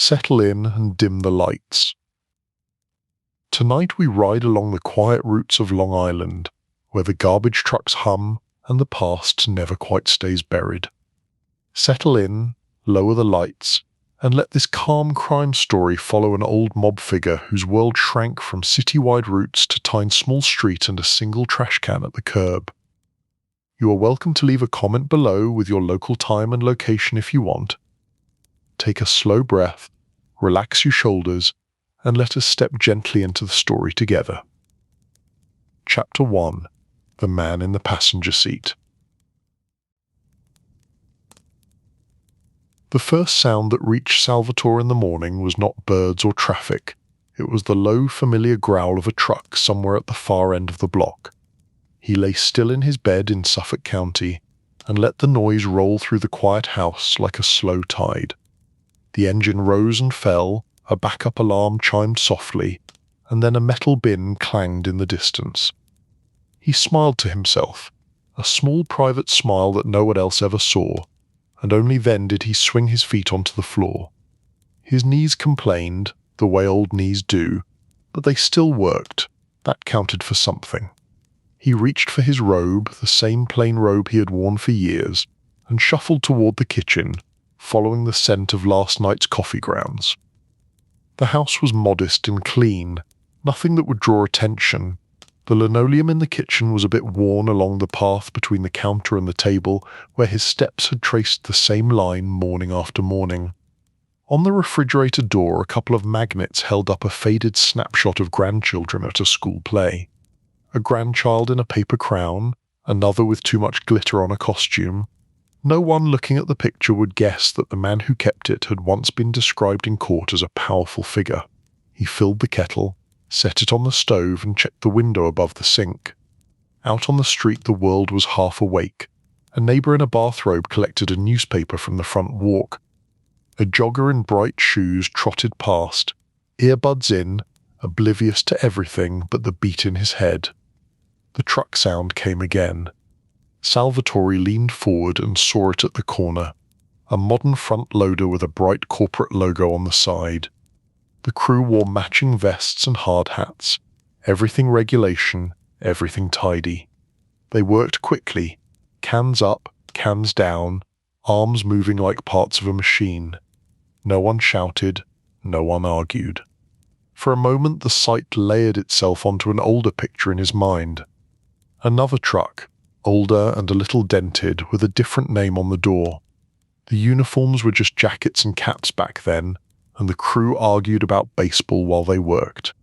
Settle in and dim the lights. Tonight we ride along the quiet routes of Long Island, where the garbage trucks hum and the past never quite stays buried. Settle in, lower the lights, and let this calm crime story follow an old mob figure whose world shrank from city-wide routes to tiny small street and a single trash can at the curb. You are welcome to leave a comment below with your local time and location if you want. Take a slow breath, relax your shoulders, and let us step gently into the story together. Chapter 1. The Man in the Passenger Seat. The first sound that reached Salvatore in the morning was not birds or traffic. It was the low, familiar growl of a truck somewhere at the far end of the block. He lay still in his bed in Suffolk County and let the noise roll through the quiet house like a slow tide. The engine rose and fell, a backup alarm chimed softly, and then a metal bin clanged in the distance. He smiled to himself, a small private smile that no one else ever saw, and only then did he swing his feet onto the floor. His knees complained, the way old knees do, but they still worked. That counted for something. He reached for his robe, the same plain robe he had worn for years, and shuffled toward the kitchen, following the scent of last night's coffee grounds. The house was modest and clean, nothing that would draw attention. The linoleum in the kitchen was a bit worn along the path between the counter and the table, where his steps had traced the same line morning after morning. On the refrigerator door, a couple of magnets held up a faded snapshot of grandchildren at a school play. A grandchild in a paper crown, another with too much glitter on a costume. No one looking at the picture would guess that the man who kept it had once been described in court as a powerful figure. He filled the kettle, set it on the stove, and checked the window above the sink. Out on the street the world was half awake. A neighbor in a bathrobe collected a newspaper from the front walk. A jogger in bright shoes trotted past, earbuds in, oblivious to everything but the beat in his head. The truck sound came again. Salvatore leaned forward and saw it at the corner, a modern front loader with a bright corporate logo on the side. The crew wore matching vests and hard hats, everything regulation, everything tidy. They worked quickly, cans up, cans down, arms moving like parts of a machine. No one shouted, no one argued. For a moment the sight layered itself onto an older picture in his mind. Another truck, older and a little dented, with a different name on the door. The uniforms were just jackets and caps back then, and the crew argued about baseball while they worked.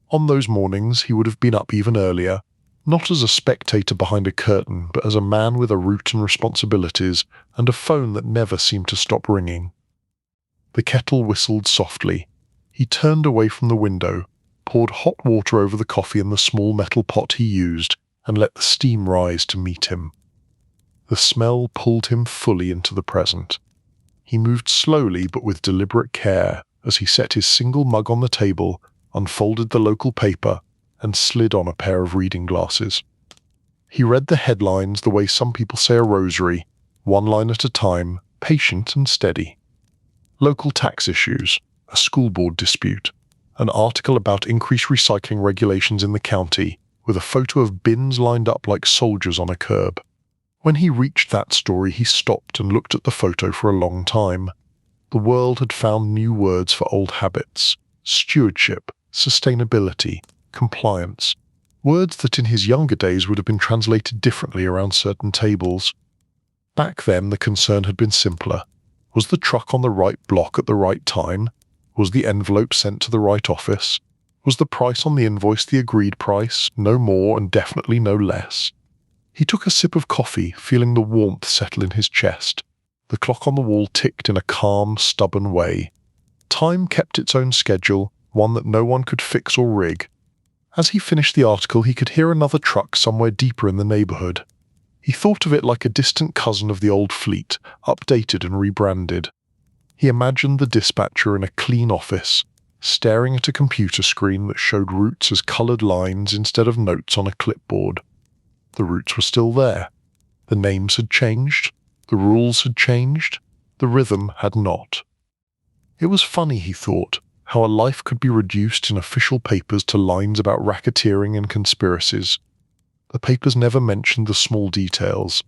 On those mornings he would have been up even earlier, not as a spectator behind a curtain, but as a man with a route and responsibilities, and a phone that never seemed to stop ringing. The kettle whistled softly. He turned away from the window, poured hot water over the coffee in the small metal pot he used, and let the steam rise to meet him. The smell pulled him fully into the present. He moved slowly but with deliberate care as he set his single mug on the table, unfolded the local paper, and slid on a pair of reading glasses. He read the headlines the way some people say a rosary, one line at a time, patient and steady. Local tax issues, a school board dispute, an article about increased recycling regulations in the county, with a photo of bins lined up like soldiers on a curb. When he reached that story, he stopped and looked at the photo for a long time. The world had found new words for old habits: stewardship, sustainability, compliance, words that in his younger days would have been translated differently around certain tables. Back then the concern had been simpler. Was the truck on the right block at the right time? Was the envelope sent to the right office? Was the price on the invoice the agreed price, no more and definitely no less? He took a sip of coffee, feeling the warmth settle in his chest. The clock on the wall ticked in a calm, stubborn way. Time kept its own schedule, one that no one could fix or rig. As he finished the article, he could hear another truck somewhere deeper in the neighborhood. He thought of it like a distant cousin of the old fleet, updated and rebranded. He imagined the dispatcher in a clean office, staring at a computer screen that showed routes as colored lines instead of notes on a clipboard. The routes were still there. The names had changed. The rules had changed. The rhythm had not. It was funny, he thought, how a life could be reduced in official papers to lines about racketeering and conspiracies. The papers never mentioned the small details.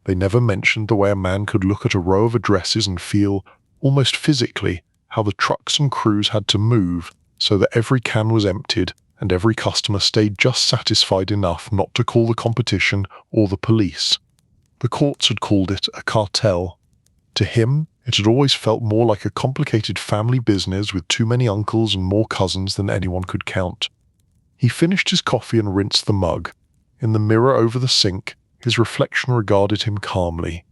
They never mentioned the way a man could look at a row of addresses and feel, almost physically, how the trucks and crews had to move so that every can was emptied and every customer stayed just satisfied enough not to call the competition or the police. The courts had called it a cartel. To him, it had always felt more like a complicated family business with too many uncles and more cousins than anyone could count. He finished his coffee and rinsed the mug. In the mirror over the sink, his reflection regarded him calmly.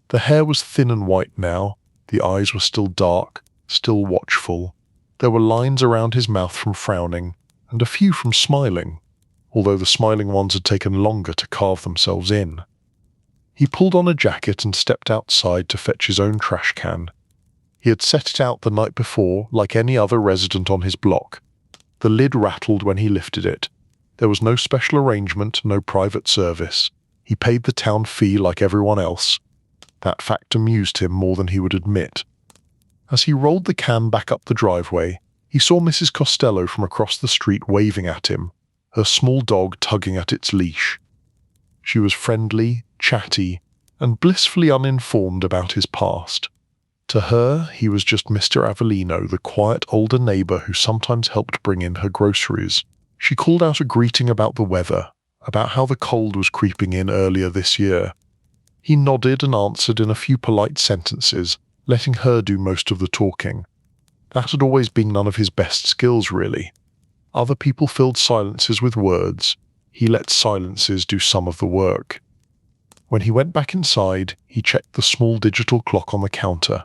The hair was thin and white now, the eyes were still dark, still watchful. There were lines around his mouth from frowning, and a few from smiling, although the smiling ones had taken longer to carve themselves in. He pulled on a jacket and stepped outside to fetch his own trash can. He had set it out the night before, like any other resident on his block. The lid rattled when he lifted it. There was no special arrangement, no private service. He paid the town fee like everyone else. That fact amused him more than he would admit. As he rolled the can back up the driveway, he saw Mrs. Costello from across the street waving at him, her small dog tugging at its leash. She was friendly, chatty, and blissfully uninformed about his past. To her, he was just Mr. Avellino, the quiet older neighbour who sometimes helped bring in her groceries. She called out a greeting about the weather, about how the cold was creeping in earlier this year. He nodded and answered in a few polite sentences, letting her do most of the talking. That had always been none of his best skills, really. Other people filled silences with words. He let silences do some of the work. When he went back inside, he checked the small digital clock on the counter.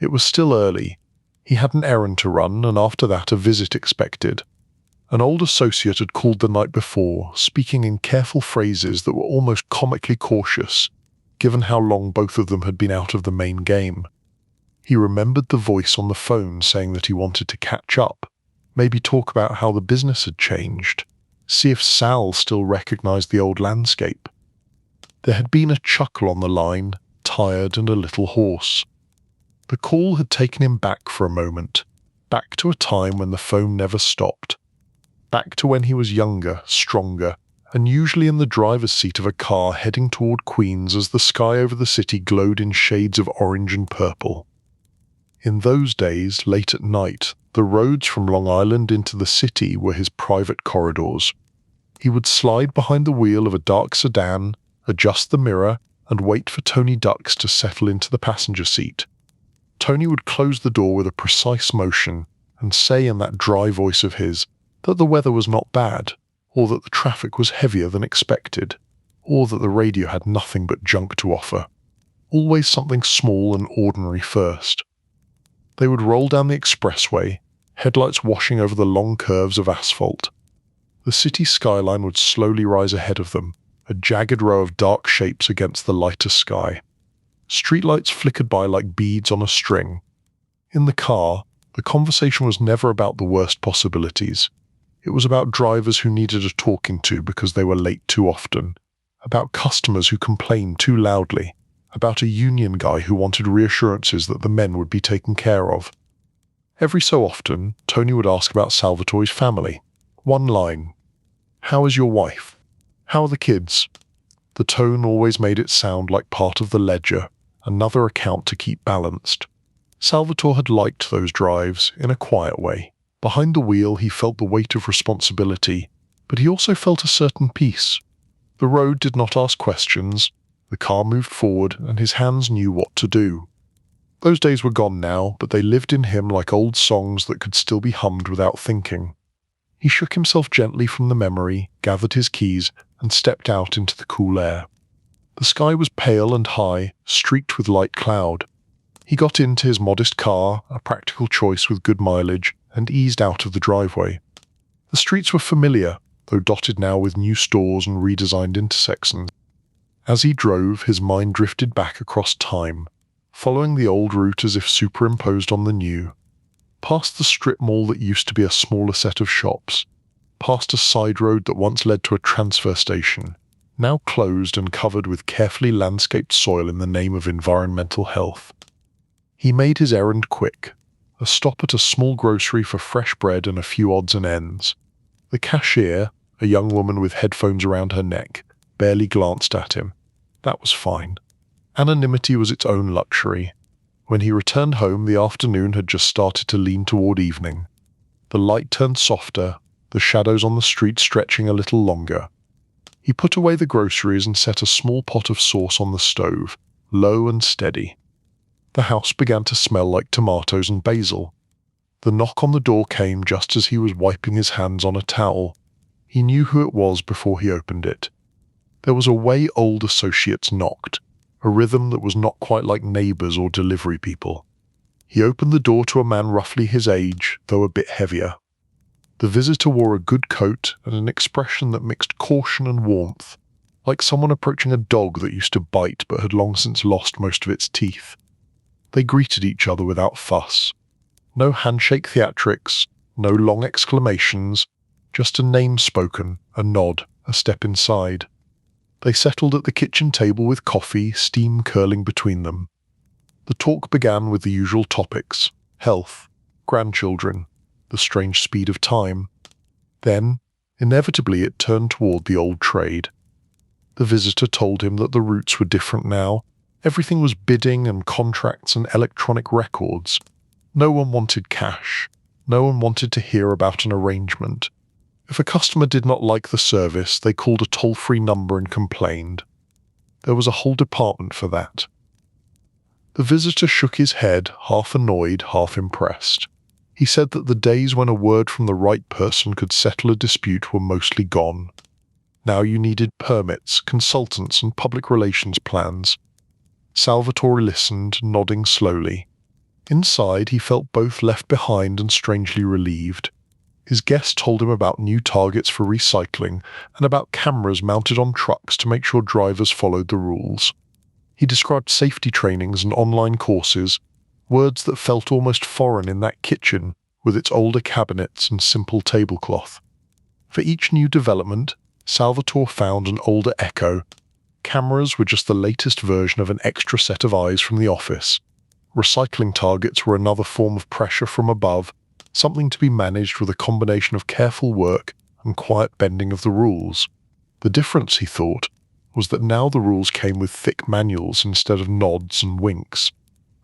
It was still early. He had an errand to run, and after that a visit expected. An old associate had called the night before, speaking in careful phrases that were almost comically cautious, given how long both of them had been out of the main game. He remembered the voice on the phone saying that he wanted to catch up, maybe talk about how the business had changed, see if Sal still recognized the old landscape. There had been a chuckle on the line, tired and a little hoarse. The call had taken him back for a moment, back to a time when the phone never stopped, back to when he was younger, stronger, and usually in the driver's seat of a car heading toward Queens as the sky over the city glowed in shades of orange and purple. In those days, late at night, the roads from Long Island into the city were his private corridors. He would slide behind the wheel of a dark sedan, adjust the mirror, and wait for Tony Ducks to settle into the passenger seat. Tony would close the door with a precise motion and say in that dry voice of his that the weather was not bad, or that the traffic was heavier than expected, or that the radio had nothing but junk to offer. Always something small and ordinary first. They would roll down the expressway, headlights washing over the long curves of asphalt. The city skyline would slowly rise ahead of them, a jagged row of dark shapes against the lighter sky. Streetlights flickered by like beads on a string. In the car, the conversation was never about the worst possibilities. It was about drivers who needed a talking to because they were late too often, about customers who complained too loudly, about a union guy who wanted reassurances that the men would be taken care of. Every so often, Tony would ask about Salvatore's family. One line. "How is your wife? How are the kids?" The tone always made it sound like part of the ledger, another account to keep balanced. Salvatore had liked those drives, in a quiet way. Behind the wheel he felt the weight of responsibility, but he also felt a certain peace. The road did not ask questions. The car moved forward, and his hands knew what to do. Those days were gone now, but they lived in him like old songs that could still be hummed without thinking. He shook himself gently from the memory, gathered his keys, and stepped out into the cool air. The sky was pale and high, streaked with light cloud. He got into his modest car, a practical choice with good mileage, and eased out of the driveway. The streets were familiar, though dotted now with new stores and redesigned intersections. As he drove, his mind drifted back across time, following the old route as if superimposed on the new, past the strip mall that used to be a smaller set of shops, past a side road that once led to a transfer station, now closed and covered with carefully landscaped soil in the name of environmental health. He made his errand quick. a stop at a small grocery for fresh bread and a few odds and ends. The cashier, a young woman with headphones around her neck, barely glanced at him. That was fine. Anonymity was its own luxury. When he returned home, the afternoon had just started to lean toward evening. The light turned softer, the shadows on the street stretching a little longer. He put away the groceries and set a small pot of sauce on the stove, low and steady. The house began to smell like tomatoes and basil. The knock on the door came just as he was wiping his hands on a towel. He knew who it was before he opened it. There was a way old associates knocked, a rhythm that was not quite like neighbors or delivery people. He opened the door to a man roughly his age, though a bit heavier. The visitor wore a good coat and an expression that mixed caution and warmth, like someone approaching a dog that used to bite but had long since lost most of its teeth. They greeted each other without fuss. No handshake theatrics, no long exclamations, just a name spoken, a nod, a step inside. They settled at the kitchen table with coffee, steam curling between them. The talk began with the usual topics: health, grandchildren, the strange speed of time. Then, inevitably, it turned toward the old trade. The visitor told him that the routes were different now. Everything was bidding and contracts and electronic records. No one wanted cash. No one wanted to hear about an arrangement. If a customer did not like the service, they called a toll-free number and complained. There was a whole department for that. The visitor shook his head, half annoyed, half impressed. He said that the days when a word from the right person could settle a dispute were mostly gone. Now you needed permits, consultants, and public relations plans. Salvatore listened, nodding slowly. Inside, he felt both left behind and strangely relieved. His guest told him about new targets for recycling and about cameras mounted on trucks to make sure drivers followed the rules. He described safety trainings and online courses, words that felt almost foreign in that kitchen with its older cabinets and simple tablecloth. For each new development, Salvatore found an older echo. Cameras were just the latest version of an extra set of eyes from the office. Recycling targets were another form of pressure from above, something to be managed with a combination of careful work and quiet bending of the rules. The difference, he thought, was that now the rules came with thick manuals instead of nods and winks,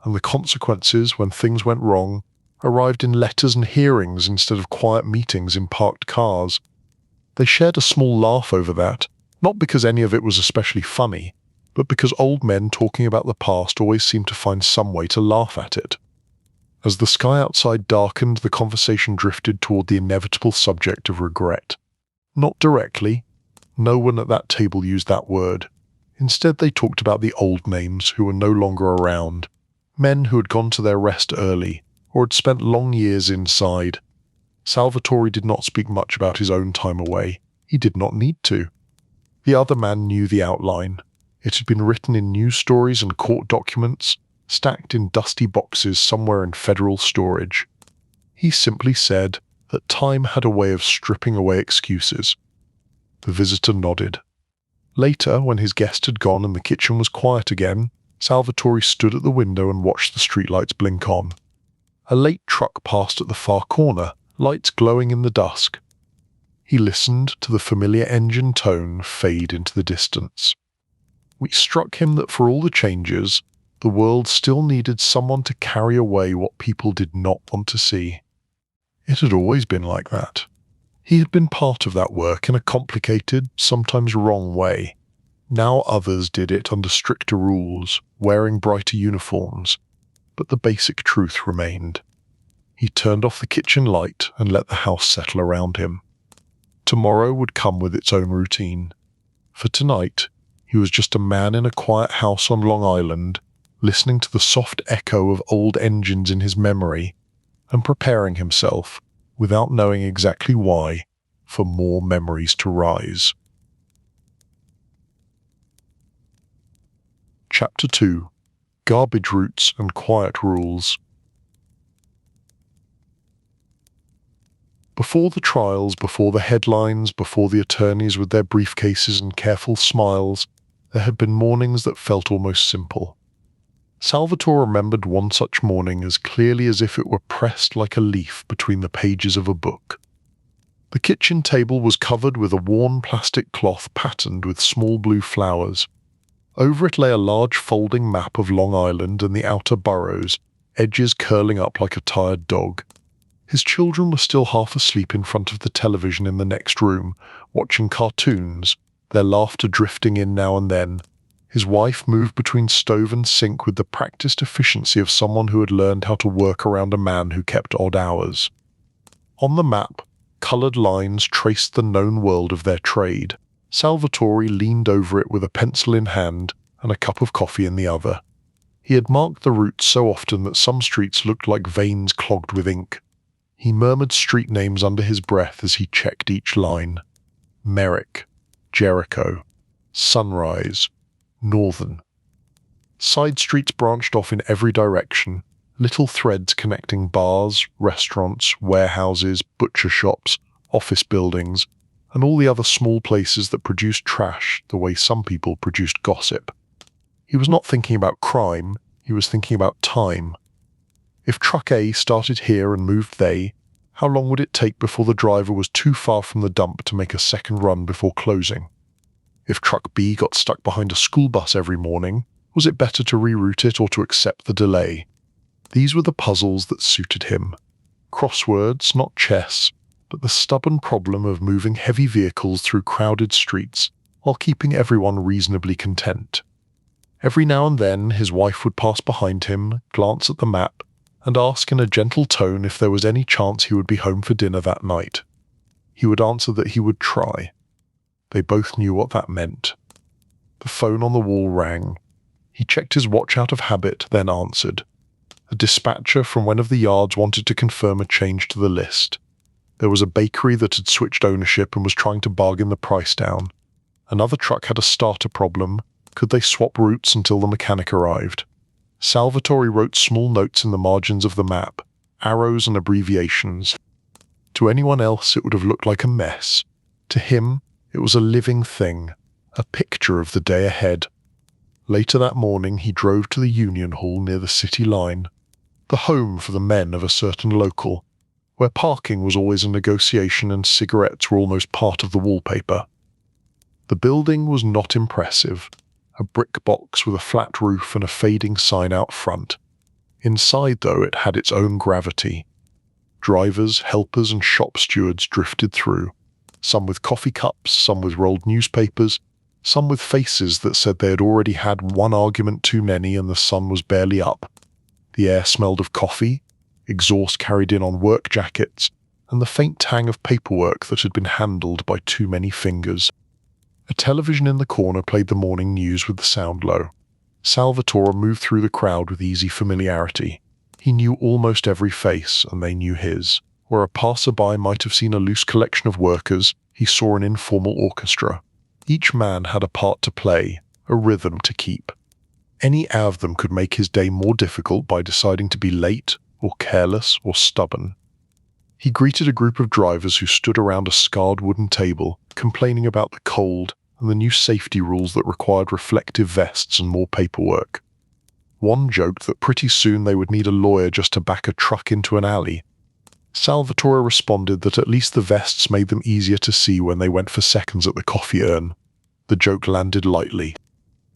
and the consequences, when things went wrong, arrived in letters and hearings instead of quiet meetings in parked cars. They shared a small laugh over that, not because any of it was especially funny, but because old men talking about the past always seemed to find some way to laugh at it. As the sky outside darkened, the conversation drifted toward the inevitable subject of regret. Not directly. No one at that table used that word. Instead, they talked about the old names who were no longer around, men who had gone to their rest early, or had spent long years inside. Salvatore did not speak much about his own time away. He did not need to. The other man knew the outline. It had been written in news stories and court documents, stacked in dusty boxes somewhere in federal storage. He simply said that time had a way of stripping away excuses. The visitor nodded. Later, when his guest had gone and the kitchen was quiet again, Salvatore stood at the window and watched the streetlights blink on. A late truck passed at the far corner, lights glowing in the dusk. He listened to the familiar engine tone fade into the distance. It struck him that for all the changes, the world still needed someone to carry away what people did not want to see. It had always been like that. He had been part of that work in a complicated, sometimes wrong way. Now others did it under stricter rules, wearing brighter uniforms, but the basic truth remained. He turned off the kitchen light and let the house settle around him. Tomorrow would come with its own routine. For tonight, he was just a man in a quiet house on Long Island, listening to the soft echo of old engines in his memory, and preparing himself, without knowing exactly why, for more memories to rise. Chapter 2: Garbage Routes and Quiet Rules. Before the trials, before the headlines, before the attorneys with their briefcases and careful smiles, there had been mornings that felt almost simple. Salvatore remembered one such morning as clearly as if it were pressed like a leaf between the pages of a book. The kitchen table was covered with a worn plastic cloth patterned with small blue flowers. Over it lay a large folding map of Long Island and the outer boroughs, edges curling up like a tired dog. His children were still half asleep in front of the television in the next room, watching cartoons, their laughter drifting in now and then. His wife moved between stove and sink with the practiced efficiency of someone who had learned how to work around a man who kept odd hours. On the map, coloured lines traced the known world of their trade. Salvatore leaned over it with a pencil in hand and a cup of coffee in the other. He had marked the routes so often that some streets looked like veins clogged with ink. He murmured street names under his breath as he checked each line. Merrick, Jericho, Sunrise, Northern. Side streets branched off in every direction, little threads connecting bars, restaurants, warehouses, butcher shops, office buildings, and all the other small places that produced trash the way some people produced gossip. He was not thinking about crime, he was thinking about time. If Truck A started here and moved there, how long would it take before the driver was too far from the dump to make a second run before closing? If Truck B got stuck behind a school bus every morning, was it better to reroute it or to accept the delay? These were the puzzles that suited him. Crosswords, not chess, but the stubborn problem of moving heavy vehicles through crowded streets while keeping everyone reasonably content. Every now and then his wife would pass behind him, glance at the map, and ask in a gentle tone if there was any chance he would be home for dinner that night. He would answer that he would try. They both knew what that meant. The phone on the wall rang. He checked his watch out of habit, then answered. A dispatcher from one of the yards wanted to confirm a change to the list. There was a bakery that had switched ownership and was trying to bargain the price down. Another truck had a starter problem. Could they swap routes until the mechanic arrived? Salvatore wrote small notes in the margins of the map, arrows and abbreviations. To anyone else it would have looked like a mess. To him, it was a living thing, a picture of the day ahead. Later that morning he drove to the Union Hall near the city line, the home for the men of a certain local, where parking was always a negotiation and cigarettes were almost part of the wallpaper. The building was not impressive, a brick box with a flat roof and a fading sign out front. Inside, though, it had its own gravity. Drivers, helpers and shop stewards drifted through, some with coffee cups, some with rolled newspapers, some with faces that said they had already had one argument too many and the sun was barely up. The air smelled of coffee, exhaust carried in on work jackets, and the faint tang of paperwork that had been handled by too many fingers. A television in the corner played the morning news with the sound low. Salvatore moved through the crowd with easy familiarity. He knew almost every face, and they knew his. Where a passerby might have seen a loose collection of workers, he saw an informal orchestra. Each man had a part to play, a rhythm to keep. Any of them could make his day more difficult by deciding to be late, or careless, or stubborn. He greeted a group of drivers who stood around a scarred wooden table, complaining about the cold and the new safety rules that required reflective vests and more paperwork. One joked that pretty soon they would need a lawyer just to back a truck into an alley. Salvatore responded that at least the vests made them easier to see when they went for seconds at the coffee urn. The joke landed lightly.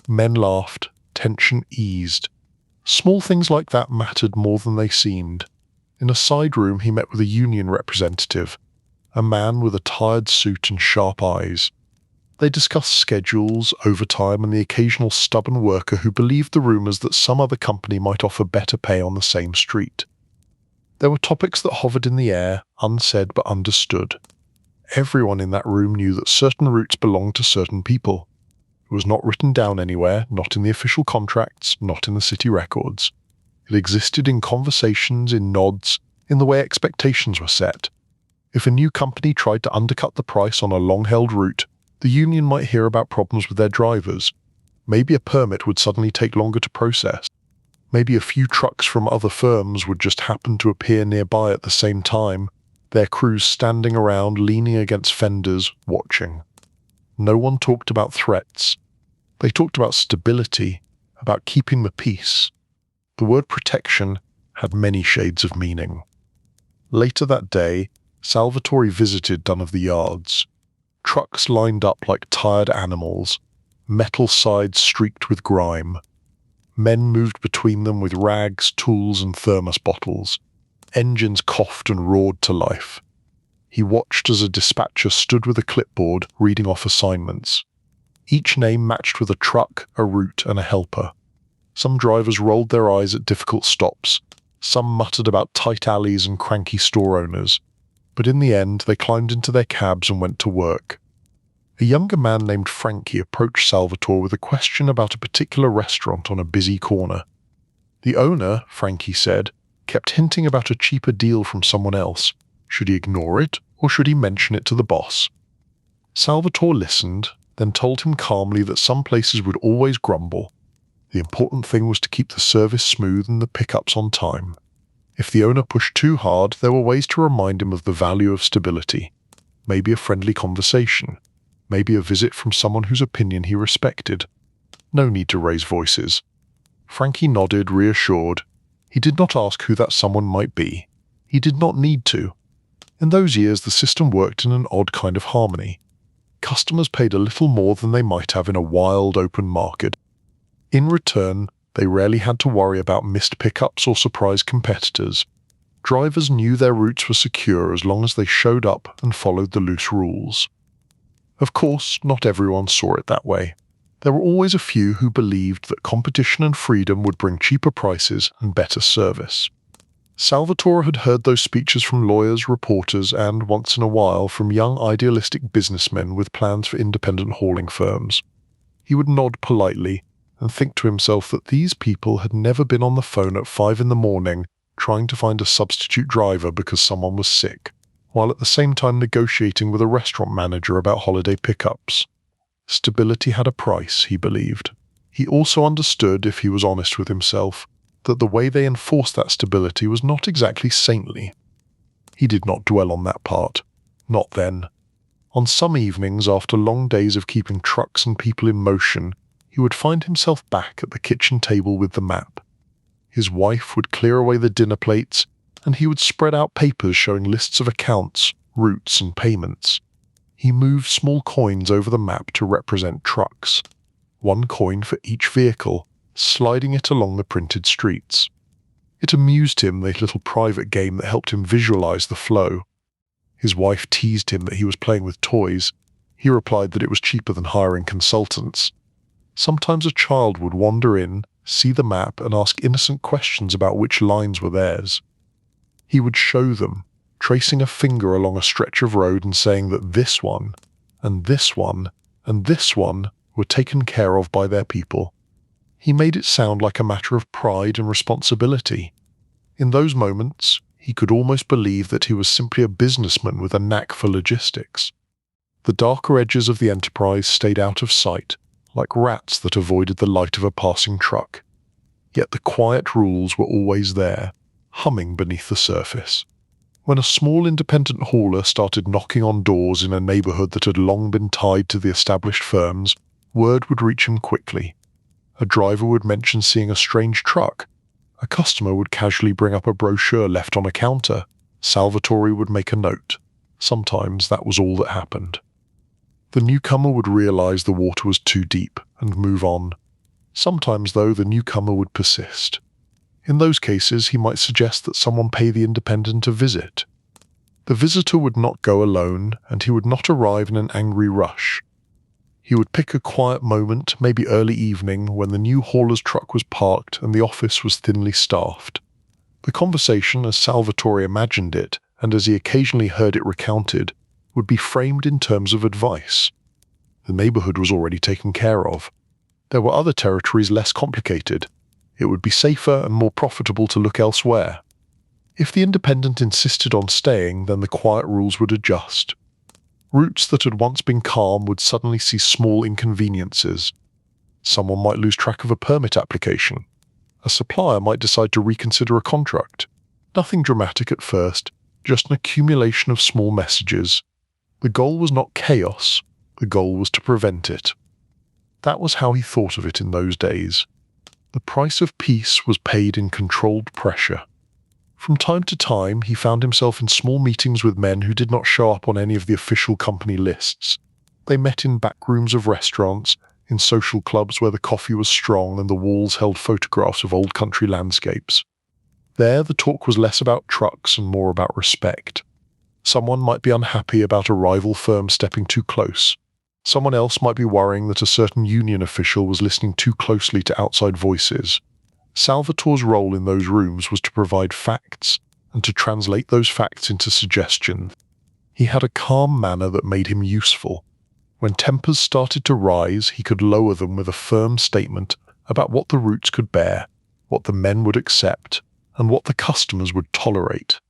Men laughed, tension eased. Small things like that mattered more than they seemed. In a side room he met with a union representative, a man with a tired suit and sharp eyes. They discussed schedules, overtime, and the occasional stubborn worker who believed the rumours that some other company might offer better pay on the same street. There were topics that hovered in the air, unsaid but understood. Everyone in that room knew that certain routes belonged to certain people. It was not written down anywhere, not in the official contracts, not in the city records. It existed in conversations, in nods, in the way expectations were set. If a new company tried to undercut the price on a long-held route, the union might hear about problems with their drivers. Maybe a permit would suddenly take longer to process. Maybe a few trucks from other firms would just happen to appear nearby at the same time, their crews standing around, leaning against fenders, watching. No one talked about threats. They talked about stability, about keeping the peace. The word protection had many shades of meaning. Later that day, Salvatore visited one of the yards. Trucks lined up like tired animals, metal sides streaked with grime. Men moved between them with rags, tools, and thermos bottles. Engines coughed and roared to life. He watched as a dispatcher stood with a clipboard reading off assignments. Each name matched with a truck, a route, and a helper. Some drivers rolled their eyes at difficult stops. Some muttered about tight alleys and cranky store owners. But in the end, they climbed into their cabs and went to work. A younger man named Frankie approached Salvatore with a question about a particular restaurant on a busy corner. The owner, Frankie said, kept hinting about a cheaper deal from someone else. Should he ignore it, or should he mention it to the boss? Salvatore listened, then told him calmly that some places would always grumble. The important thing was to keep the service smooth and the pickups on time. If the owner pushed too hard, there were ways to remind him of the value of stability. Maybe a friendly conversation. Maybe a visit from someone whose opinion he respected. No need to raise voices. Frankie nodded, reassured. He did not ask who that someone might be. He did not need to. In those years, the system worked in an odd kind of harmony. Customers paid a little more than they might have in a wild, open market. In return, they rarely had to worry about missed pickups or surprise competitors. Drivers knew their routes were secure as long as they showed up and followed the loose rules. Of course, not everyone saw it that way. There were always a few who believed that competition and freedom would bring cheaper prices and better service. Salvatore had heard those speeches from lawyers, reporters, and, once in a while, from young idealistic businessmen with plans for independent hauling firms. He would nod politely and think to himself that these people had never been on the phone at 5 a.m. trying to find a substitute driver because someone was sick, while at the same time negotiating with a restaurant manager about holiday pickups. Stability had a price, he believed. He also understood, if he was honest with himself, that the way they enforced that stability was not exactly saintly. He did not dwell on that part. Not then. On some evenings, after long days of keeping trucks and people in motion, he would find himself back at the kitchen table with the map. His wife would clear away the dinner plates, and he would spread out papers showing lists of accounts, routes, and payments. He moved small coins over the map to represent trucks. 1 coin for each vehicle, sliding it along the printed streets. It amused him, the little private game that helped him visualize the flow. His wife teased him that he was playing with toys. He replied that it was cheaper than hiring consultants. Sometimes a child would wander in, see the map, and ask innocent questions about which lines were theirs. He would show them, tracing a finger along a stretch of road and saying that this one, and this one, and this one were taken care of by their people. He made it sound like a matter of pride and responsibility. In those moments, he could almost believe that he was simply a businessman with a knack for logistics. The darker edges of the enterprise stayed out of sight, like rats that avoided the light of a passing truck. Yet the quiet rules were always there, humming beneath the surface. When a small independent hauler started knocking on doors in a neighborhood that had long been tied to the established firms, word would reach him quickly. A driver would mention seeing a strange truck. A customer would casually bring up a brochure left on a counter. Salvatore would make a note. Sometimes that was all that happened. The newcomer would realize the water was too deep and move on. Sometimes, though, the newcomer would persist. In those cases, he might suggest that someone pay the independent a visit. The visitor would not go alone, and he would not arrive in an angry rush. He would pick a quiet moment, maybe early evening, when the new hauler's truck was parked and the office was thinly staffed. The conversation, as Salvatore imagined it, and as he occasionally heard it recounted, would be framed in terms of advice. The neighborhood was already taken care of. There were other territories less complicated. It would be safer and more profitable to look elsewhere. If the independent insisted on staying, then the quiet rules would adjust. Routes that had once been calm would suddenly see small inconveniences. Someone might lose track of a permit application. A supplier might decide to reconsider a contract. Nothing dramatic at first, just an accumulation of small messages. The goal was not chaos, the goal was to prevent it. That was how he thought of it in those days. The price of peace was paid in controlled pressure. From time to time, he found himself in small meetings with men who did not show up on any of the official company lists. They met in back rooms of restaurants, in social clubs where the coffee was strong and the walls held photographs of old country landscapes. There, the talk was less about trucks and more about respect. Someone might be unhappy about a rival firm stepping too close. Someone else might be worrying that a certain union official was listening too closely to outside voices. Salvatore's role in those rooms was to provide facts and to translate those facts into suggestions. He had a calm manner that made him useful. When tempers started to rise, he could lower them with a firm statement about what the routes could bear, what the men would accept, and what the customers would tolerate.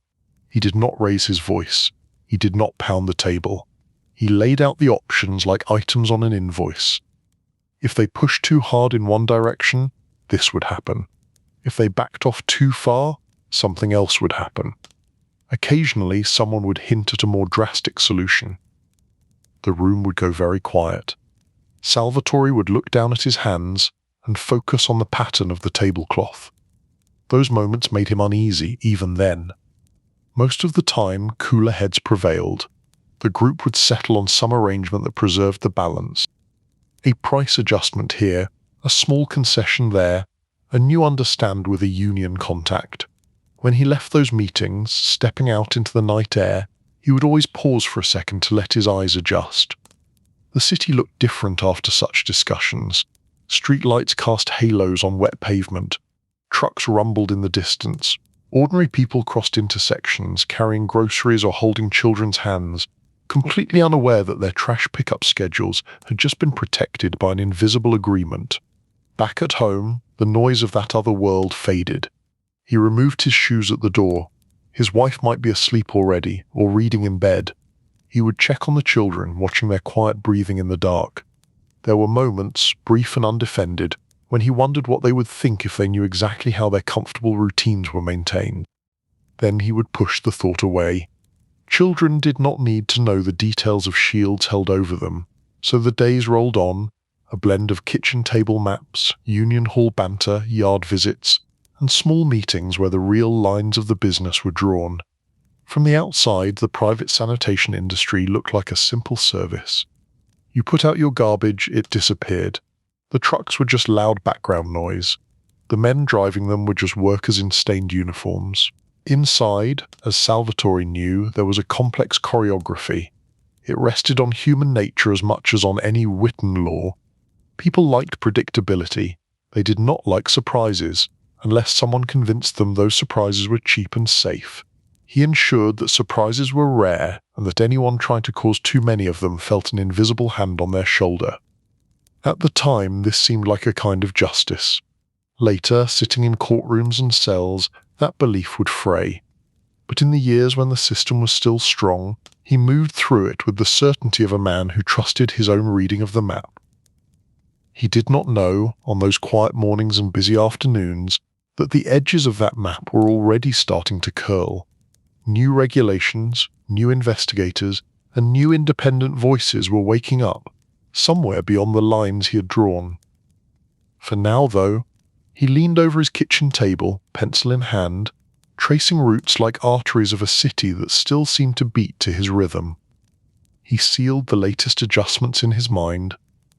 He did not raise his voice. He did not pound the table. He laid out the options like items on an invoice. If they pushed too hard in one direction, this would happen. If they backed off too far, something else would happen. Occasionally, someone would hint at a more drastic solution. The room would go very quiet. Salvatore would look down at his hands and focus on the pattern of the tablecloth. Those moments made him uneasy even then. Most of the time, cooler heads prevailed. The group would settle on some arrangement that preserved the balance. A price adjustment here, a small concession there, a new understand with a union contact. When he left those meetings, stepping out into the night air, he would always pause for a second to let his eyes adjust. The city looked different after such discussions. Streetlights cast halos on wet pavement. Trucks rumbled in the distance. Ordinary people crossed intersections, carrying groceries or holding children's hands, completely unaware that their trash pickup schedules had just been protected by an invisible agreement. Back at home, the noise of that other world faded. He removed his shoes at the door. His wife might be asleep already, or reading in bed. He would check on the children, watching their quiet breathing in the dark. There were moments, brief and undefended, when he wondered what they would think if they knew exactly how their comfortable routines were maintained. Then he would push the thought away. Children did not need to know the details of shields held over them, so the days rolled on, a blend of kitchen table maps, union hall banter, yard visits, and small meetings where the real lines of the business were drawn. From the outside, the private sanitation industry looked like a simple service. You put out your garbage, it disappeared. The trucks were just loud background noise. The men driving them were just workers in stained uniforms. Inside, as Salvatore knew, there was a complex choreography. It rested on human nature as much as on any written law. People liked predictability. They did not like surprises, unless someone convinced them those surprises were cheap and safe. He ensured that surprises were rare and that anyone trying to cause too many of them felt an invisible hand on their shoulder. At the time, this seemed like a kind of justice. Later, sitting in courtrooms and cells, that belief would fray. But in the years when the system was still strong, he moved through it with the certainty of a man who trusted his own reading of the map. He did not know, on those quiet mornings and busy afternoons, that the edges of that map were already starting to curl. New regulations, new investigators, and new independent voices were waking up, somewhere beyond the lines he had drawn. For now, though, he leaned over his kitchen table, pencil in hand, tracing routes like arteries of a city that still seemed to beat to his rhythm. He sealed the latest adjustments in his mind,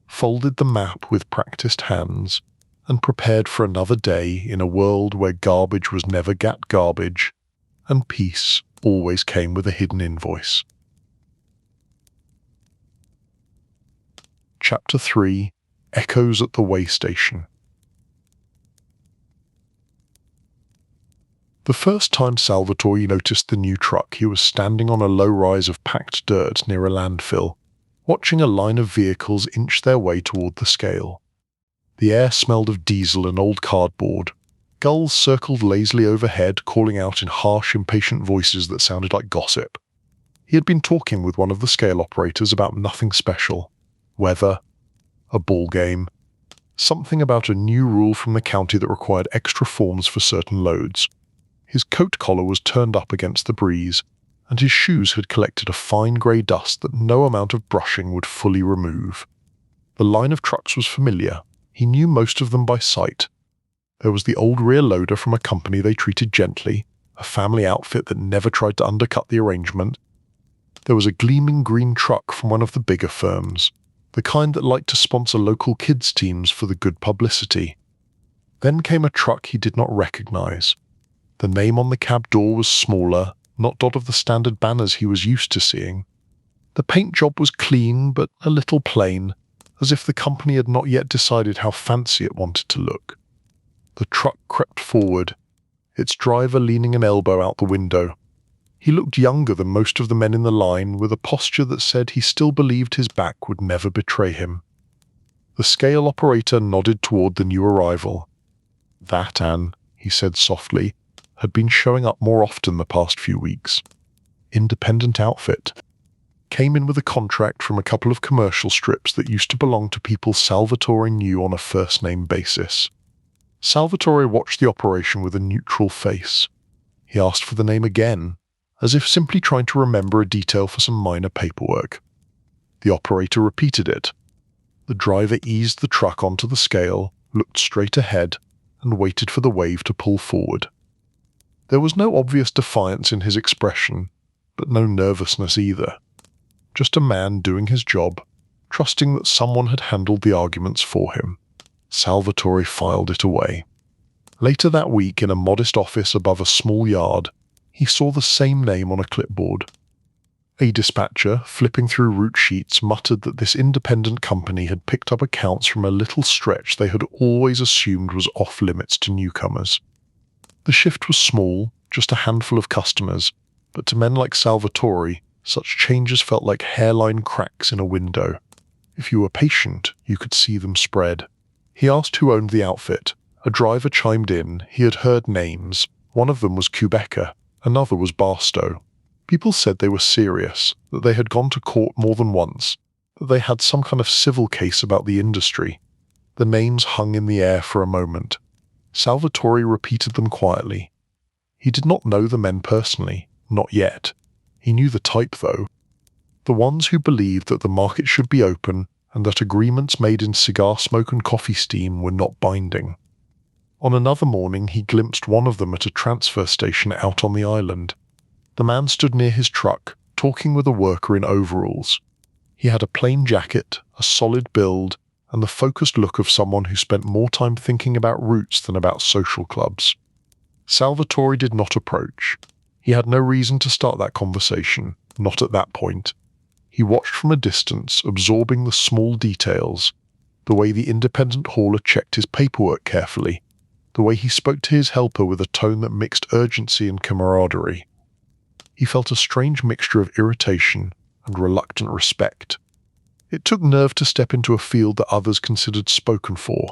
folded the map with practiced hands, and prepared for another day in a world where garbage was never garbage, and peace always came with a hidden invoice. Chapter 3: Echoes at the Way Station. The first time Salvatore noticed the new truck, he was standing on a low rise of packed dirt near a landfill, watching a line of vehicles inch their way toward the scale. The air smelled of diesel and old cardboard. Gulls circled lazily overhead, calling out in harsh, impatient voices that sounded like gossip. He had been talking with one of the scale operators about nothing special. Weather, a ball game, something about a new rule from the county that required extra forms for certain loads. His coat collar was turned up against the breeze, and his shoes had collected a fine grey dust that no amount of brushing would fully remove. The line of trucks was familiar. He knew most of them by sight. There was the old rear loader from a company they treated gently, a family outfit that never tried to undercut the arrangement. There was a gleaming green truck from one of the bigger firms, the kind that liked to sponsor local kids' teams for the good publicity. Then came a truck he did not recognize. The name on the cab door was smaller, not that of the standard banners he was used to seeing. The paint job was clean but a little plain, as if the company had not yet decided how fancy it wanted to look. The truck crept forward, its driver leaning an elbow out the window. He looked younger than most of the men in the line, with a posture that said he still believed his back would never betray him. The scale operator nodded toward the new arrival. That Anne, he said softly, had been showing up more often the past few weeks. Independent outfit. Came in with a contract from a couple of commercial strips that used to belong to people Salvatore knew on a first-name basis. Salvatore watched the operation with a neutral face. He asked for the name again, as if simply trying to remember a detail for some minor paperwork. The operator repeated it. The driver eased the truck onto the scale, looked straight ahead, and waited for the wave to pull forward. There was no obvious defiance in his expression, but no nervousness either. Just a man doing his job, trusting that someone had handled the arguments for him. Salvatore filed it away. Later that week, in a modest office above a small yard, he saw the same name on a clipboard. A dispatcher, flipping through route sheets, muttered that this independent company had picked up accounts from a little stretch they had always assumed was off-limits to newcomers. The shift was small, just a handful of customers, but to men like Salvatore, such changes felt like hairline cracks in a window. If you were patient, you could see them spread. He asked who owned the outfit. A driver chimed in. He had heard names. One of them was Quebecer, another was Barstow. People said they were serious, that they had gone to court more than once, that they had some kind of civil case about the industry. The names hung in the air for a moment. Salvatore repeated them quietly. He did not know the men personally, not yet. He knew the type, though. The ones who believed that the market should be open and that agreements made in cigar smoke and coffee steam were not binding. On another morning, he glimpsed one of them at a transfer station out on the island. The man stood near his truck, talking with a worker in overalls. He had a plain jacket, a solid build, and the focused look of someone who spent more time thinking about routes than about social clubs. Salvatore did not approach. He had no reason to start that conversation, not at that point. He watched from a distance, absorbing the small details, the way the independent hauler checked his paperwork carefully, the way he spoke to his helper with a tone that mixed urgency and camaraderie. He felt a strange mixture of irritation and reluctant respect. It took nerve to step into a field that others considered spoken for.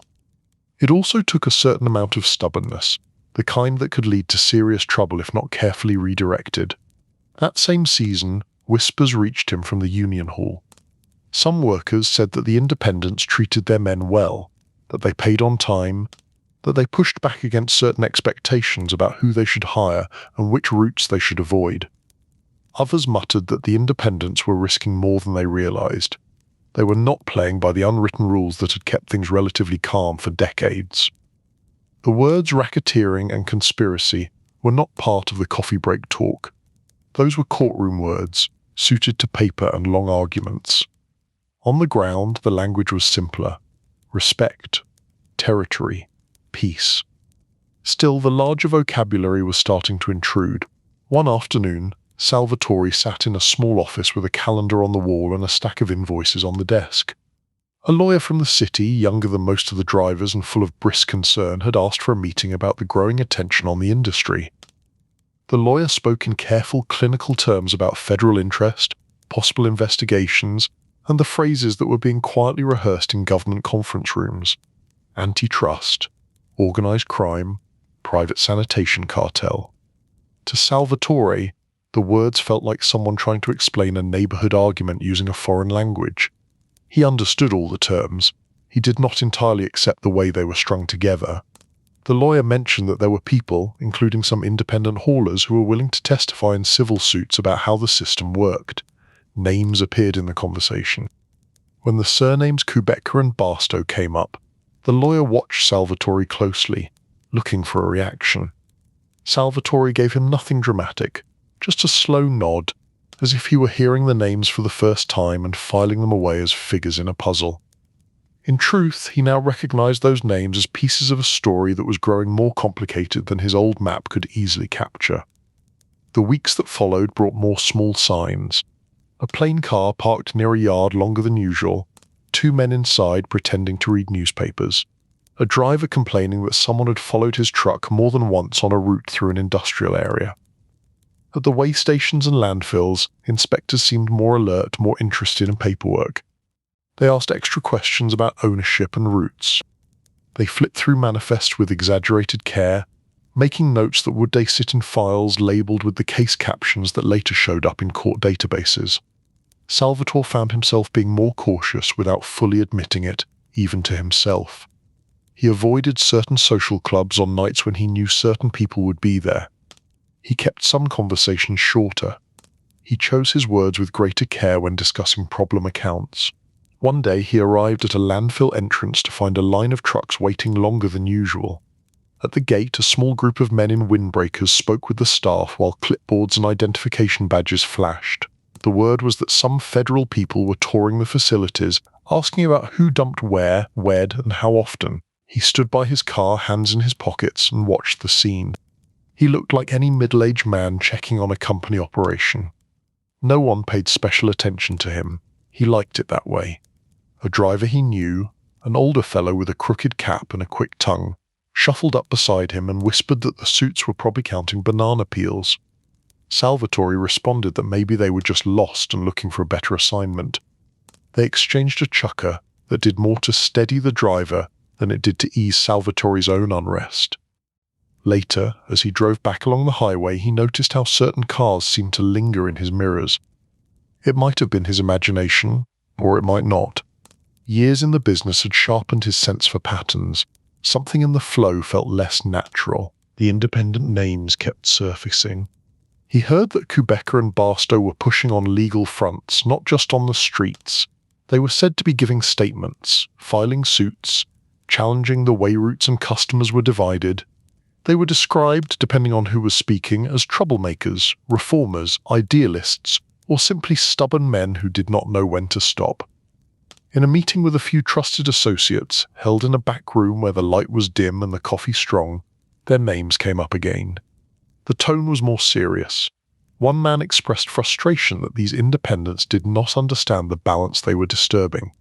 It also took a certain amount of stubbornness, the kind that could lead to serious trouble if not carefully redirected. That same season, whispers reached him from the union hall. Some workers said that the independents treated their men well, that they paid on time, that they pushed back against certain expectations about who they should hire and which routes they should avoid. Others muttered that the independents were risking more than they realized. They were not playing by the unwritten rules that had kept things relatively calm for decades. The words racketeering and conspiracy were not part of the coffee break talk. Those were courtroom words, suited to paper and long arguments. On the ground, the language was simpler. Respect, territory, peace. Still, the larger vocabulary was starting to intrude. One afternoon, Salvatore sat in a small office with a calendar on the wall and a stack of invoices on the desk. A lawyer from the city, younger than most of the drivers and full of brisk concern, had asked for a meeting about the growing attention on the industry. The lawyer spoke in careful clinical terms about federal interest, possible investigations, and the phrases that were being quietly rehearsed in government conference rooms. Antitrust, organized crime, private sanitation cartel. To Salvatore, the words felt like someone trying to explain a neighborhood argument using a foreign language. He understood all the terms. He did not entirely accept the way they were strung together. The lawyer mentioned that there were people, including some independent haulers, who were willing to testify in civil suits about how the system worked. Names appeared in the conversation. When the surnames Quebecer and Barstow came up, the lawyer watched Salvatore closely. looking for a reaction. Salvatore gave him nothing dramatic, just a slow nod, as if he were hearing the names for the first time and filing them away as figures in a puzzle. In truth, he now recognized those names as pieces of a story that was growing more complicated than his old map could easily capture. The weeks that followed brought more small signs. A plain car parked near a yard longer than usual, 2 men inside pretending to read newspapers, a driver complaining that someone had followed his truck more than once on a route through an industrial area. At the way stations and landfills, inspectors seemed more alert, more interested in paperwork. They asked extra questions about ownership and routes. They flipped through manifests with exaggerated care, making notes that would they sit in files labelled with the case captions that later showed up in court databases. Salvatore found himself being more cautious without fully admitting it, even to himself. He avoided certain social clubs on nights when he knew certain people would be there. He kept some conversations shorter. He chose his words with greater care when discussing problem accounts. One day he arrived at a landfill entrance to find a line of trucks waiting longer than usual. At the gate, a small group of men in windbreakers spoke with the staff while clipboards and identification badges flashed. The word was that some federal people were touring the facilities, asking about who dumped where, when, and how often. He stood by his car, hands in his pockets, and watched the scene. He looked like any middle-aged man checking on a company operation. No one paid special attention to him. He liked it that way. A driver he knew, an older fellow with a crooked cap and a quick tongue, shuffled up beside him and whispered that the suits were probably counting banana peels. Salvatore responded that maybe they were just lost and looking for a better assignment. They exchanged a chucker that did more to steady the driver than it did to ease Salvatore's own unrest. Later, as he drove back along the highway, he noticed how certain cars seemed to linger in his mirrors. It might have been his imagination, or it might not. Years in the business had sharpened his sense for patterns. Something in the flow felt less natural. The independent names kept surfacing. He heard that Kubeka and Barstow were pushing on legal fronts, not just on the streets. They were said to be giving statements, filing suits, challenging the way routes and customers were divided. They were described, depending on who was speaking, as troublemakers, reformers, idealists, or simply stubborn men who did not know when to stop. In a meeting with a few trusted associates, held in a back room where the light was dim and the coffee strong, their names came up again. The tone was more serious. One man expressed frustration that these independents did not understand the balance they were disturbing.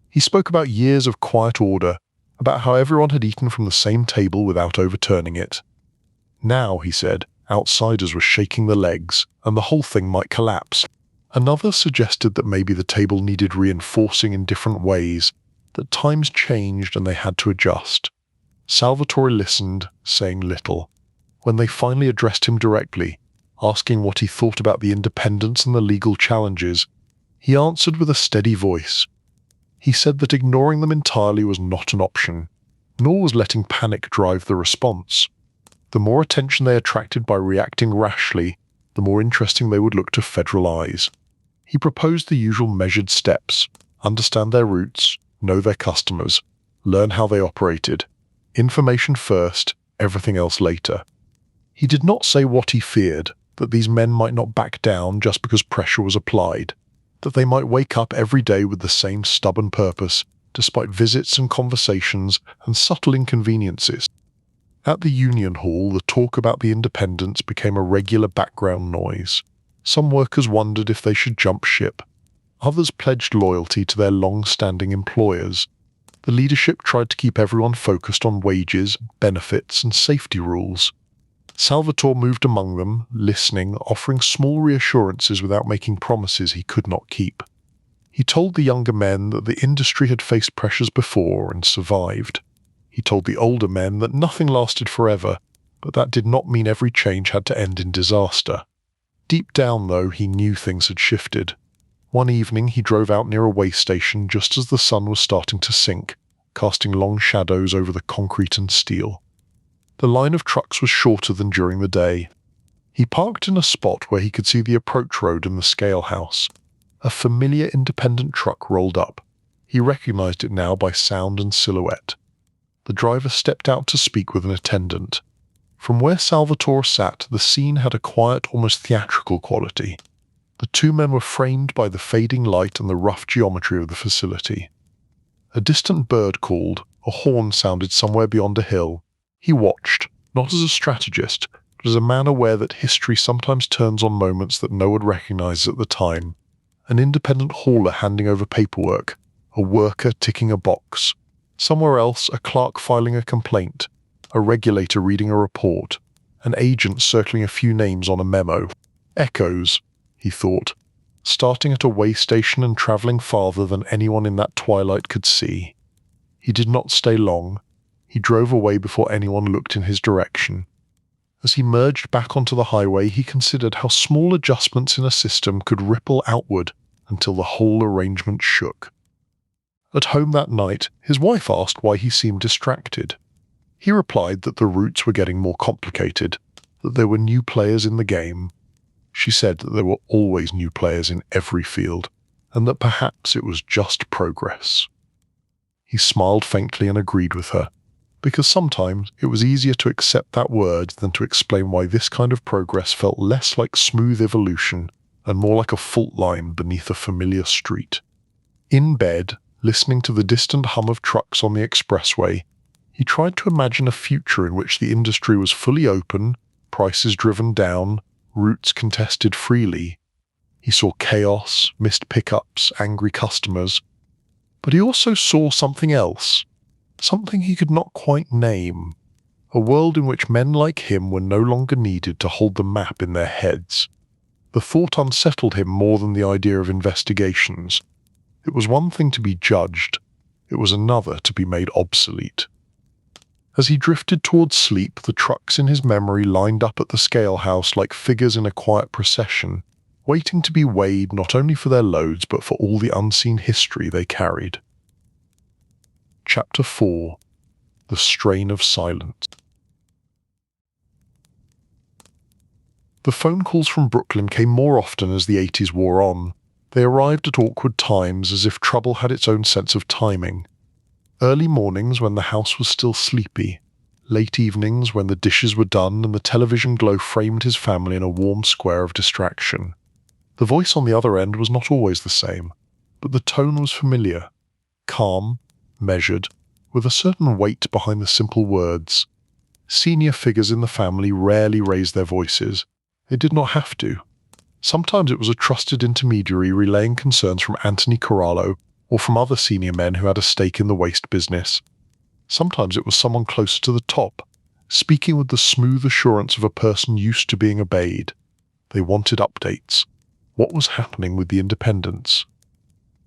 He spoke about years of quiet order, about how everyone had eaten from the same table without overturning it. Now, he said, outsiders were shaking the legs, and the whole thing might collapse. Another suggested that maybe the table needed reinforcing in different ways, that times changed and they had to adjust. Salvatore listened, saying little. When they finally addressed him directly, asking what he thought about the independence and the legal challenges, he answered with a steady voice. He said that ignoring them entirely was not an option, nor was letting panic drive the response. The more attention they attracted by reacting rashly, the more interesting they would look to federal eyes. He proposed the usual measured steps: understand their routes, know their customers, learn how they operated. Information first, everything else later. He did not say what he feared, that these men might not back down just because pressure was applied, that they might wake up every day with the same stubborn purpose, despite visits and conversations and subtle inconveniences. At the union hall, the talk about the independents became a regular background noise. Some workers wondered if they should jump ship. Others pledged loyalty to their long-standing employers. The leadership tried to keep everyone focused on wages, benefits, and safety rules. Salvatore moved among them, listening, offering small reassurances without making promises he could not keep. He told the younger men that the industry had faced pressures before and survived. He told the older men that nothing lasted forever, but that did not mean every change had to end in disaster. Deep down, though, he knew things had shifted. One evening he drove out near a way station just as the sun was starting to sink, casting long shadows over the concrete and steel. The line of trucks was shorter than during the day. He parked in a spot where he could see the approach road and the scale house. A familiar independent truck rolled up. He recognized it now by sound and silhouette. The driver stepped out to speak with an attendant. From where Salvatore sat, the scene had a quiet, almost theatrical quality. The two men were framed by the fading light and the rough geometry of the facility. A distant bird called, a horn sounded somewhere beyond a hill. He watched, not as a strategist, but as a man aware that history sometimes turns on moments that no one recognizes at the time. An independent hauler handing over paperwork, a worker ticking a box. Somewhere else, a clerk filing a complaint, a regulator reading a report, an agent circling a few names on a memo. Echoes, he thought, starting at a way station and travelling farther than anyone in that twilight could see. He did not stay long. He drove away before anyone looked in his direction. As he merged back onto the highway, he considered how small adjustments in a system could ripple outward until the whole arrangement shook. At home that night, his wife asked why he seemed distracted. He replied that the routes were getting more complicated, that there were new players in the game. She said that there were always new players in every field, and that perhaps it was just progress. He smiled faintly and agreed with her, because sometimes it was easier to accept that word than to explain why this kind of progress felt less like smooth evolution and more like a fault line beneath a familiar street. In bed, listening to the distant hum of trucks on the expressway, he tried to imagine a future in which the industry was fully open, prices driven down, routes contested freely. He saw chaos, missed pickups, angry customers. But he also saw something else, something he could not quite name, a world in which men like him were no longer needed to hold the map in their heads. The thought unsettled him more than the idea of investigations. It was one thing to be judged, it was another to be made obsolete. As he drifted towards sleep, the trucks in his memory lined up at the scale house like figures in a quiet procession, waiting to be weighed not only for their loads but for all the unseen history they carried. Chapter 4. The Strain of Silence. The phone calls from Brooklyn came more often as the 80s wore on. They arrived at awkward times as if trouble had its own sense of timing. Early mornings when the house was still sleepy. Late evenings when the dishes were done and the television glow framed his family in a warm square of distraction. The voice on the other end was not always the same, but the tone was familiar. Calm, measured, with a certain weight behind the simple words. Senior figures in the family rarely raised their voices. They did not have to. Sometimes it was a trusted intermediary relaying concerns from Anthony Corallo or from other senior men who had a stake in the waste business. Sometimes it was someone closer to the top, speaking with the smooth assurance of a person used to being obeyed. They wanted updates. What was happening with the independents?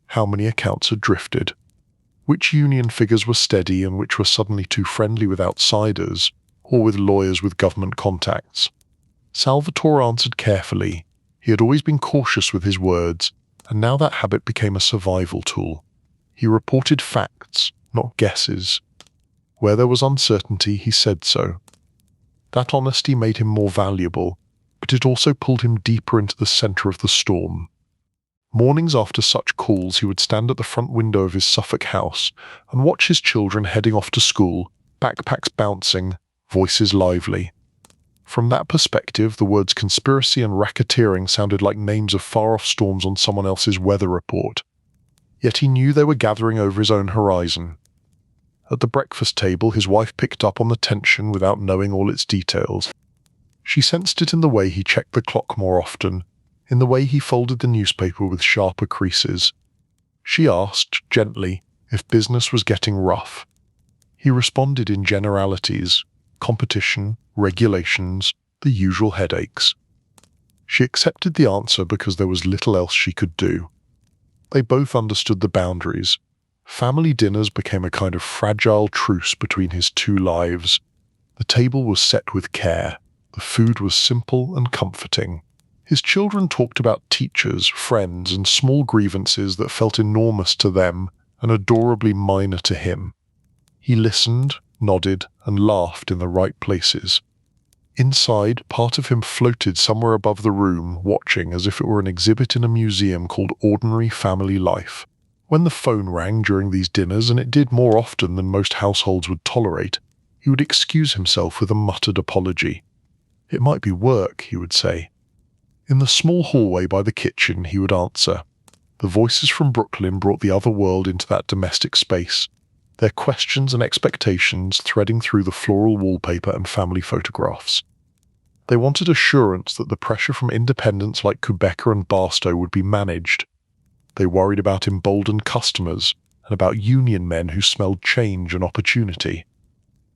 How many accounts had drifted? Which union figures were steady and which were suddenly too friendly with outsiders, or with lawyers with government contacts? Salvatore answered carefully. He had always been cautious with his words, and now that habit became a survival tool. He reported facts, not guesses. Where there was uncertainty, he said so. That honesty made him more valuable, but it also pulled him deeper into the center of the storm. Mornings after such calls, he would stand at the front window of his Suffolk house and watch his children heading off to school, backpacks bouncing, voices lively. From that perspective, the words conspiracy and racketeering sounded like names of far-off storms on someone else's weather report. Yet he knew they were gathering over his own horizon. At the breakfast table, his wife picked up on the tension without knowing all its details. She sensed it in the way he checked the clock more often, in the way he folded the newspaper with sharper creases. She asked, gently, if business was getting rough. He responded in generalities: competition, regulations, the usual headaches. She accepted the answer because there was little else she could do. They both understood the boundaries. Family dinners became a kind of fragile truce between his two lives. The table was set with care. The food was simple and comforting. His children talked about teachers, friends, and small grievances that felt enormous to them and adorably minor to him. He listened, nodded, and laughed in the right places. Inside, part of him floated somewhere above the room, watching as if it were an exhibit in a museum called Ordinary Family Life, When the phone rang during these dinners, and it did more often than most households would tolerate, he would excuse himself with a muttered apology. "It might be work," he would say. In the small hallway by the kitchen, he would answer. The voices from Brooklyn brought the other world into that domestic space, their questions and expectations threading through the floral wallpaper and family photographs. They wanted assurance that the pressure from independents like Quebecer and Barstow would be managed. They worried about emboldened customers and about union men who smelled change and opportunity.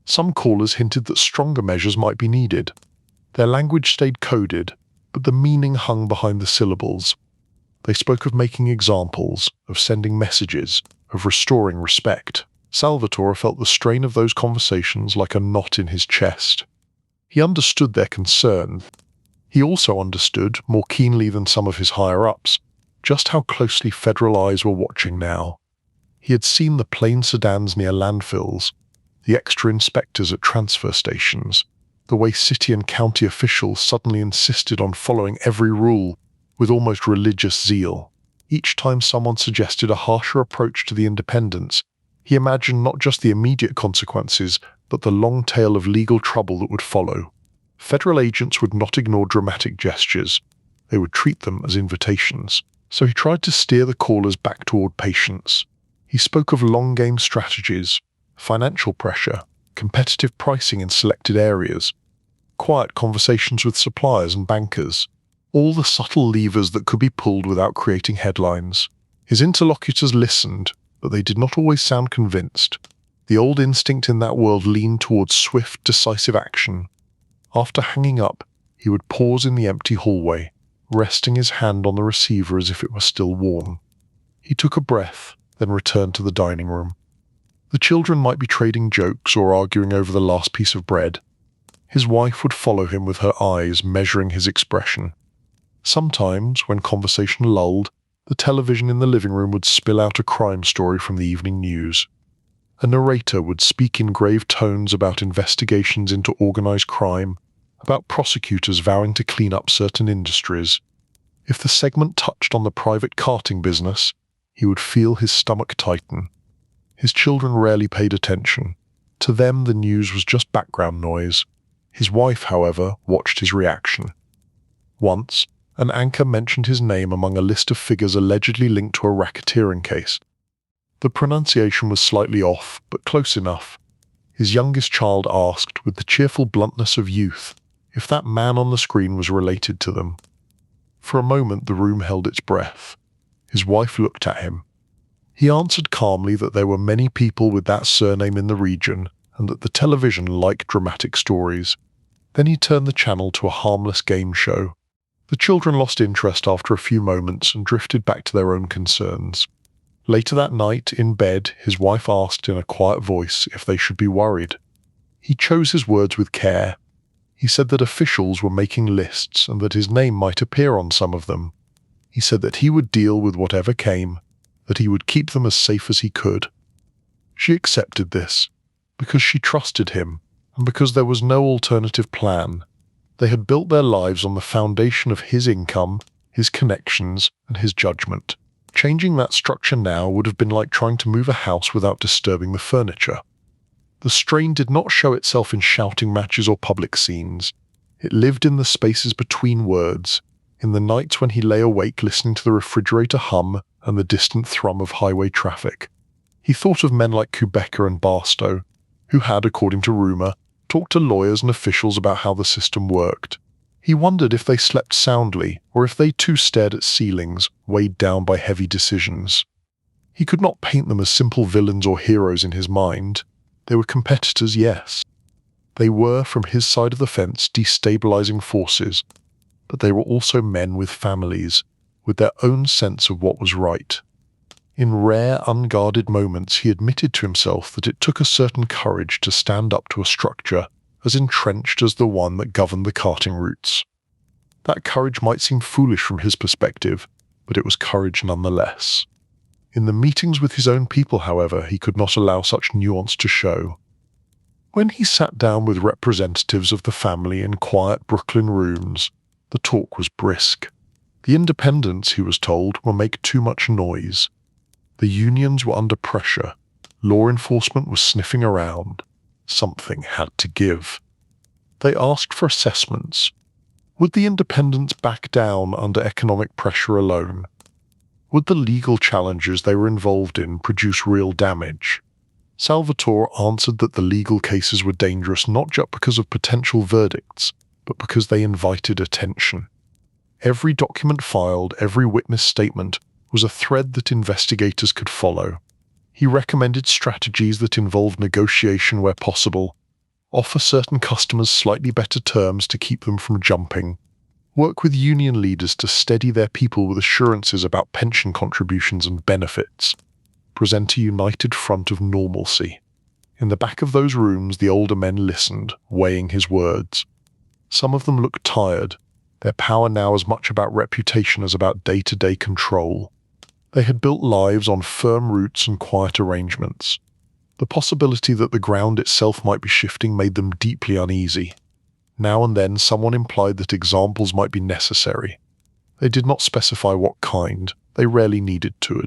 Some callers hinted that stronger measures might be needed. Their language stayed coded, but the meaning hung behind the syllables. They spoke of making examples, of sending messages, of restoring respect. Salvatore felt the strain of those conversations like a knot in his chest. He understood their concern. He also understood, more keenly than some of his higher-ups, just how closely federal eyes were watching now. He had seen the plain sedans near landfills, the extra inspectors at transfer stations, the way city and county officials suddenly insisted on following every rule with almost religious zeal. Each time someone suggested a harsher approach to the independents, he imagined not just the immediate consequences, but the long tail of legal trouble that would follow. Federal agents would not ignore dramatic gestures. They would treat them as invitations. So he tried to steer the callers back toward patience. He spoke of long-game strategies, financial pressure, competitive pricing in selected areas, quiet conversations with suppliers and bankers, all the subtle levers that could be pulled without creating headlines. His interlocutors listened, but they did not always sound convinced. The old instinct in that world leaned towards swift, decisive action. After hanging up, he would pause in the empty hallway, resting his hand on the receiver as if it were still warm. He took a breath, then returned to the dining room. The children might be trading jokes or arguing over the last piece of bread. His wife would follow him with her eyes, measuring his expression. Sometimes, when conversation lulled, the television in the living room would spill out a crime story from the evening news. A narrator would speak in grave tones about investigations into organized crime, about prosecutors vowing to clean up certain industries. If the segment touched on the private carting business, he would feel his stomach tighten. His children rarely paid attention. To them, the news was just background noise. His wife, however, watched his reaction. Once, an anchor mentioned his name among a list of figures allegedly linked to a racketeering case. The pronunciation was slightly off, but close enough. His youngest child asked, with the cheerful bluntness of youth, if that man on the screen was related to them. For a moment the room held its breath. His wife looked at him. He answered calmly that there were many people with that surname in the region, and that the television liked dramatic stories. Then he turned the channel to a harmless game show. The children lost interest after a few moments and drifted back to their own concerns. Later that night, in bed, his wife asked in a quiet voice if they should be worried. He chose his words with care. He said that officials were making lists and that his name might appear on some of them. He said that he would deal with whatever came, that he would keep them as safe as he could. She accepted this, because she trusted him, and because there was no alternative plan. They had built their lives on the foundation of his income, his connections, and his judgment. Changing that structure now would have been like trying to move a house without disturbing the furniture. The strain did not show itself in shouting matches or public scenes. It lived in the spaces between words, in the nights when he lay awake listening to the refrigerator hum and the distant thrum of highway traffic. He thought of men like Quebecer and Barstow, who had, according to rumour, talked to lawyers and officials about how the system worked. He wondered if they slept soundly, or if they too stared at ceilings, weighed down by heavy decisions. He could not paint them as simple villains or heroes in his mind. They were competitors, yes. They were, from his side of the fence, destabilizing forces, but they were also men with families, with their own sense of what was right. In rare, unguarded moments, he admitted to himself that it took a certain courage to stand up to a structure as entrenched as the one that governed the carting routes. That courage might seem foolish from his perspective, but it was courage nonetheless. In the meetings with his own people, however, he could not allow such nuance to show. When he sat down with representatives of the family in quiet Brooklyn rooms, the talk was brisk. The independents, he was told, will make too much noise. The unions were under pressure. Law enforcement was sniffing around. Something had to give. They asked for assessments. Would the independents back down under economic pressure alone? Would the legal challenges they were involved in produce real damage? Salvatore answered that the legal cases were dangerous not just because of potential verdicts, but because they invited attention. Every document filed, every witness statement, was a thread that investigators could follow. He recommended strategies that involved negotiation where possible, offer certain customers slightly better terms to keep them from jumping, work with union leaders to steady their people with assurances about pension contributions and benefits, present a united front of normalcy. In the back of those rooms, the older men listened, weighing his words. Some of them looked tired, their power now as much about reputation as about day-to-day control. They had built lives on firm roots and quiet arrangements. The possibility that the ground itself might be shifting made them deeply uneasy. Now and then someone implied that examples might be necessary. They did not specify what kind, they rarely needed to.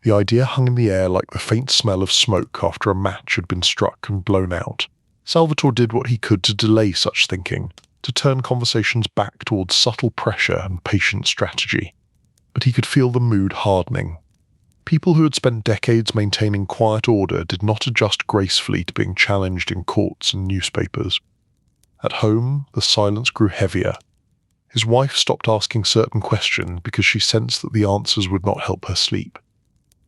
The idea hung in the air like the faint smell of smoke after a match had been struck and blown out. Salvatore did what he could to delay such thinking, to turn conversations back towards subtle pressure and patient strategy. But he could feel the mood hardening. People who had spent decades maintaining quiet order did not adjust gracefully to being challenged in courts and newspapers. At home, the silence grew heavier. His wife stopped asking certain questions because she sensed that the answers would not help her sleep.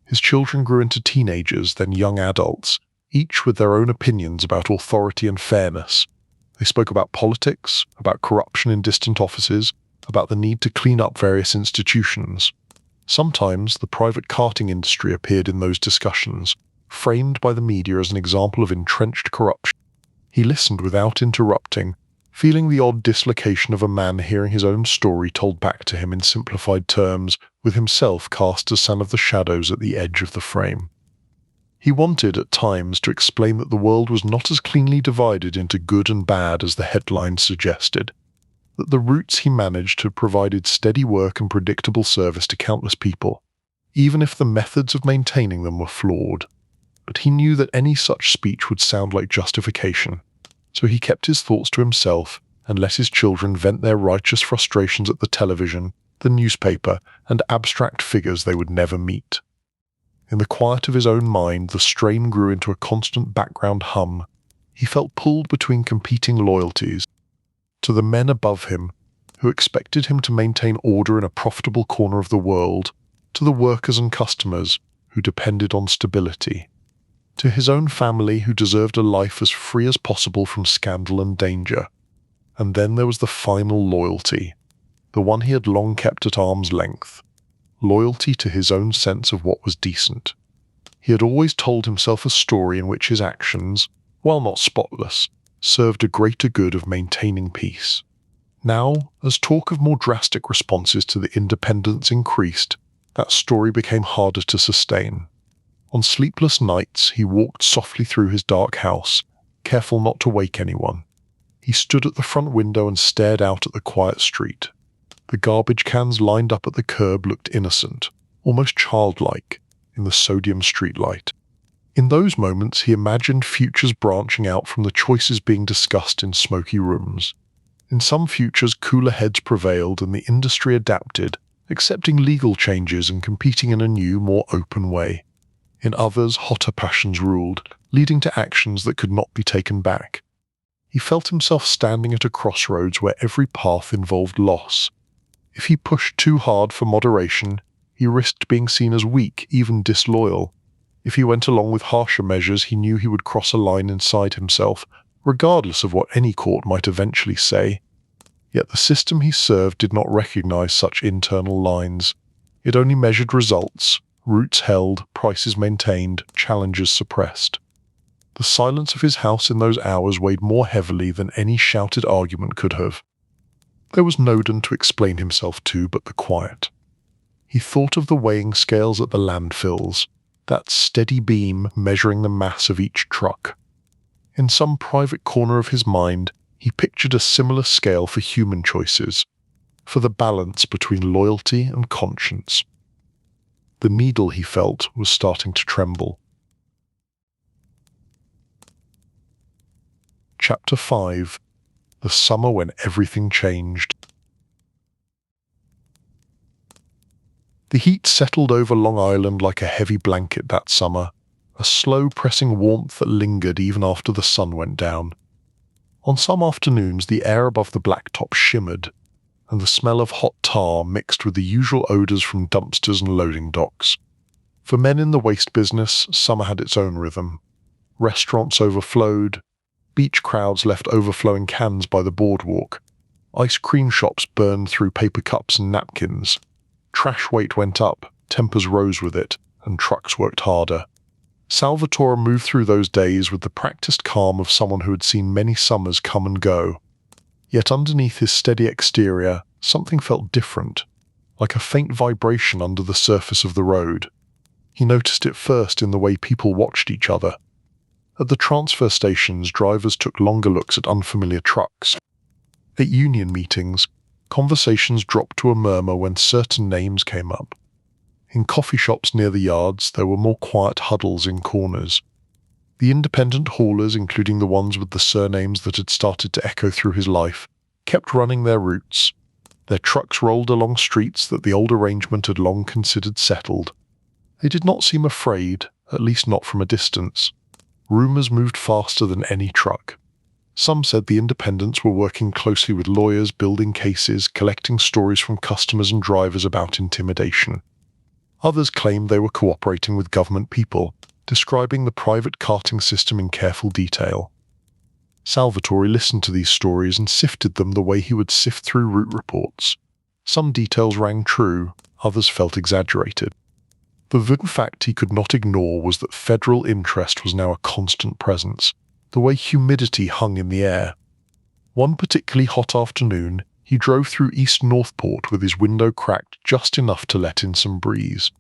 His children grew into teenagers, then young adults, each with their own opinions about authority and fairness. They spoke about politics, about corruption in distant offices, about the need to clean up various institutions. Sometimes the private carting industry appeared in those discussions, framed by the media as an example of entrenched corruption. He listened without interrupting, feeling the odd dislocation of a man hearing his own story told back to him in simplified terms, with himself cast as some of the shadows at the edge of the frame. He wanted, at times, to explain that the world was not as cleanly divided into good and bad as the headlines suggested, that the routes he managed had provided steady work and predictable service to countless people, even if the methods of maintaining them were flawed. But he knew that any such speech would sound like justification, so he kept his thoughts to himself and let his children vent their righteous frustrations at the television, the newspaper, and abstract figures they would never meet. In the quiet of his own mind, the strain grew into a constant background hum. He felt pulled between competing loyalties. To the men above him, who expected him to maintain order in a profitable corner of the world, to the workers and customers, who depended on stability, to his own family, who deserved a life as free as possible from scandal and danger. And then there was the final loyalty, the one he had long kept at arm's length, loyalty to his own sense of what was decent. He had always told himself a story in which his actions, while not spotless, served a greater good of maintaining peace. Now, as talk of more drastic responses to the independents increased, that story became harder to sustain. On sleepless nights, he walked softly through his dark house, careful not to wake anyone. He stood at the front window and stared out at the quiet street. The garbage cans lined up at the curb looked innocent, almost childlike, in the sodium streetlight. In those moments, he imagined futures branching out from the choices being discussed in smoky rooms. In some futures, cooler heads prevailed and the industry adapted, accepting legal changes and competing in a new, more open way. In others, hotter passions ruled, leading to actions that could not be taken back. He felt himself standing at a crossroads where every path involved loss. If he pushed too hard for moderation, he risked being seen as weak, even disloyal. If he went along with harsher measures, he knew he would cross a line inside himself, regardless of what any court might eventually say. Yet the system he served did not recognize such internal lines. It only measured results, routes held, prices maintained, challenges suppressed. The silence of his house in those hours weighed more heavily than any shouted argument could have. There was Noden to explain himself to but the quiet. He thought of the weighing scales at the landfills, that steady beam measuring the mass of each truck. In some private corner of his mind, he pictured a similar scale for human choices, for the balance between loyalty and conscience. The needle, he felt, was starting to tremble. Chapter 5. The Summer When Everything Changed. The heat settled over Long Island like a heavy blanket that summer, a slow pressing warmth that lingered even after the sun went down. On some afternoons the air above the blacktop shimmered, and the smell of hot tar mixed with the usual odours from dumpsters and loading docks. For men in the waste business, summer had its own rhythm. Restaurants overflowed, beach crowds left overflowing cans by the boardwalk, ice cream shops burned through paper cups and napkins. Trash weight went up, tempers rose with it, and trucks worked harder. Salvatore moved through those days with the practiced calm of someone who had seen many summers come and go. Yet underneath his steady exterior, something felt different, like a faint vibration under the surface of the road. He noticed it first in the way people watched each other. At the transfer stations, drivers took longer looks at unfamiliar trucks. At union meetings, conversations dropped to a murmur when certain names came up. In coffee shops near the yards, there were more quiet huddles in corners. The independent haulers, including the ones with the surnames that had started to echo through his life, kept running their routes. Their trucks rolled along streets that the old arrangement had long considered settled. They did not seem afraid, at least not from a distance. Rumours moved faster than any truck. Some said the independents were working closely with lawyers, building cases, collecting stories from customers and drivers about intimidation. Others claimed they were cooperating with government people, describing the private carting system in careful detail. Salvatore listened to these stories and sifted them the way he would sift through route reports. Some details rang true, others felt exaggerated. The one fact he could not ignore was that federal interest was now a constant presence, the way humidity hung in the air. One particularly hot afternoon, he drove through East Northport with his window cracked just enough to let in some breeze.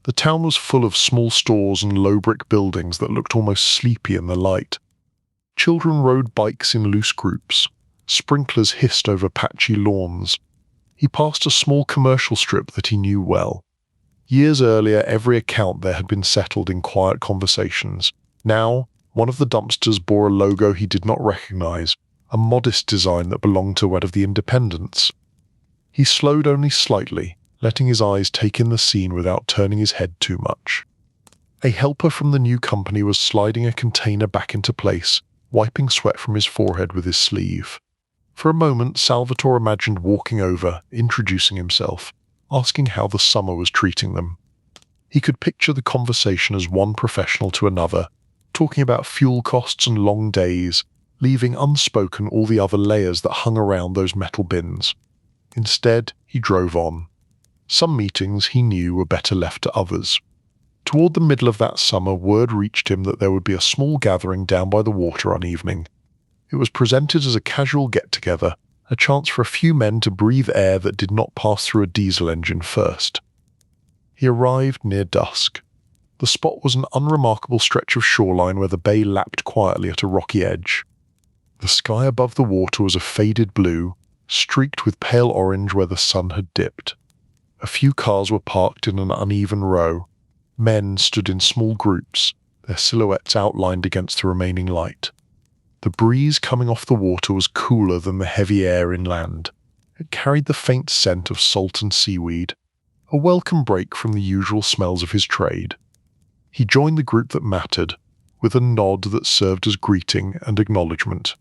The town was full of small stores and low-brick buildings that looked almost sleepy in the light. Children rode bikes in loose groups. Sprinklers hissed over patchy lawns. He passed a small commercial strip that he knew well. Years earlier, every account there had been settled in quiet conversations. Now, one of the dumpsters bore a logo he did not recognize, a modest design that belonged to one of the independents. He slowed only slightly, letting his eyes take in the scene without turning his head too much. A helper from the new company was sliding a container back into place, wiping sweat from his forehead with his sleeve. For a moment, Salvatore imagined walking over, introducing himself, asking how the summer was treating them. He could picture the conversation as one professional to another, talking about fuel costs and long days, leaving unspoken all the other layers that hung around those metal bins. Instead, he drove on. Some meetings, he knew, were better left to others. Toward the middle of that summer, word reached him that there would be a small gathering down by the water one evening. It was presented as a casual get-together, a chance for a few men to breathe air that did not pass through a diesel engine first. He arrived near dusk. The spot was an unremarkable stretch of shoreline where the bay lapped quietly at a rocky edge. The sky above the water was a faded blue, streaked with pale orange where the sun had dipped. A few cars were parked in an uneven row. Men stood in small groups, their silhouettes outlined against the remaining light. The breeze coming off the water was cooler than the heavy air inland. It carried the faint scent of salt and seaweed, a welcome break from the usual smells of his trade. He joined the group that mattered, with a nod that served as greeting and acknowledgement.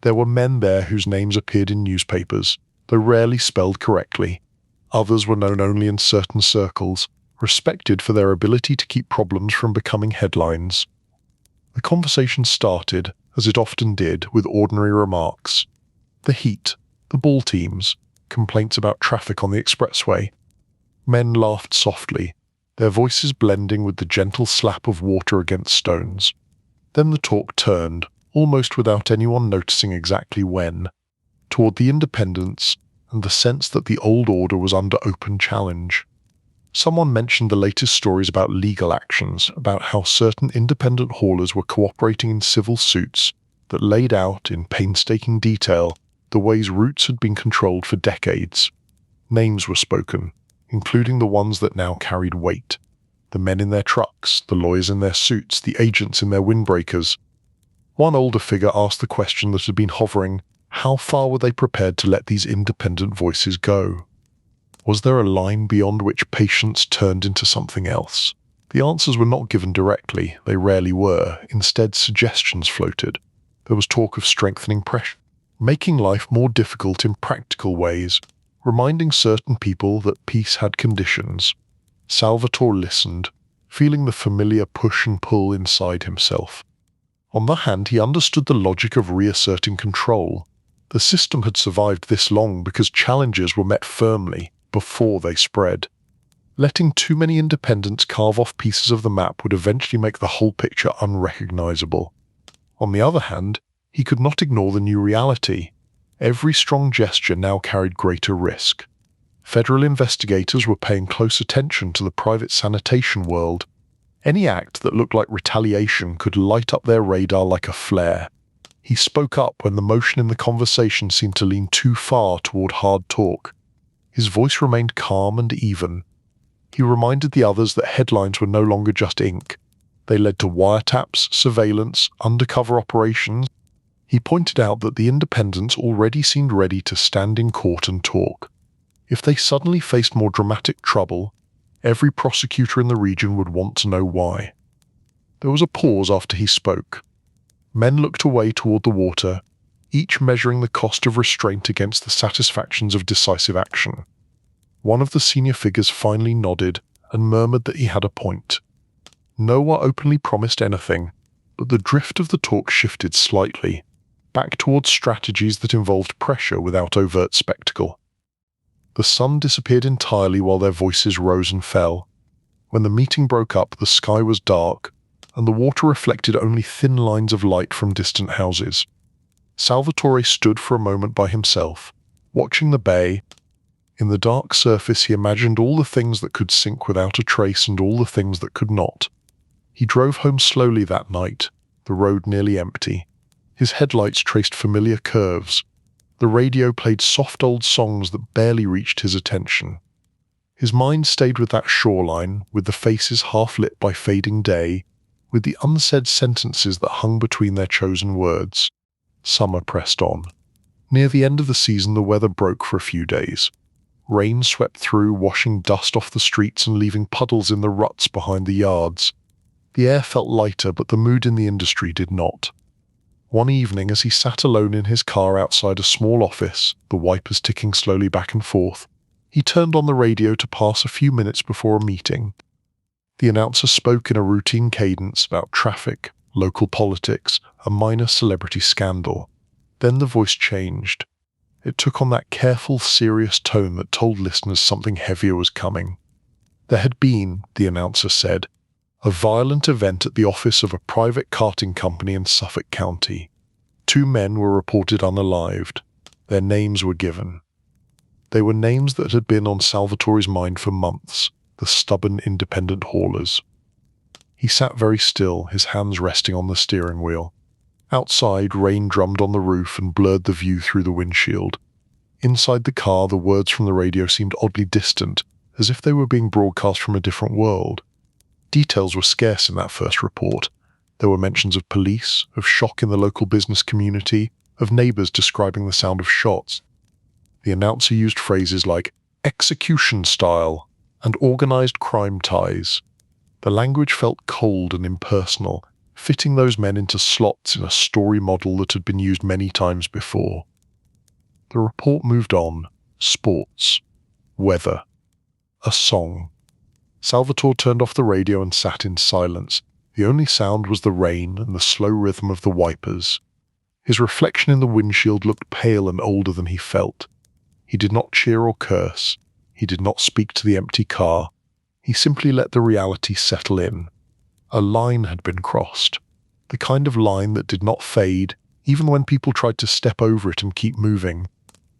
There were men there whose names appeared in newspapers, though rarely spelled correctly. Others were known only in certain circles, respected for their ability to keep problems from becoming headlines. The conversation started, as it often did, with ordinary remarks. The heat, the ball teams, complaints about traffic on the expressway. Men laughed softly, their voices blending with the gentle slap of water against stones. Then the talk turned, almost without anyone noticing exactly when, toward the independents and the sense that the old order was under open challenge. Someone mentioned the latest stories about legal actions, about how certain independent haulers were cooperating in civil suits that laid out, in painstaking detail, the ways routes had been controlled for decades. Names were spoken. including the ones that now carried weight. The men in their trucks, the lawyers in their suits, the agents in their windbreakers. One older figure asked the question that had been hovering: how far were they prepared to let these independent voices go? Was there a line beyond which patience turned into something else? The answers were not given directly, they rarely were. Instead, suggestions floated. There was talk of strengthening pressure, making life more difficult in practical ways, reminding certain people that peace had conditions. Salvatore listened, feeling the familiar push and pull inside himself. On the hand, he understood the logic of reasserting control. The system had survived this long because challenges were met firmly before they spread. Letting too many independents carve off pieces of the map would eventually make the whole picture unrecognizable. On the other hand, he could not ignore the new reality. Every strong gesture now carried greater risk. Federal investigators were paying close attention to the private sanitation world. Any act that looked like retaliation could light up their radar like a flare. He spoke up when the motion in the conversation seemed to lean too far toward hard talk. His voice remained calm and even. He reminded the others that headlines were no longer just ink. They led to wiretaps, surveillance, undercover operations. He pointed out that the independents already seemed ready to stand in court and talk. If they suddenly faced more dramatic trouble, every prosecutor in the region would want to know why. There was a pause after he spoke. Men looked away toward the water, each measuring the cost of restraint against the satisfactions of decisive action. One of the senior figures finally nodded and murmured that he had a point. No one openly promised anything, but the drift of the talk shifted slightly, back towards strategies that involved pressure without overt spectacle. The sun disappeared entirely while their voices rose and fell. When the meeting broke up, the sky was dark, and the water reflected only thin lines of light from distant houses. Salvatore stood for a moment by himself, watching the bay. In the dark surface he imagined all the things that could sink without a trace and all the things that could not. He drove home slowly that night, the road nearly empty. His headlights traced familiar curves. The radio played soft old songs that barely reached his attention. His mind stayed with that shoreline, with the faces half lit by fading day, with the unsaid sentences that hung between their chosen words. Summer pressed on. Near the end of the season the weather broke for a few days. Rain swept through, washing dust off the streets and leaving puddles in the ruts behind the yards. The air felt lighter, but the mood in the industry did not. One evening, as he sat alone in his car outside a small office, the wipers ticking slowly back and forth, he turned on the radio to pass a few minutes before a meeting. The announcer spoke in a routine cadence about traffic, local politics, a minor celebrity scandal. Then the voice changed. It took on that careful, serious tone that told listeners something heavier was coming. There had been, the announcer said, a violent event at the office of a private carting company in Suffolk County. 2 men were reported unalived. Their names were given. They were names that had been on Salvatore's mind for months, the stubborn independent haulers. He sat very still, his hands resting on the steering wheel. Outside, rain drummed on the roof and blurred the view through the windshield. Inside the car, the words from the radio seemed oddly distant, as if they were being broadcast from a different world. Details were scarce in that first report. There were mentions of police, of shock in the local business community, of neighbors describing the sound of shots. The announcer used phrases like execution style and organized crime ties. The language felt cold and impersonal, fitting those men into slots in a story model that had been used many times before. The report moved on. Sports. Weather. A song. Salvatore turned off the radio and sat in silence. The only sound was the rain and the slow rhythm of the wipers. His reflection in the windshield looked pale and older than he felt. He did not cheer or curse. He did not speak to the empty car. He simply let the reality settle in. A line had been crossed. The kind of line that did not fade, even when people tried to step over it and keep moving.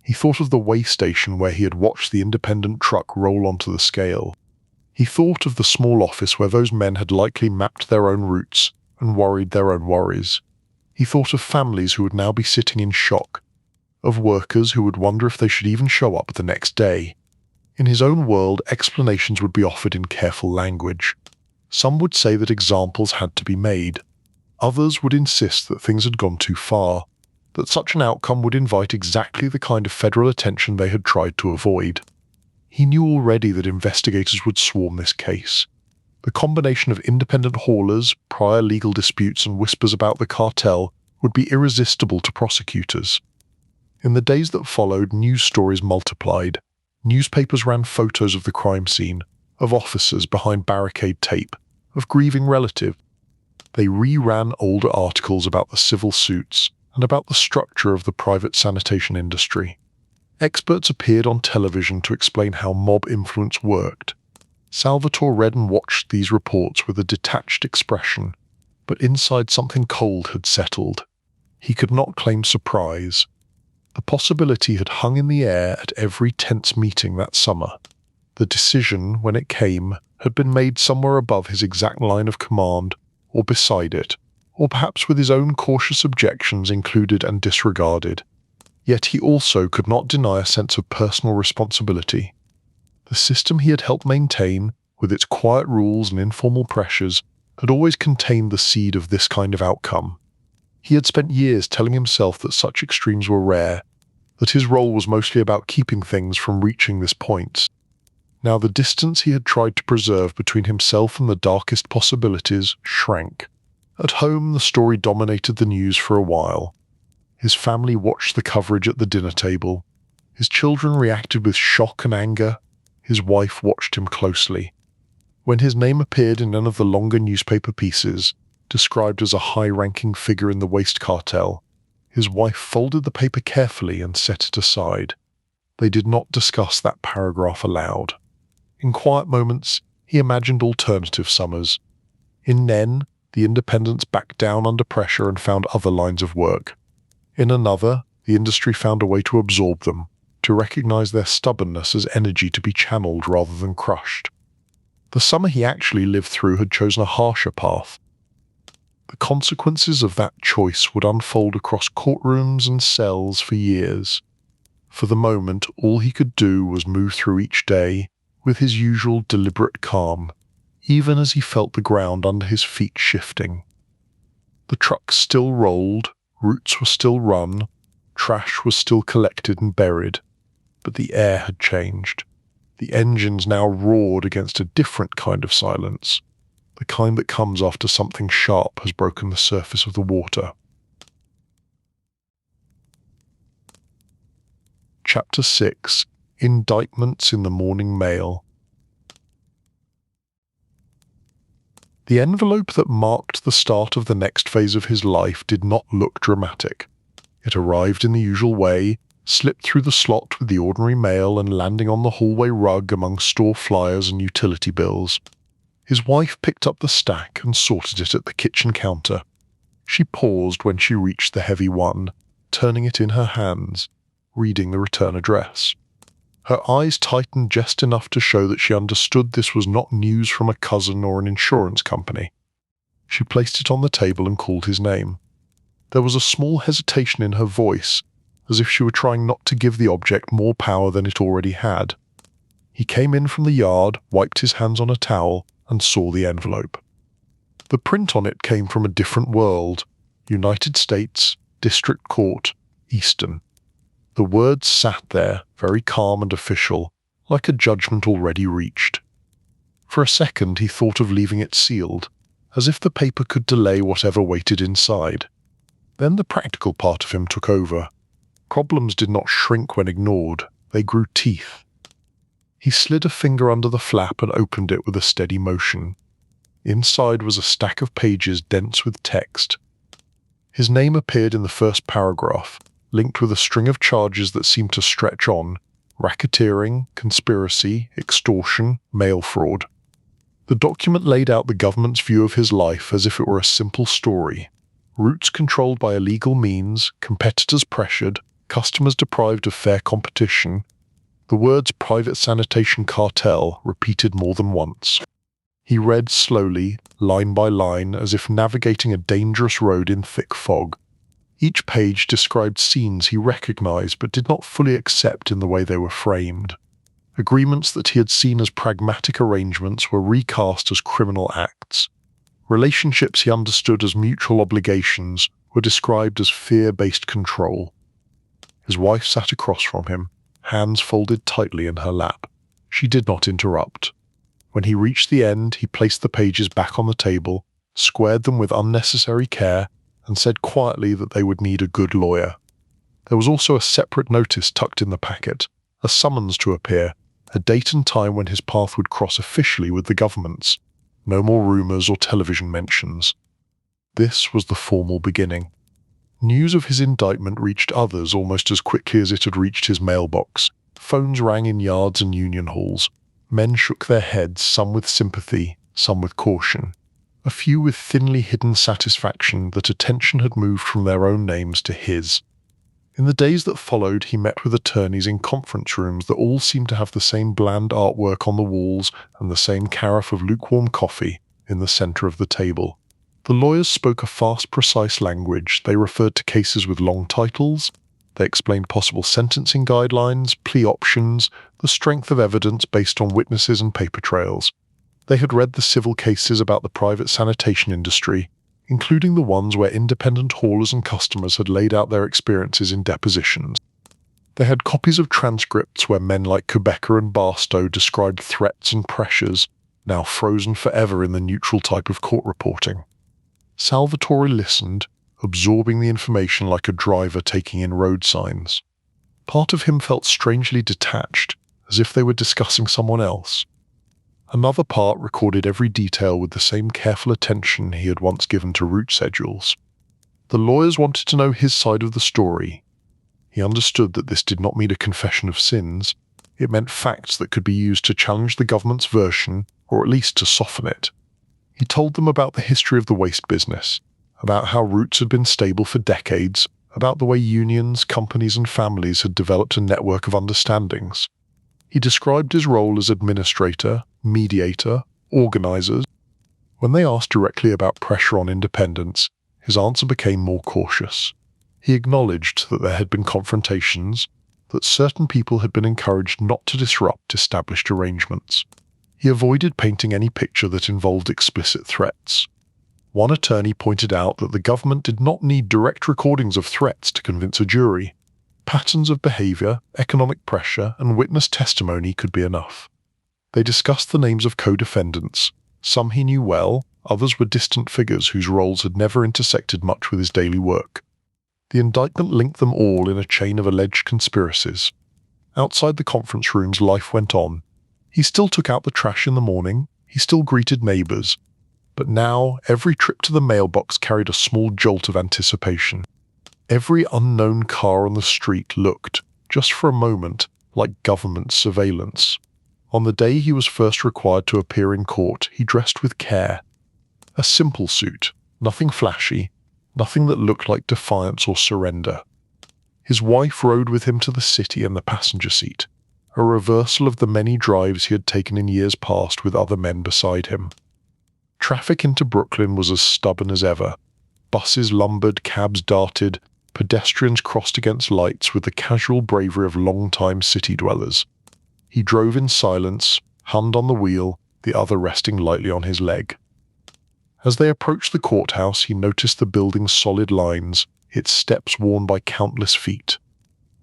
He thought of the way station where he had watched the independent truck roll onto the scale. He thought of the small office where those men had likely mapped their own routes and worried their own worries. He thought of families who would now be sitting in shock, of workers who would wonder if they should even show up the next day. In his own world, explanations would be offered in careful language. Some would say that examples had to be made. Others would insist that things had gone too far, that such an outcome would invite exactly the kind of federal attention they had tried to avoid. He knew already that investigators would swarm this case. The combination of independent haulers, prior legal disputes, and whispers about the cartel would be irresistible to prosecutors. In the days that followed, news stories multiplied. Newspapers ran photos of the crime scene, of officers behind barricade tape, of grieving relatives. They reran older articles about the civil suits and about the structure of the private sanitation industry. Experts appeared on television to explain how mob influence worked. Salvatore read and watched these reports with a detached expression, but inside something cold had settled. He could not claim surprise. The possibility had hung in the air at every tense meeting that summer. The decision, when it came, had been made somewhere above his exact line of command, or beside it, or perhaps with his own cautious objections included and disregarded. Yet he also could not deny a sense of personal responsibility. The system he had helped maintain, with its quiet rules and informal pressures, had always contained the seed of this kind of outcome. He had spent years telling himself that such extremes were rare, that his role was mostly about keeping things from reaching this point. Now the distance he had tried to preserve between himself and the darkest possibilities shrank. At home, the story dominated the news for a while. His family watched the coverage at the dinner table. His children reacted with shock and anger. His wife watched him closely. When his name appeared in none of the longer newspaper pieces, described as a high-ranking figure in the waste cartel, his wife folded the paper carefully and set it aside. They did not discuss that paragraph aloud. In quiet moments, he imagined alternative summers. In Nen, the independents backed down under pressure and found other lines of work. In another, the industry found a way to absorb them, to recognize their stubbornness as energy to be channeled rather than crushed. The summer he actually lived through had chosen a harsher path. The consequences of that choice would unfold across courtrooms and cells for years. For the moment, all he could do was move through each day with his usual deliberate calm, even as he felt the ground under his feet shifting. The trucks still rolled, routes were still run, trash was still collected and buried, but the air had changed. The engines now roared against a different kind of silence, the kind that comes after something sharp has broken the surface of the water. Chapter 6. Indictments in the Morning Mail. The envelope that marked the start of the next phase of his life did not look dramatic. It arrived in the usual way, slipped through the slot with the ordinary mail and landing on the hallway rug among store flyers and utility bills. His wife picked up the stack and sorted it at the kitchen counter. She paused when she reached the heavy one, turning it in her hands, reading the return address. Her eyes tightened just enough to show that she understood this was not news from a cousin or an insurance company. She placed it on the table and called his name. There was a small hesitation in her voice, as if she were trying not to give the object more power than it already had. He came in from the yard, wiped his hands on a towel, and saw the envelope. The print on it came from a different world, United States, District Court, Eastern. The words sat there, very calm and official, like a judgment already reached. For a second he thought of leaving it sealed, as if the paper could delay whatever waited inside. Then the practical part of him took over. Problems did not shrink when ignored, they grew teeth. He slid a finger under the flap and opened it with a steady motion. Inside was a stack of pages dense with text. His name appeared in the first paragraph, linked with a string of charges that seemed to stretch on: racketeering, conspiracy, extortion, mail fraud. The document laid out the government's view of his life as if it were a simple story. Routes controlled by illegal means, competitors pressured, customers deprived of fair competition. The words private sanitation cartel repeated more than once. He read slowly, line by line, as if navigating a dangerous road in thick fog. Each page described scenes he recognized but did not fully accept in the way they were framed. Agreements that he had seen as pragmatic arrangements were recast as criminal acts. Relationships he understood as mutual obligations were described as fear-based control. His wife sat across from him, hands folded tightly in her lap. She did not interrupt. When he reached the end, he placed the pages back on the table, squared them with unnecessary care, and said quietly that they would need a good lawyer. There was also a separate notice tucked in the packet, a summons to appear, a date and time when his path would cross officially with the government's. No more rumours or television mentions. This was the formal beginning. News of his indictment reached others almost as quickly as it had reached his mailbox. Phones rang in yards and union halls. Men shook their heads, some with sympathy, some with caution. A few with thinly hidden satisfaction that attention had moved from their own names to his. In the days that followed, he met with attorneys in conference rooms that all seemed to have the same bland artwork on the walls and the same carafe of lukewarm coffee in the centre of the table. The lawyers spoke a fast, precise language. They referred to cases with long titles. They explained possible sentencing guidelines, plea options, the strength of evidence based on witnesses and paper trails. They had read the civil cases about the private sanitation industry, including the ones where independent haulers and customers had laid out their experiences in depositions. They had copies of transcripts where men like Quebecer and Barstow described threats and pressures, now frozen forever in the neutral type of court reporting. Salvatore listened, absorbing the information like a driver taking in road signs. Part of him felt strangely detached, as if they were discussing someone else. Another part recorded every detail with the same careful attention he had once given to route schedules. The lawyers wanted to know his side of the story. He understood that this did not mean a confession of sins. It meant facts that could be used to challenge the government's version, or at least to soften it. He told them about the history of the waste business, about how routes had been stable for decades, about the way unions, companies and families had developed a network of understandings. He described his role as administrator, mediator, organizer. When they asked directly about pressure on independence, his answer became more cautious. He acknowledged that there had been confrontations, that certain people had been encouraged not to disrupt established arrangements. He avoided painting any picture that involved explicit threats. One attorney pointed out that the government did not need direct recordings of threats to convince a jury. Patterns of behaviour, economic pressure, and witness testimony could be enough. They discussed the names of co-defendants. Some he knew well, others were distant figures whose roles had never intersected much with his daily work. The indictment linked them all in a chain of alleged conspiracies. Outside the conference rooms, life went on. He still took out the trash in the morning, he still greeted neighbours. But now, every trip to the mailbox carried a small jolt of anticipation. Every unknown car on the street looked, just for a moment, like government surveillance. On the day he was first required to appear in court, he dressed with care. A simple suit, nothing flashy, nothing that looked like defiance or surrender. His wife rode with him to the city in the passenger seat, a reversal of the many drives he had taken in years past with other men beside him. Traffic into Brooklyn was as stubborn as ever. Buses lumbered, cabs darted, pedestrians crossed against lights with the casual bravery of long-time city dwellers. He drove in silence, hand on the wheel, the other resting lightly on his leg. As they approached the courthouse, he noticed the building's solid lines, its steps worn by countless feet.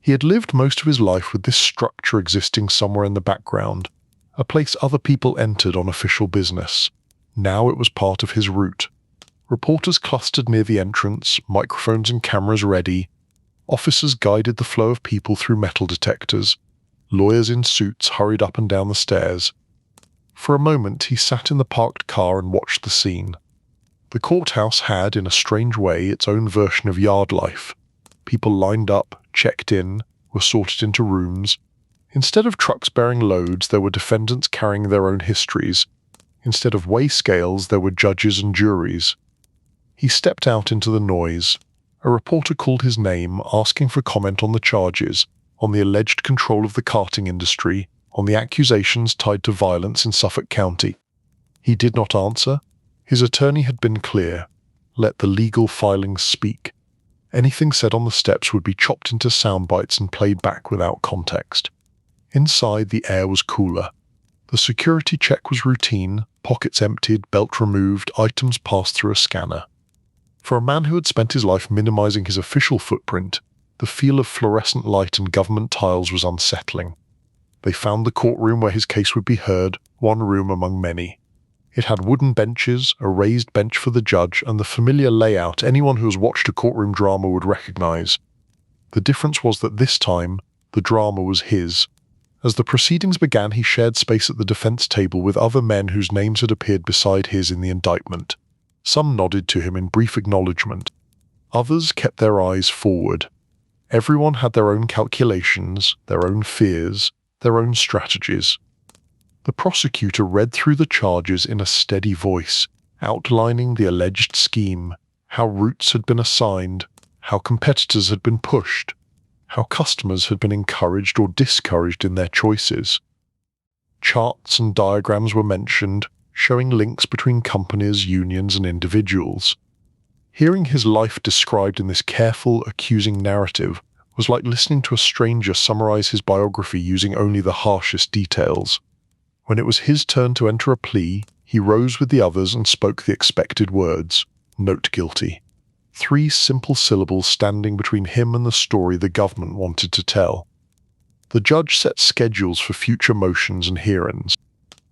He had lived most of his life with this structure existing somewhere in the background, a place other people entered on official business. Now it was part of his route. Reporters clustered near the entrance, microphones and cameras ready. Officers guided the flow of people through metal detectors. Lawyers in suits hurried up and down the stairs. For a moment he sat in the parked car and watched the scene. The courthouse had, in a strange way, its own version of yard life. People lined up, checked in, were sorted into rooms. Instead of trucks bearing loads, there were defendants carrying their own histories. Instead of weigh scales, there were judges and juries. He stepped out into the noise. A reporter called his name, asking for comment on the charges, on the alleged control of the carting industry, on the accusations tied to violence in Suffolk County. He did not answer. His attorney had been clear. Let the legal filings speak. Anything said on the steps would be chopped into sound bites and played back without context. Inside, the air was cooler. The security check was routine, pockets emptied, belt removed, items passed through a scanner. For a man who had spent his life minimizing his official footprint, the feel of fluorescent light and government tiles was unsettling. They found the courtroom where his case would be heard, one room among many. It had wooden benches, a raised bench for the judge, and the familiar layout anyone who has watched a courtroom drama would recognize. The difference was that this time, the drama was his. As the proceedings began, he shared space at the defense table with other men whose names had appeared beside his in the indictment. Some nodded to him in brief acknowledgement. Others kept their eyes forward. Everyone had their own calculations, their own fears, their own strategies. The prosecutor read through the charges in a steady voice, outlining the alleged scheme, how routes had been assigned, how competitors had been pushed, how customers had been encouraged or discouraged in their choices. Charts and diagrams were mentioned, showing links between companies, unions, and individuals. Hearing his life described in this careful, accusing narrative was like listening to a stranger summarize his biography using only the harshest details. When it was his turn to enter a plea, he rose with the others and spoke the expected words, "Note guilty." 3 simple syllables standing between him and the story the government wanted to tell. The judge set schedules for future motions and hearings.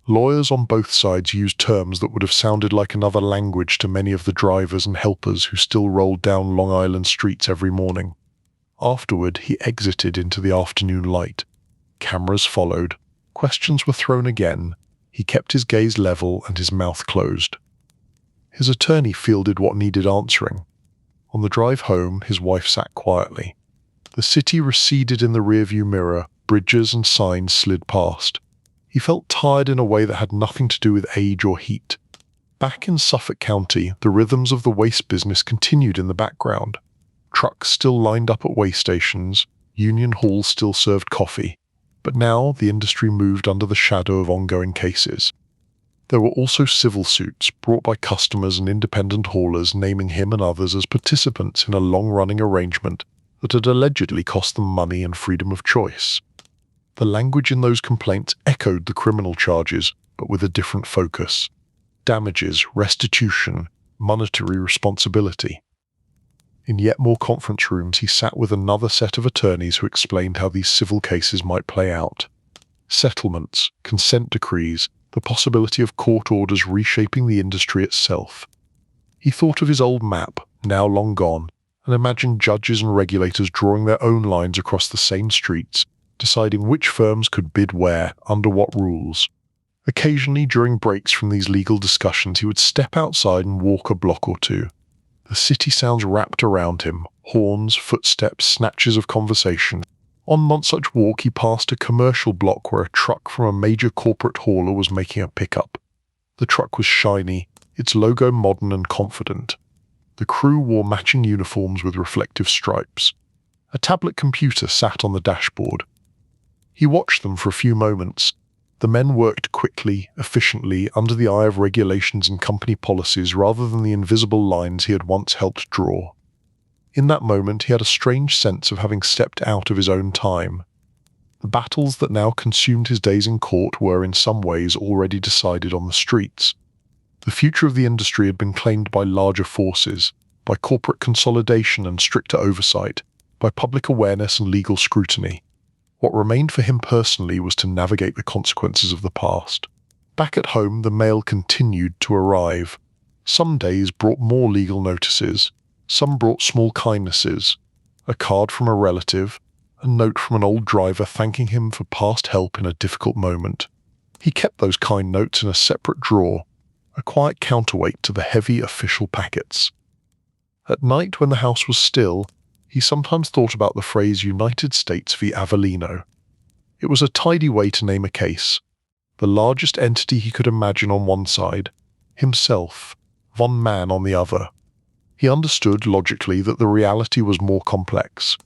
Lawyers on both sides used terms that would have sounded like another language to many of the drivers and helpers who still rolled down Long Island streets every morning. Afterward, he exited into the afternoon light. Cameras followed. Questions were thrown again. He kept his gaze level and his mouth closed. His attorney fielded what needed answering. On the drive home, his wife sat quietly. The city receded in the rearview mirror, bridges and signs slid past. He felt tired in a way that had nothing to do with age or heat. Back in Suffolk County, the rhythms of the waste business continued in the background. Trucks still lined up at waste stations, Union Hall still served coffee. But now the industry moved under the shadow of ongoing cases. There were also civil suits brought by customers and independent haulers naming him and others as participants in a long-running arrangement that had allegedly cost them money and freedom of choice. The language in those complaints echoed the criminal charges, but with a different focus. Damages, restitution, monetary responsibility. In yet more conference rooms, he sat with another set of attorneys who explained how these civil cases might play out. Settlements, consent decrees, the possibility of court orders reshaping the industry itself. He thought of his old map, now long gone, and imagined judges and regulators drawing their own lines across the same streets, deciding which firms could bid where, under what rules. Occasionally, during breaks from these legal discussions, he would step outside and walk a block or two. The city sounds wrapped around him, horns, footsteps, snatches of conversation. On one such walk, he passed a commercial block where a truck from a major corporate hauler was making a pickup. The truck was shiny, its logo modern and confident. The crew wore matching uniforms with reflective stripes. A tablet computer sat on the dashboard. He watched them for a few moments. The men worked quickly, efficiently, under the eye of regulations and company policies rather than the invisible lines he had once helped draw. In that moment, he had a strange sense of having stepped out of his own time. The battles that now consumed his days in court were in some ways already decided on the streets. The future of the industry had been claimed by larger forces, by corporate consolidation and stricter oversight, by public awareness and legal scrutiny. What remained for him personally was to navigate the consequences of the past. Back at home, the mail continued to arrive. Some days brought more legal notices. Some brought small kindnesses. A card from a relative, a note from an old driver thanking him for past help in a difficult moment. He kept those kind notes in a separate drawer, a quiet counterweight to the heavy official packets. At night, when the house was still, he sometimes thought about the phrase United States v. Avellino. It was a tidy way to name a case. The largest entity he could imagine on one side, himself, one man on the other. He understood, logically, that the reality was more complex.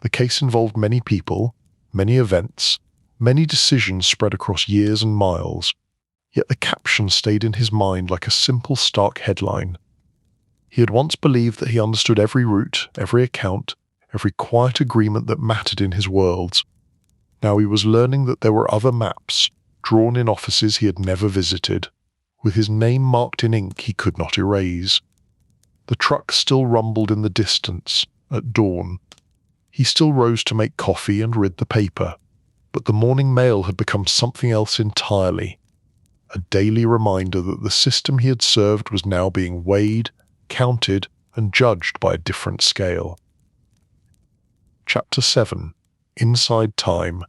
The case involved many people, many events, many decisions spread across years and miles. Yet the caption stayed in his mind like a simple, stark headline. He had once believed that he understood every route, every account, every quiet agreement that mattered in his worlds. Now he was learning that there were other maps, drawn in offices he had never visited, with his name marked in ink he could not erase. The truck still rumbled in the distance, at dawn. He still rose to make coffee and read the paper, but the morning mail had become something else entirely. A daily reminder that the system he had served was now being weighed, counted, and judged by a different scale. Chapter 7. Inside Time.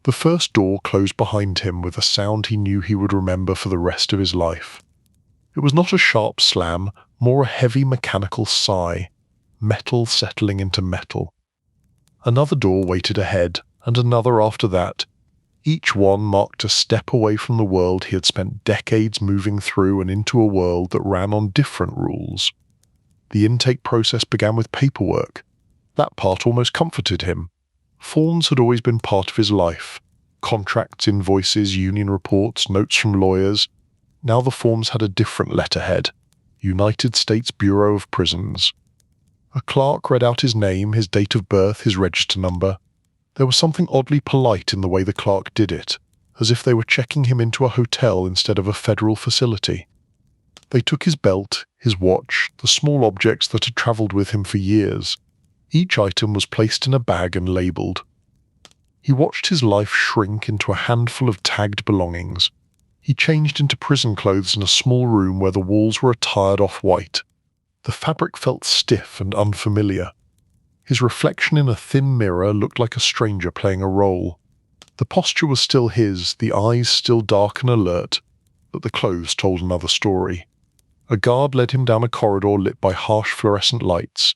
The first door closed behind him with a sound he knew he would remember for the rest of his life. It was not a sharp slam, more a heavy mechanical sigh, metal settling into metal. Another door waited ahead, and another after that. Each one marked a step away from the world he had spent decades moving through and into a world that ran on different rules. The intake process began with paperwork. That part almost comforted him. Forms had always been part of his life. Contracts, invoices, union reports, notes from lawyers. Now the forms had a different letterhead. United States Bureau of Prisons. A clerk read out his name, his date of birth, his register number. There was something oddly polite in the way the clerk did it, as if they were checking him into a hotel instead of a federal facility. They took his belt, his watch, the small objects that had travelled with him for years. Each item was placed in a bag and labelled. He watched his life shrink into a handful of tagged belongings. He changed into prison clothes in a small room where the walls were attired off-white. The fabric felt stiff and unfamiliar. His reflection in a thin mirror looked like a stranger playing a role. The posture was still his, the eyes still dark and alert, but the clothes told another story. A guard led him down a corridor lit by harsh fluorescent lights.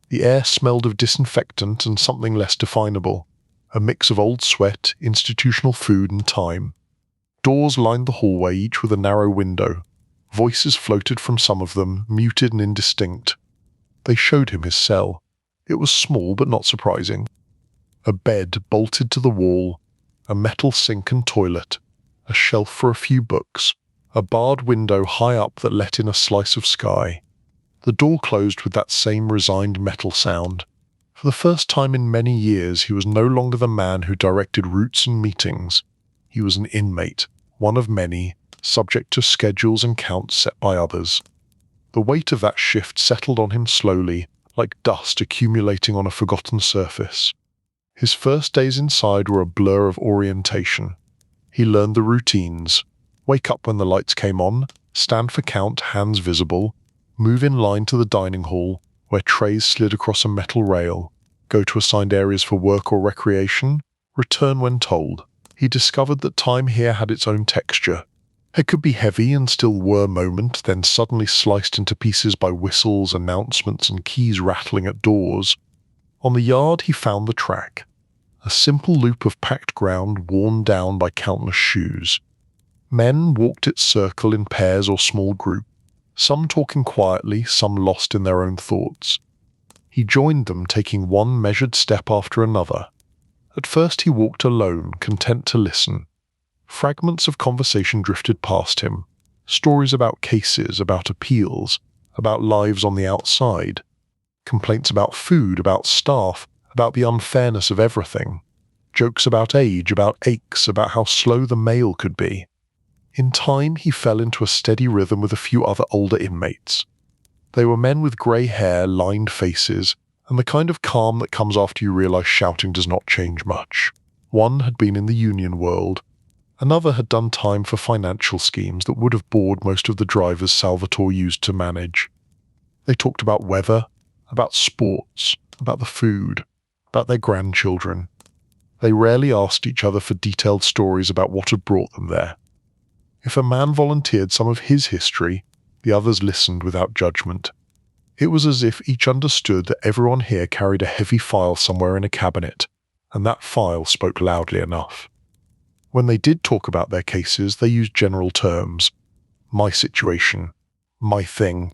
The air smelled of disinfectant and something less definable, a mix of old sweat, institutional food, and time. Doors lined the hallway, each with a narrow window. Voices floated from some of them, muted and indistinct. They showed him his cell. It was small but not surprising. A bed bolted to the wall, a metal sink and toilet, a shelf for a few books, a barred window high up that let in a slice of sky. The door closed with that same resigned metal sound. For the first time in many years, he was no longer the man who directed routes and meetings. He was an inmate, one of many, subject to schedules and counts set by others. The weight of that shift settled on him slowly, like dust accumulating on a forgotten surface. His first days inside were a blur of orientation. He learned the routines. Wake up when the lights came on, stand for count, hands visible, move in line to the dining hall, where trays slid across a metal rail, go to assigned areas for work or recreation, return when told. He discovered that time here had its own texture. It could be heavy and still were moment, then suddenly sliced into pieces by whistles, announcements, and keys rattling at doors. On the yard he found the track, a simple loop of packed ground worn down by countless shoes. Men walked its circle in pairs or small groups, some talking quietly, some lost in their own thoughts. He joined them, taking one measured step after another. At first he walked alone, content to listen. Fragments of conversation drifted past him, stories about cases, about appeals, about lives on the outside, complaints about food, about staff, about the unfairness of everything, jokes about age, about aches, about how slow the mail could be. In time he fell into a steady rhythm with a few other older inmates. They were men with grey hair, lined faces, and the kind of calm that comes after you realise shouting does not change much. One had been in the union world. Another had done time for financial schemes that would have bored most of the drivers Salvatore used to manage. They talked about weather, about sports, about the food, about their grandchildren. They rarely asked each other for detailed stories about what had brought them there. If a man volunteered some of his history, the others listened without judgment. It was as if each understood that everyone here carried a heavy file somewhere in a cabinet, and that file spoke loudly enough. When they did talk about their cases, they used general terms. My situation. My thing.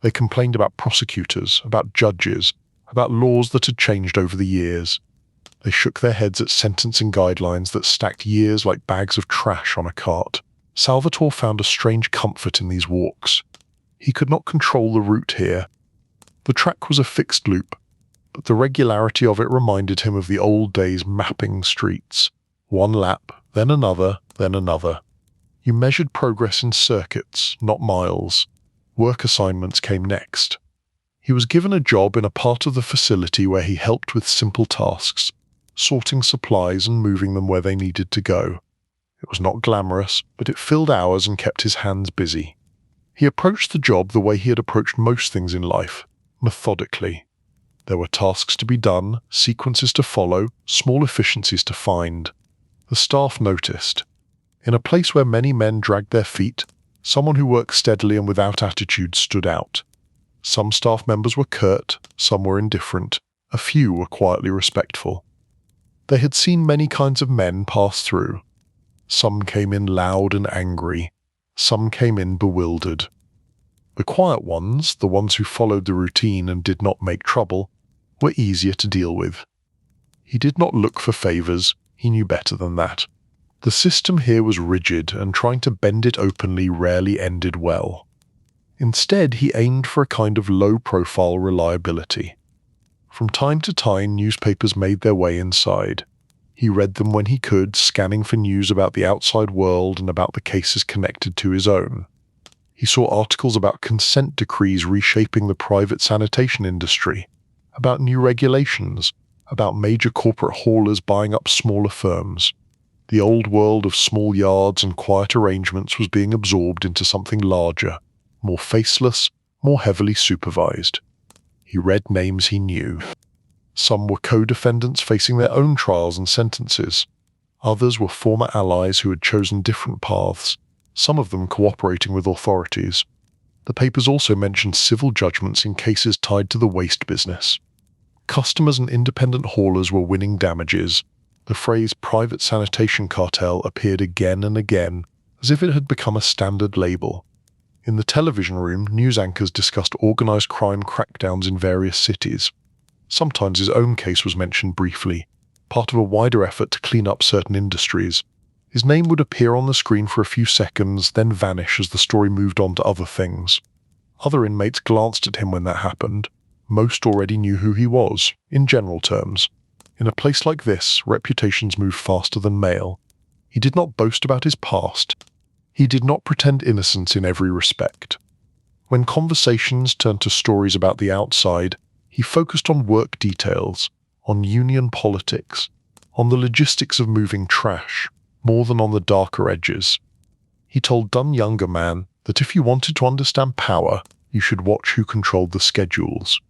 They complained about prosecutors, about judges, about laws that had changed over the years. They shook their heads at sentencing guidelines that stacked years like bags of trash on a cart. Salvatore found a strange comfort in these walks. He could not control the route here. The track was a fixed loop. but the regularity of it reminded him of the old days mapping streets. One lap, then another, then another. You measured progress in circuits, not miles. Work assignments came next. He was given a job in a part of the facility where he helped with simple tasks, sorting supplies and moving them where they needed to go. It was not glamorous, but it filled hours and kept his hands busy. He approached the job the way he had approached most things in life, methodically. There were tasks to be done, sequences to follow, small efficiencies to find. The staff noticed. In a place where many men dragged their feet, someone who worked steadily and without attitude stood out. Some staff members were curt, some were indifferent, a few were quietly respectful. They had seen many kinds of men pass through. Some came in loud and angry, some came in bewildered. The quiet ones, the ones who followed the routine and did not make trouble, were easier to deal with. He did not look for favors, he knew better than that. The system here was rigid, and trying to bend it openly rarely ended well. Instead, he aimed for a kind of low-profile reliability. From time to time, newspapers made their way inside. He read them when he could, scanning for news about the outside world and about the cases connected to his own. He saw articles about consent decrees reshaping the private sanitation industry, about new regulations, about major corporate haulers buying up smaller firms. The old world of small yards and quiet arrangements was being absorbed into something larger, more faceless, more heavily supervised. He read names he knew. Some were co-defendants facing their own trials and sentences. Others were former allies who had chosen different paths, some of them cooperating with authorities. The papers also mentioned civil judgments in cases tied to the waste business. Customers and independent haulers were winning damages. The phrase private sanitation cartel appeared again and again, as if it had become a standard label. In the television room, news anchors discussed organized crime crackdowns in various cities. Sometimes his own case was mentioned briefly, part of a wider effort to clean up certain industries. His name would appear on the screen for a few seconds, then vanish as the story moved on to other things. Other inmates glanced at him when that happened. Most already knew who he was, in general terms. In a place like this, reputations move faster than mail. He did not boast about his past. He did not pretend innocence in every respect. When conversations turned to stories about the outside, he focused on work details, on union politics, on the logistics of moving trash, more than on the darker edges. He told Dunn younger man that if you wanted to understand power, you should watch who controlled the schedules.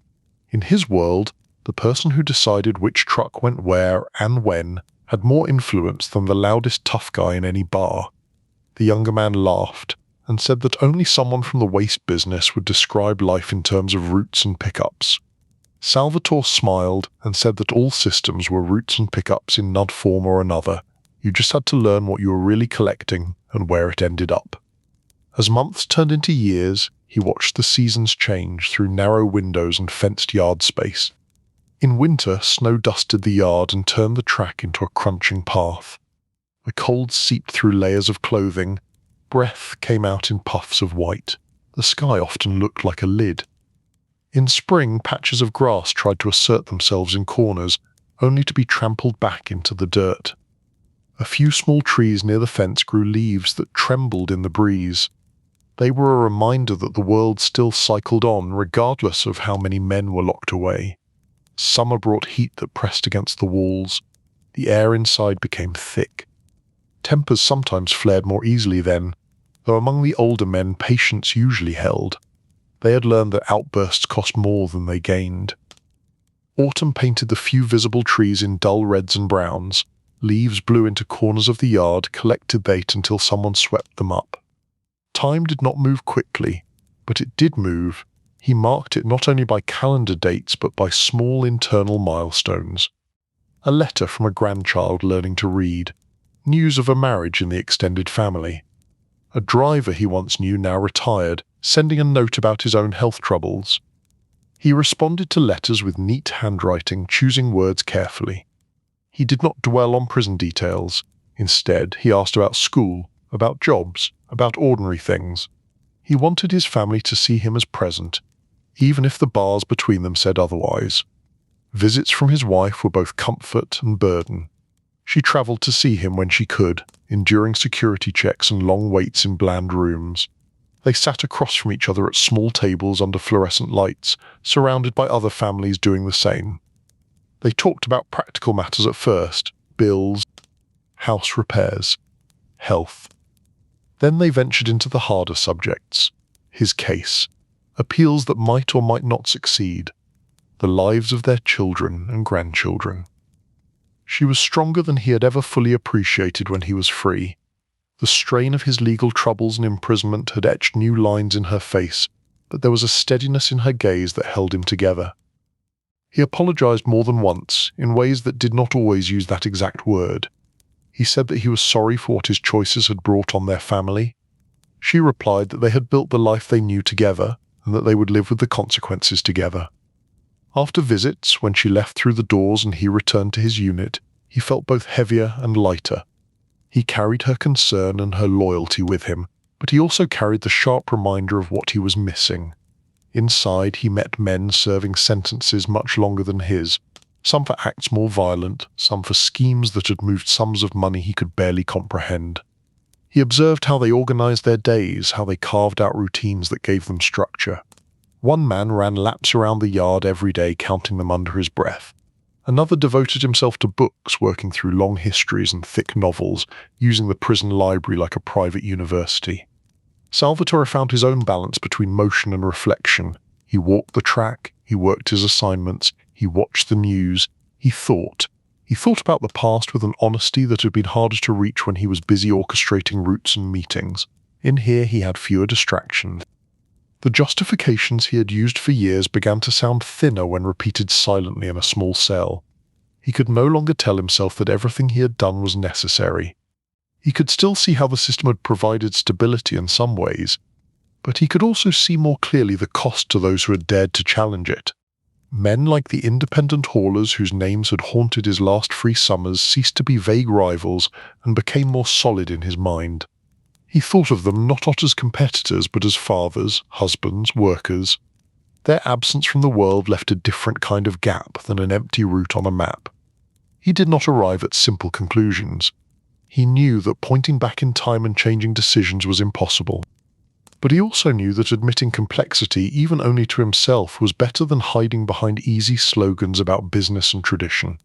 In his world, the person who decided which truck went where and when had more influence than the loudest tough guy in any bar. The younger man laughed and said that only someone from the waste business would describe life in terms of routes and pickups. Salvatore smiled and said that all systems were routes and pickups in one form or another. You just had to learn what you were really collecting and where it ended up. As months turned into years, he watched the seasons change through narrow windows and fenced yard space. In winter, snow dusted the yard and turned the track into a crunching path. The cold seeped through layers of clothing. Breath came out in puffs of white. The sky often looked like a lid. In spring, patches of grass tried to assert themselves in corners, only to be trampled back into the dirt. A few small trees near the fence grew leaves that trembled in the breeze. They were a reminder that the world still cycled on regardless of how many men were locked away. Summer brought heat that pressed against the walls. The air inside became thick. Tempers sometimes flared more easily then, though among the older men patience usually held. They had learned that outbursts cost more than they gained. Autumn painted the few visible trees in dull reds and browns. Leaves blew into corners of the yard, collected bait until someone swept them up. Time did not move quickly, but it did move. He marked it not only by calendar dates but by small internal milestones. A letter from a grandchild learning to read. News of a marriage in the extended family. A driver he once knew, now retired, sending a note about his own health troubles. He responded to letters with neat handwriting, choosing words carefully. He did not dwell on prison details. Instead, he asked about school, about jobs, about ordinary things. He wanted his family to see him as present, even if the bars between them said otherwise. Visits from his wife were both comfort and burden. She travelled to see him when she could, enduring security checks and long waits in bland rooms. They sat across from each other at small tables under fluorescent lights, surrounded by other families doing the same. They talked about practical matters at first: bills, house repairs, health. Then they ventured into the harder subjects: his case, appeals that might or might not succeed, the lives of their children and grandchildren. She was stronger than he had ever fully appreciated when he was free. The strain of his legal troubles and imprisonment had etched new lines in her face, but there was a steadiness in her gaze that held him together. He apologized more than once, in ways that did not always use that exact word. He said that he was sorry for what his choices had brought on their family. She replied that they had built the life they knew together, and that they would live with the consequences together. After visits, when she left through the doors and he returned to his unit, he felt both heavier and lighter. He carried her concern and her loyalty with him, but he also carried the sharp reminder of what he was missing. Inside, he met men serving sentences much longer than his, some for acts more violent, some for schemes that had moved sums of money he could barely comprehend. He observed how they organized their days, how they carved out routines that gave them structure. One man ran laps around the yard every day, counting them under his breath. Another devoted himself to books, working through long histories and thick novels, using the prison library like a private university. Salvatore found his own balance between motion and reflection. He walked the track, he worked his assignments, he watched the news, he thought. He thought about the past with an honesty that had been harder to reach when he was busy orchestrating routes and meetings. In here he had fewer distractions. The justifications he had used for years began to sound thinner when repeated silently in a small cell. He could no longer tell himself that everything he had done was necessary. He could still see how the system had provided stability in some ways, but he could also see more clearly the cost to those who had dared to challenge it. Men like the independent haulers whose names had haunted his last free summers ceased to be vague rivals and became more solid in his mind. He thought of them not as competitors but as fathers, husbands, workers. Their absence from the world left a different kind of gap than an empty route on a map. He did not arrive at simple conclusions. He knew that pointing back in time and changing decisions was impossible. But he also knew that admitting complexity, even only to himself, was better than hiding behind easy slogans about business and tradition.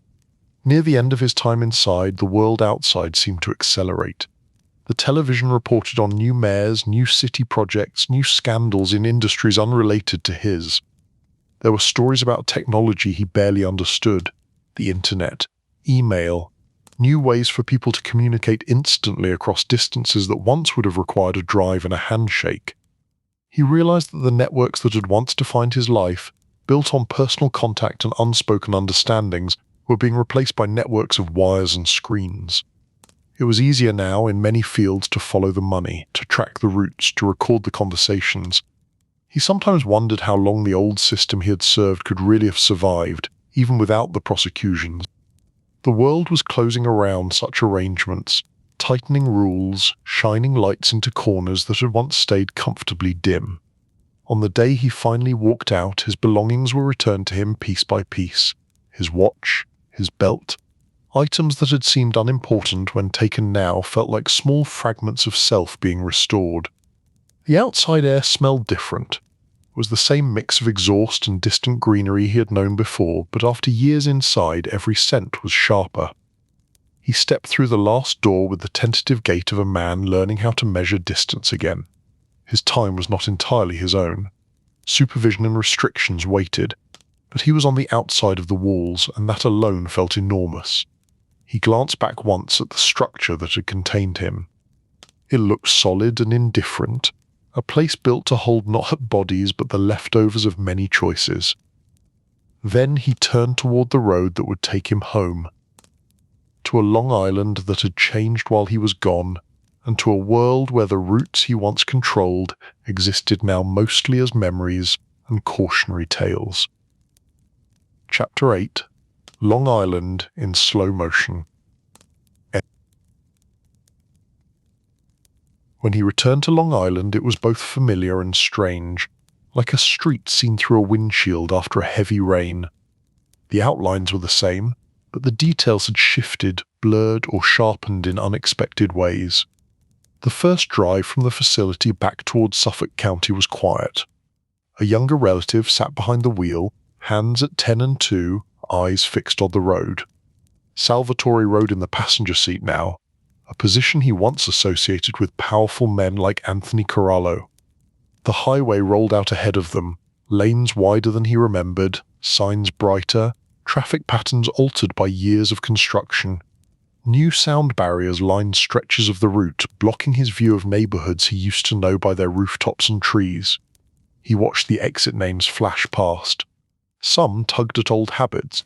Near the end of his time inside, the world outside seemed to accelerate. The television reported on new mayors, new city projects, new scandals in industries unrelated to his. There were stories about technology he barely understood: the internet, email, new ways for people to communicate instantly across distances that once would have required a drive and a handshake. He realized that the networks that had once defined his life, built on personal contact and unspoken understandings, were being replaced by networks of wires and screens. It was easier now in many fields to follow the money, to track the routes, to record the conversations. He sometimes wondered how long the old system he had served could really have survived, even without the prosecutions. The world was closing around such arrangements, tightening rules, shining lights into corners that had once stayed comfortably dim. On the day he finally walked out, his belongings were returned to him piece by piece: his watch, his belt. Items that had seemed unimportant when taken now felt like small fragments of self being restored. The outside air smelled different. It was the same mix of exhaust and distant greenery he had known before, but after years inside, every scent was sharper. He stepped through the last door with the tentative gait of a man learning how to measure distance again. His time was not entirely his own. Supervision and restrictions waited, but he was on the outside of the walls, and that alone felt enormous. He glanced back once at the structure that had contained him. It looked solid and indifferent, a place built to hold not bodies but the leftovers of many choices. Then he turned toward the road that would take him home, to a Long Island that had changed while he was gone, and to a world where the routes he once controlled existed now mostly as memories and cautionary tales. Chapter 8: Long Island in Slow Motion. When he returned to Long Island, it was both familiar and strange, like a street seen through a windshield after a heavy rain. The outlines were the same, but the details had shifted, blurred, or sharpened in unexpected ways. The first drive from the facility back towards Suffolk County was quiet. A younger relative sat behind the wheel, hands at 10 and 2, eyes fixed on the road. Salvatore rode in the passenger seat now, a position he once associated with powerful men like Anthony Corallo. The highway rolled out ahead of them, lanes wider than he remembered, signs brighter, traffic patterns altered by years of construction. New sound barriers lined stretches of the route, blocking his view of neighborhoods he used to know by their rooftops and trees. He watched the exit names flash past. Some tugged at old habits.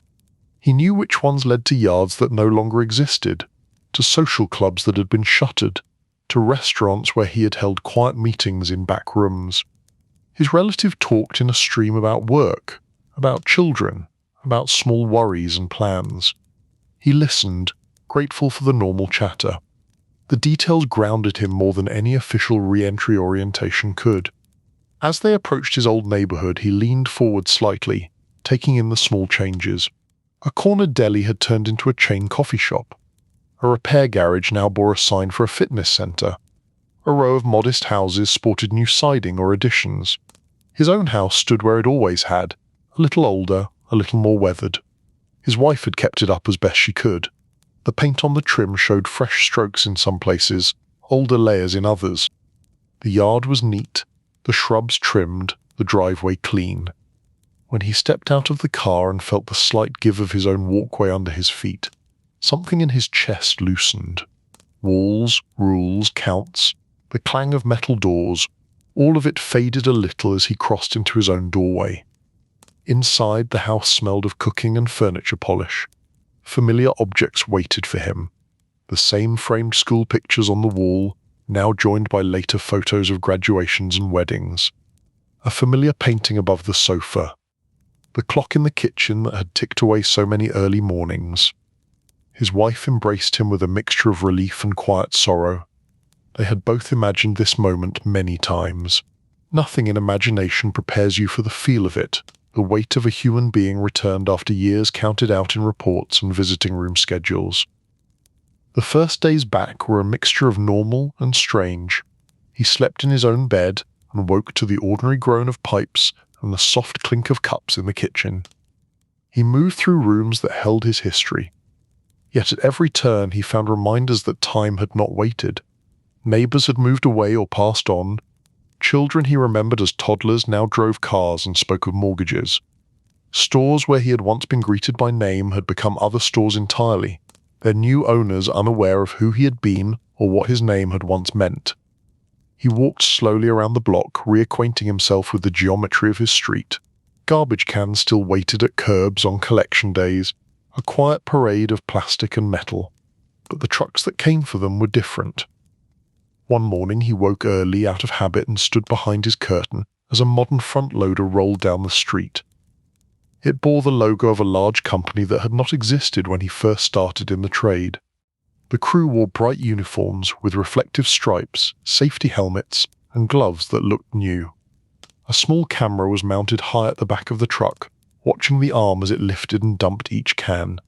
He knew which ones led to yards that no longer existed, to social clubs that had been shuttered, to restaurants where he had held quiet meetings in back rooms. His relative talked in a stream about work, about children, about small worries and plans. He listened, grateful for the normal chatter. The details grounded him more than any official re-entry orientation could. As they approached his old neighborhood, he leaned forward slightly, taking in the small changes. A corner deli had turned into a chain coffee shop. A repair garage now bore a sign for a fitness center. A row of modest houses sported new siding or additions. His own house stood where it always had, a little older, a little more weathered. His wife had kept it up as best she could. The paint on the trim showed fresh strokes in some places, older layers in others. The yard was neat, the shrubs trimmed, the driveway clean. When he stepped out of the car and felt the slight give of his own walkway under his feet, something in his chest loosened. Walls, rules, counts, the clang of metal doors, all of it faded a little as he crossed into his own doorway. Inside, the house smelled of cooking and furniture polish. Familiar objects waited for him. The same framed school pictures on the wall, now joined by later photos of graduations and weddings. A familiar painting above the sofa. The clock in the kitchen that had ticked away so many early mornings. His wife embraced him with a mixture of relief and quiet sorrow. They had both imagined this moment many times. Nothing in imagination prepares you for the feel of it, the weight of a human being returned after years counted out in reports and visiting room schedules. The first days back were a mixture of normal and strange. He slept in his own bed and woke to the ordinary groan of pipes and the soft clink of cups in the kitchen. He moved through rooms that held his history. Yet at every turn he found reminders that time had not waited. Neighbors had moved away or passed on. Children he remembered as toddlers now drove cars and spoke of mortgages. Stores where he had once been greeted by name had become other stores entirely, their new owners unaware of who he had been or what his name had once meant. He walked slowly around the block, reacquainting himself with the geometry of his street. Garbage cans still waited at curbs on collection days, a quiet parade of plastic and metal. But the trucks that came for them were different. One morning he woke early out of habit and stood behind his curtain as a modern front loader rolled down the street. It bore the logo of a large company that had not existed when he first started in the trade. The crew wore bright uniforms with reflective stripes, safety helmets, and gloves that looked new. A small camera was mounted high at the back of the truck, watching the arm as it lifted and dumped each can.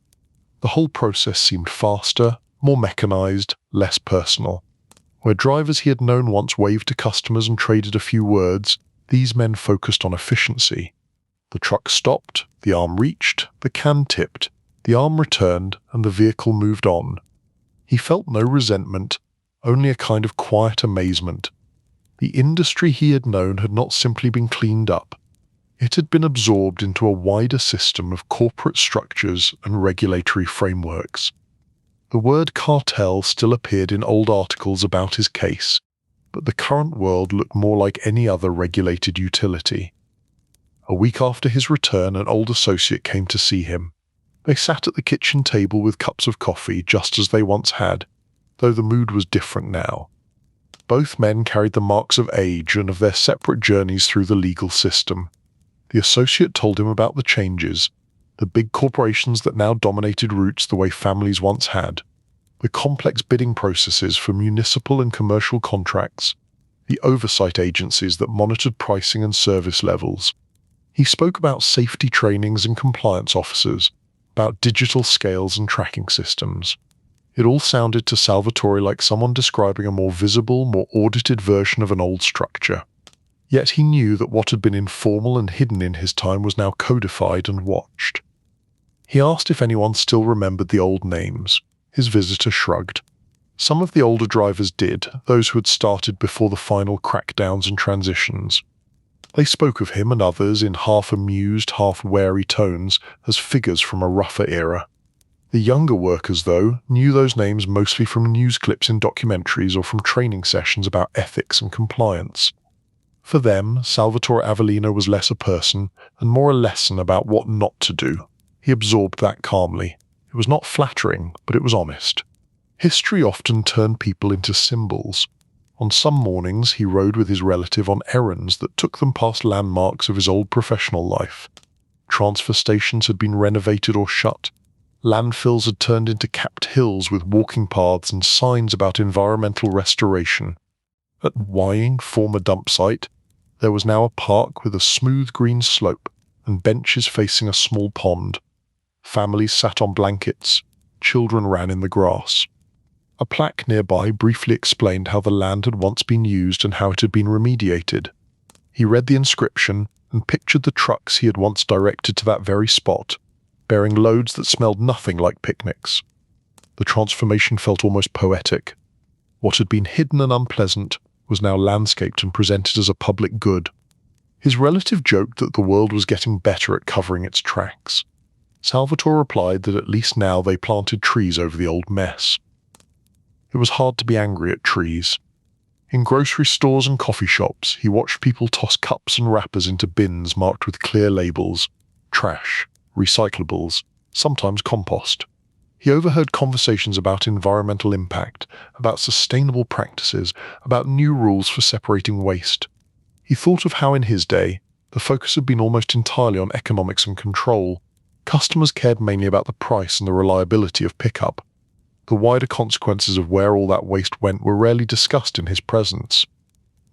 The whole process seemed faster, more mechanized, less personal. Where drivers he had known once waved to customers and traded a few words, these men focused on efficiency. The truck stopped, the arm reached, the can tipped, the arm returned, and the vehicle moved on. He felt no resentment, only a kind of quiet amazement. The industry he had known had not simply been cleaned up. It had been absorbed into a wider system of corporate structures and regulatory frameworks. The word cartel still appeared in old articles about his case, but the current world looked more like any other regulated utility. A week after his return, an old associate came to see him. They sat at the kitchen table with cups of coffee just as they once had, though the mood was different now. Both men carried the marks of age and of their separate journeys through the legal system. The associate told him about the changes, the big corporations that now dominated routes the way families once had, the complex bidding processes for municipal and commercial contracts, the oversight agencies that monitored pricing and service levels. He spoke about safety trainings and compliance officers, about digital scales and tracking systems. It all sounded to Salvatore like someone describing a more visible, more audited version of an old structure. Yet he knew that what had been informal and hidden in his time was now codified and watched. He asked if anyone still remembered the old names. His visitor shrugged. Some of the older drivers did, those who had started before the final crackdowns and transitions. They spoke of him and others in half-amused, half-wary tones as figures from a rougher era. The younger workers, though, knew those names mostly from news clips in documentaries or from training sessions about ethics and compliance. For them, Salvatore Avellino was less a person and more a lesson about what not to do. He absorbed that calmly. It was not flattering, but it was honest. History often turned people into symbols. On some mornings he rode with his relative on errands that took them past landmarks of his old professional life. Transfer stations had been renovated or shut. Landfills had turned into capped hills with walking paths and signs about environmental restoration. At Wying, former dump site, there was now a park with a smooth green slope and benches facing a small pond. Families sat on blankets. Children ran in the grass. A plaque nearby briefly explained how the land had once been used and how it had been remediated. He read the inscription and pictured the trucks he had once directed to that very spot, bearing loads that smelled nothing like picnics. The transformation felt almost poetic. What had been hidden and unpleasant was now landscaped and presented as a public good. His relative joked that the world was getting better at covering its tracks. Salvatore replied that at least now they planted trees over the old mess. It was hard to be angry at trees. In grocery stores and coffee shops, he watched people toss cups and wrappers into bins marked with clear labels: trash, recyclables, sometimes compost. He overheard conversations about environmental impact, about sustainable practices, about new rules for separating waste. He thought of how in his day, the focus had been almost entirely on economics and control. Customers cared mainly about the price and the reliability of pickup. The wider consequences of where all that waste went were rarely discussed in his presence.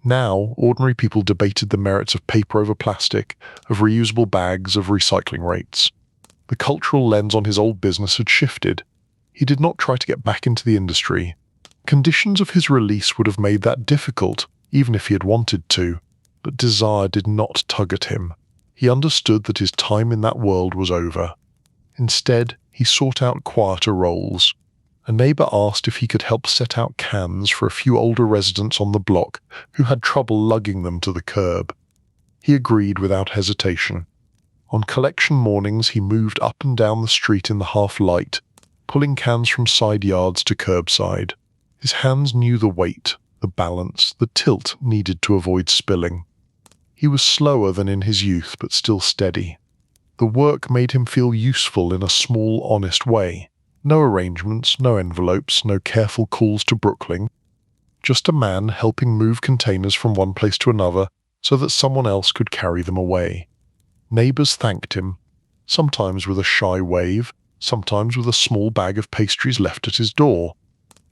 Now, ordinary people debated the merits of paper over plastic, of reusable bags, of recycling rates. The cultural lens on his old business had shifted. He did not try to get back into the industry. Conditions of his release would have made that difficult, even if he had wanted to, but desire did not tug at him. He understood that his time in that world was over. Instead, he sought out quieter roles. A neighbour asked if he could help set out cans for a few older residents on the block who had trouble lugging them to the curb. He agreed without hesitation. On collection mornings he moved up and down the street in the half-light, pulling cans from side yards to curbside. His hands knew the weight, the balance, the tilt needed to avoid spilling. He was slower than in his youth, but still steady. The work made him feel useful in a small, honest way. No arrangements, no envelopes, no careful calls to Brooklyn. Just a man helping move containers from one place to another so that someone else could carry them away. Neighbours thanked him, sometimes with a shy wave, sometimes with a small bag of pastries left at his door.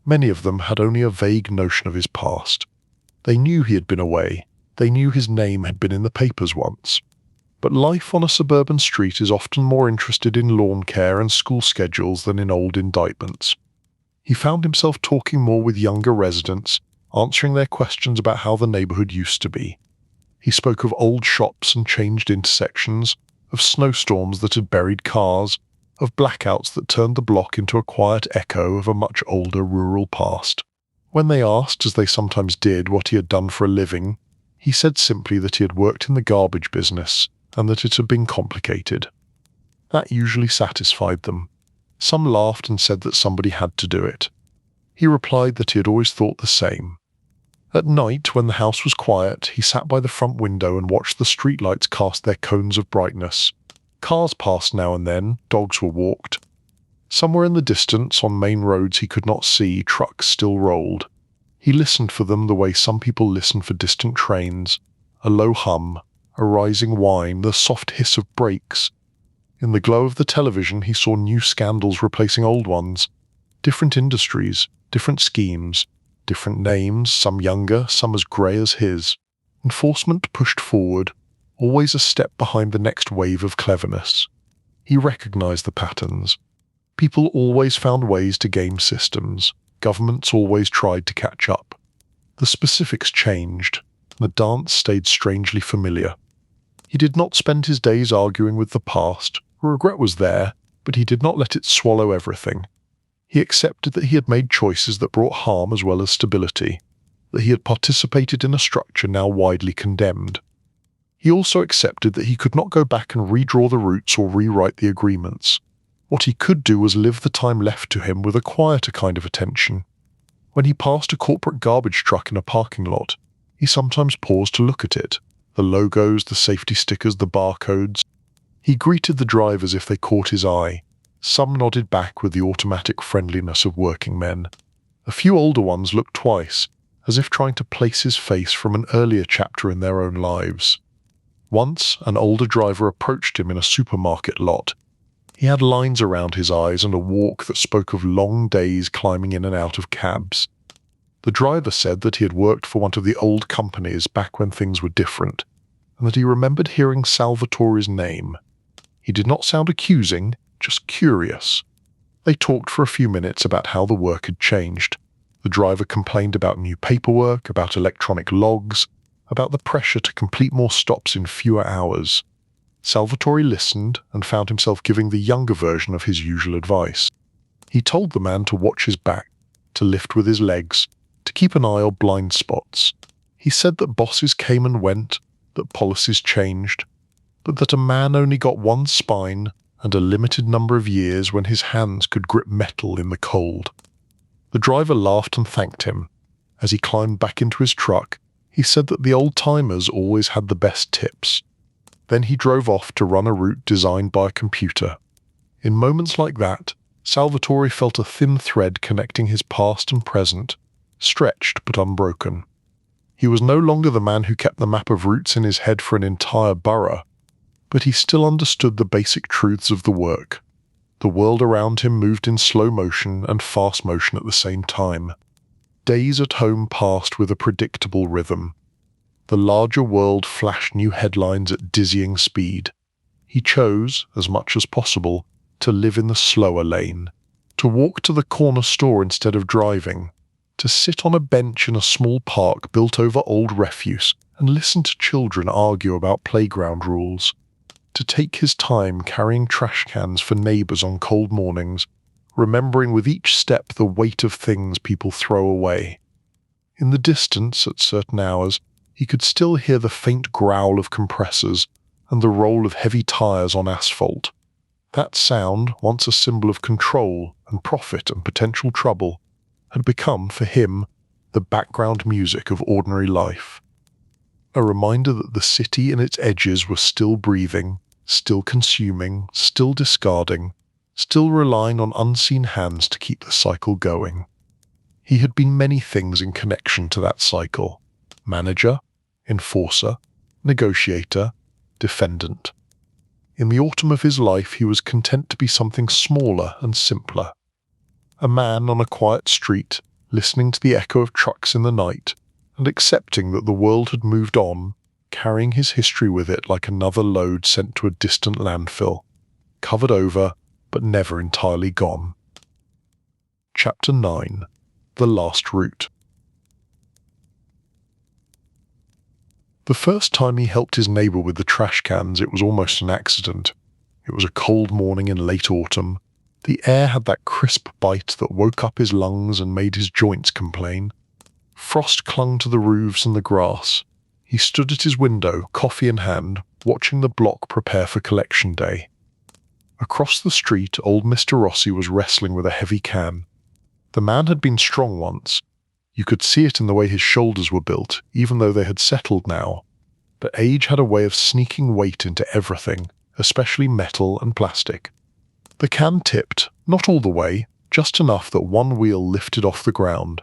Many of them had only a vague notion of his past. They knew he had been away. They knew his name had been in the papers once. But life on a suburban street is often more interested in lawn care and school schedules than in old indictments. He found himself talking more with younger residents, answering their questions about how the neighbourhood used to be. He spoke of old shops and changed intersections, of snowstorms that had buried cars, of blackouts that turned the block into a quiet echo of a much older rural past. When they asked, as they sometimes did, what he had done for a living, he said simply that he had worked in the garbage business and that it had been complicated. That usually satisfied them. Some laughed and said that somebody had to do it. He replied that he had always thought the same. At night, when the house was quiet, he sat by the front window and watched the streetlights cast their cones of brightness. Cars passed now and then, dogs were walked. Somewhere in the distance, on main roads he could not see, trucks still rolled. He listened for them the way some people listen for distant trains, a low hum, a rising whine, the soft hiss of brakes. In the glow of the television he saw new scandals replacing old ones, different industries, different schemes, different names, some younger, some as grey as his. Enforcement pushed forward. always a step behind the next wave of cleverness. He recognized the patterns. People always found ways to game systems. Governments always tried to catch up. The specifics changed. The dance stayed strangely familiar. He did not spend his days arguing with the past. Regret was there, but he did not let it swallow everything. He accepted that he had made choices that brought harm as well as stability, that he had participated in a structure now widely condemned. He also accepted that he could not go back and redraw the routes or rewrite the agreements. What he could do was live the time left to him with a quieter kind of attention. When he passed a corporate garbage truck in a parking lot, he sometimes paused to look at it, the logos, the safety stickers, the barcodes. He greeted the drivers if they caught his eye. Some nodded back with the automatic friendliness of working men. A few older ones looked twice, as if trying to place his face from an earlier chapter in their own lives. Once, an older driver approached him in a supermarket lot. He had lines around his eyes and a walk that spoke of long days climbing in and out of cabs. The driver said that he had worked for one of the old companies back when things were different, and that he remembered hearing Salvatore's name. He did not sound accusing, just curious. They talked for a few minutes about how the work had changed. The driver complained about new paperwork, about electronic logs, about the pressure to complete more stops in fewer hours. Salvatore listened and found himself giving the younger version of his usual advice. He told the man to watch his back, to lift with his legs, to keep an eye on blind spots. He said that bosses came and went, that policies changed, but that a man only got one spine and a limited number of years when his hands could grip metal in the cold. The driver laughed and thanked him. As he climbed back into his truck, he said that the old-timers always had the best tips. Then he drove off to run a route designed by a computer. In moments like that, Salvatore felt a thin thread connecting his past and present, stretched but unbroken. He was no longer the man who kept the map of routes in his head for an entire borough, but he still understood the basic truths of the work. The world around him moved in slow motion and fast motion at the same time. Days at home passed with a predictable rhythm. The larger world flashed new headlines at dizzying speed. He chose, as much as possible, to live in the slower lane, to walk to the corner store instead of driving, to sit on a bench in a small park built over old refuse and listen to children argue about playground rules, to take his time carrying trash cans for neighbors on cold mornings, remembering with each step the weight of things people throw away. In the distance, at certain hours, he could still hear the faint growl of compressors and the roll of heavy tires on asphalt. That sound, once a symbol of control and profit and potential trouble, had become, for him, the background music of ordinary life. A reminder that the city and its edges were still breathing, still consuming, still discarding, still relying on unseen hands to keep the cycle going. He had been many things in connection to that cycle: manager, enforcer, negotiator, defendant. In the autumn of his life he was content to be something smaller and simpler. A man on a quiet street, listening to the echo of trucks in the night, and accepting that the world had moved on, carrying his history with it like another load sent to a distant landfill, covered over, but never entirely gone. Chapter 9. The Last Route. The first time he helped his neighbour with the trash cans, it was almost an accident. It was a cold morning in late autumn. The air had that crisp bite that woke up his lungs and made his joints complain. Frost clung to the roofs and the grass. He stood at his window, coffee in hand, watching the block prepare for collection day. Across the street, old Mr. Rossi was wrestling with a heavy can. The man had been strong once. You could see it in the way his shoulders were built, even though they had settled now. But age had a way of sneaking weight into everything, especially metal and plastic. The can tipped, not all the way, just enough that one wheel lifted off the ground.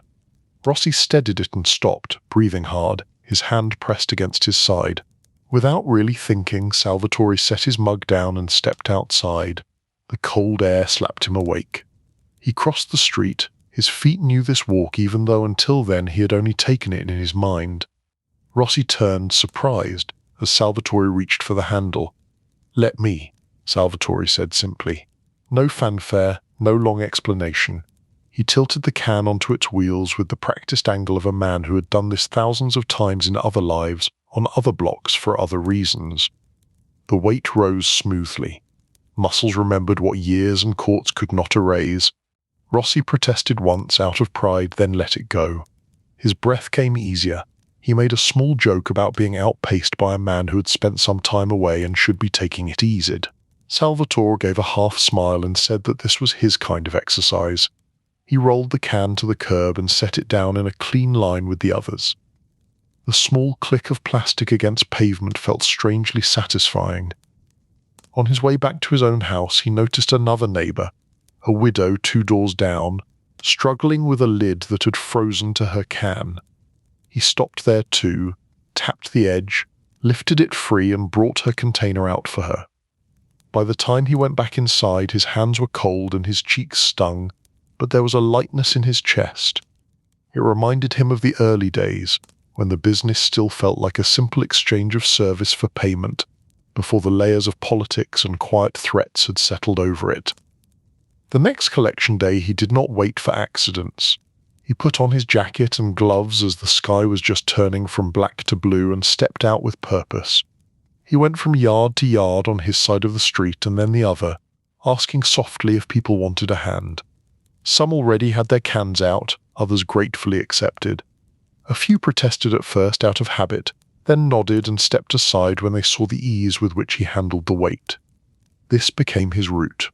Rossi steadied it and stopped, breathing hard, his hand pressed against his side. Without really thinking, Salvatore set his mug down and stepped outside. The cold air slapped him awake. He crossed the street. His feet knew this walk even though until then he had only taken it in his mind. Rossi turned, surprised, as Salvatore reached for the handle. "Let me," Salvatore said simply. No fanfare, no long explanation. He tilted the can onto its wheels with the practiced angle of a man who had done this thousands of times in other lives, on other blocks for other reasons. The weight rose smoothly. Muscles remembered what years and courts could not erase. Rossi protested once out of pride, then let it go. His breath came easier. He made a small joke about being outpaced by a man who had spent some time away and should be taking it easy. Salvatore gave a half smile and said that this was his kind of exercise. He rolled the can to the curb and set it down in a clean line with the others. The small click of plastic against pavement felt strangely satisfying. On his way back to his own house, he noticed another neighbour, a widow 2 doors down, struggling with a lid that had frozen to her can. He stopped there too, tapped the edge, lifted it free and brought her container out for her. By the time he went back inside, his hands were cold and his cheeks stung, but there was a lightness in his chest. It reminded him of the early days, when the business still felt like a simple exchange of service for payment, before the layers of politics and quiet threats had settled over it. The next collection day he did not wait for accidents. He put on his jacket and gloves as the sky was just turning from black to blue and stepped out with purpose. He went from yard to yard on his side of the street and then the other, asking softly if people wanted a hand. Some already had their cans out, others gratefully accepted. A few protested at first out of habit, then nodded and stepped aside when they saw the ease with which he handled the weight. This became his route.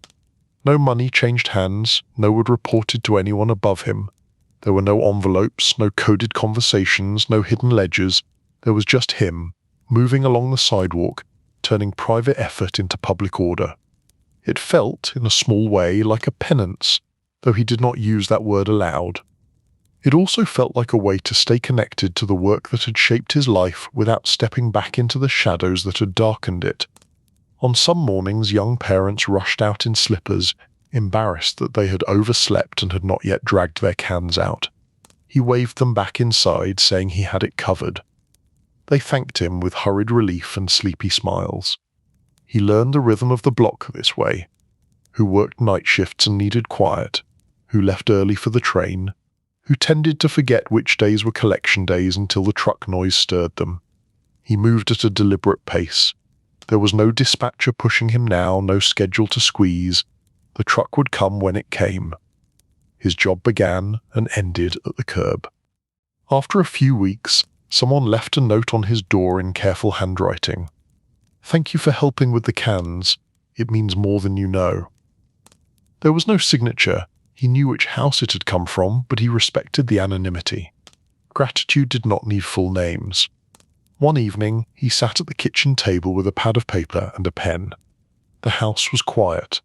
No money changed hands, no one reported to anyone above him. There were no envelopes, no coded conversations, no hidden ledgers. There was just him, moving along the sidewalk, turning private effort into public order. It felt, in a small way, like a penance, though he did not use that word aloud. It also felt like a way to stay connected to the work that had shaped his life without stepping back into the shadows that had darkened it. On some mornings, young parents rushed out in slippers, embarrassed that they had overslept and had not yet dragged their cans out. He waved them back inside, saying he had it covered. They thanked him with hurried relief and sleepy smiles. He learned the rhythm of the block this way, who worked night shifts and needed quiet, who left early for the train, who tended to forget which days were collection days until the truck noise stirred them. He moved at a deliberate pace. There was no dispatcher pushing him now, no schedule to squeeze. The truck would come when it came. His job began and ended at the curb. After a few weeks, someone left a note on his door in careful handwriting. "Thank you for helping with the cans. It means more than you know." There was no signature. He knew which house it had come from, but he respected the anonymity. Gratitude did not need full names. One evening, he sat at the kitchen table with a pad of paper and a pen. The house was quiet.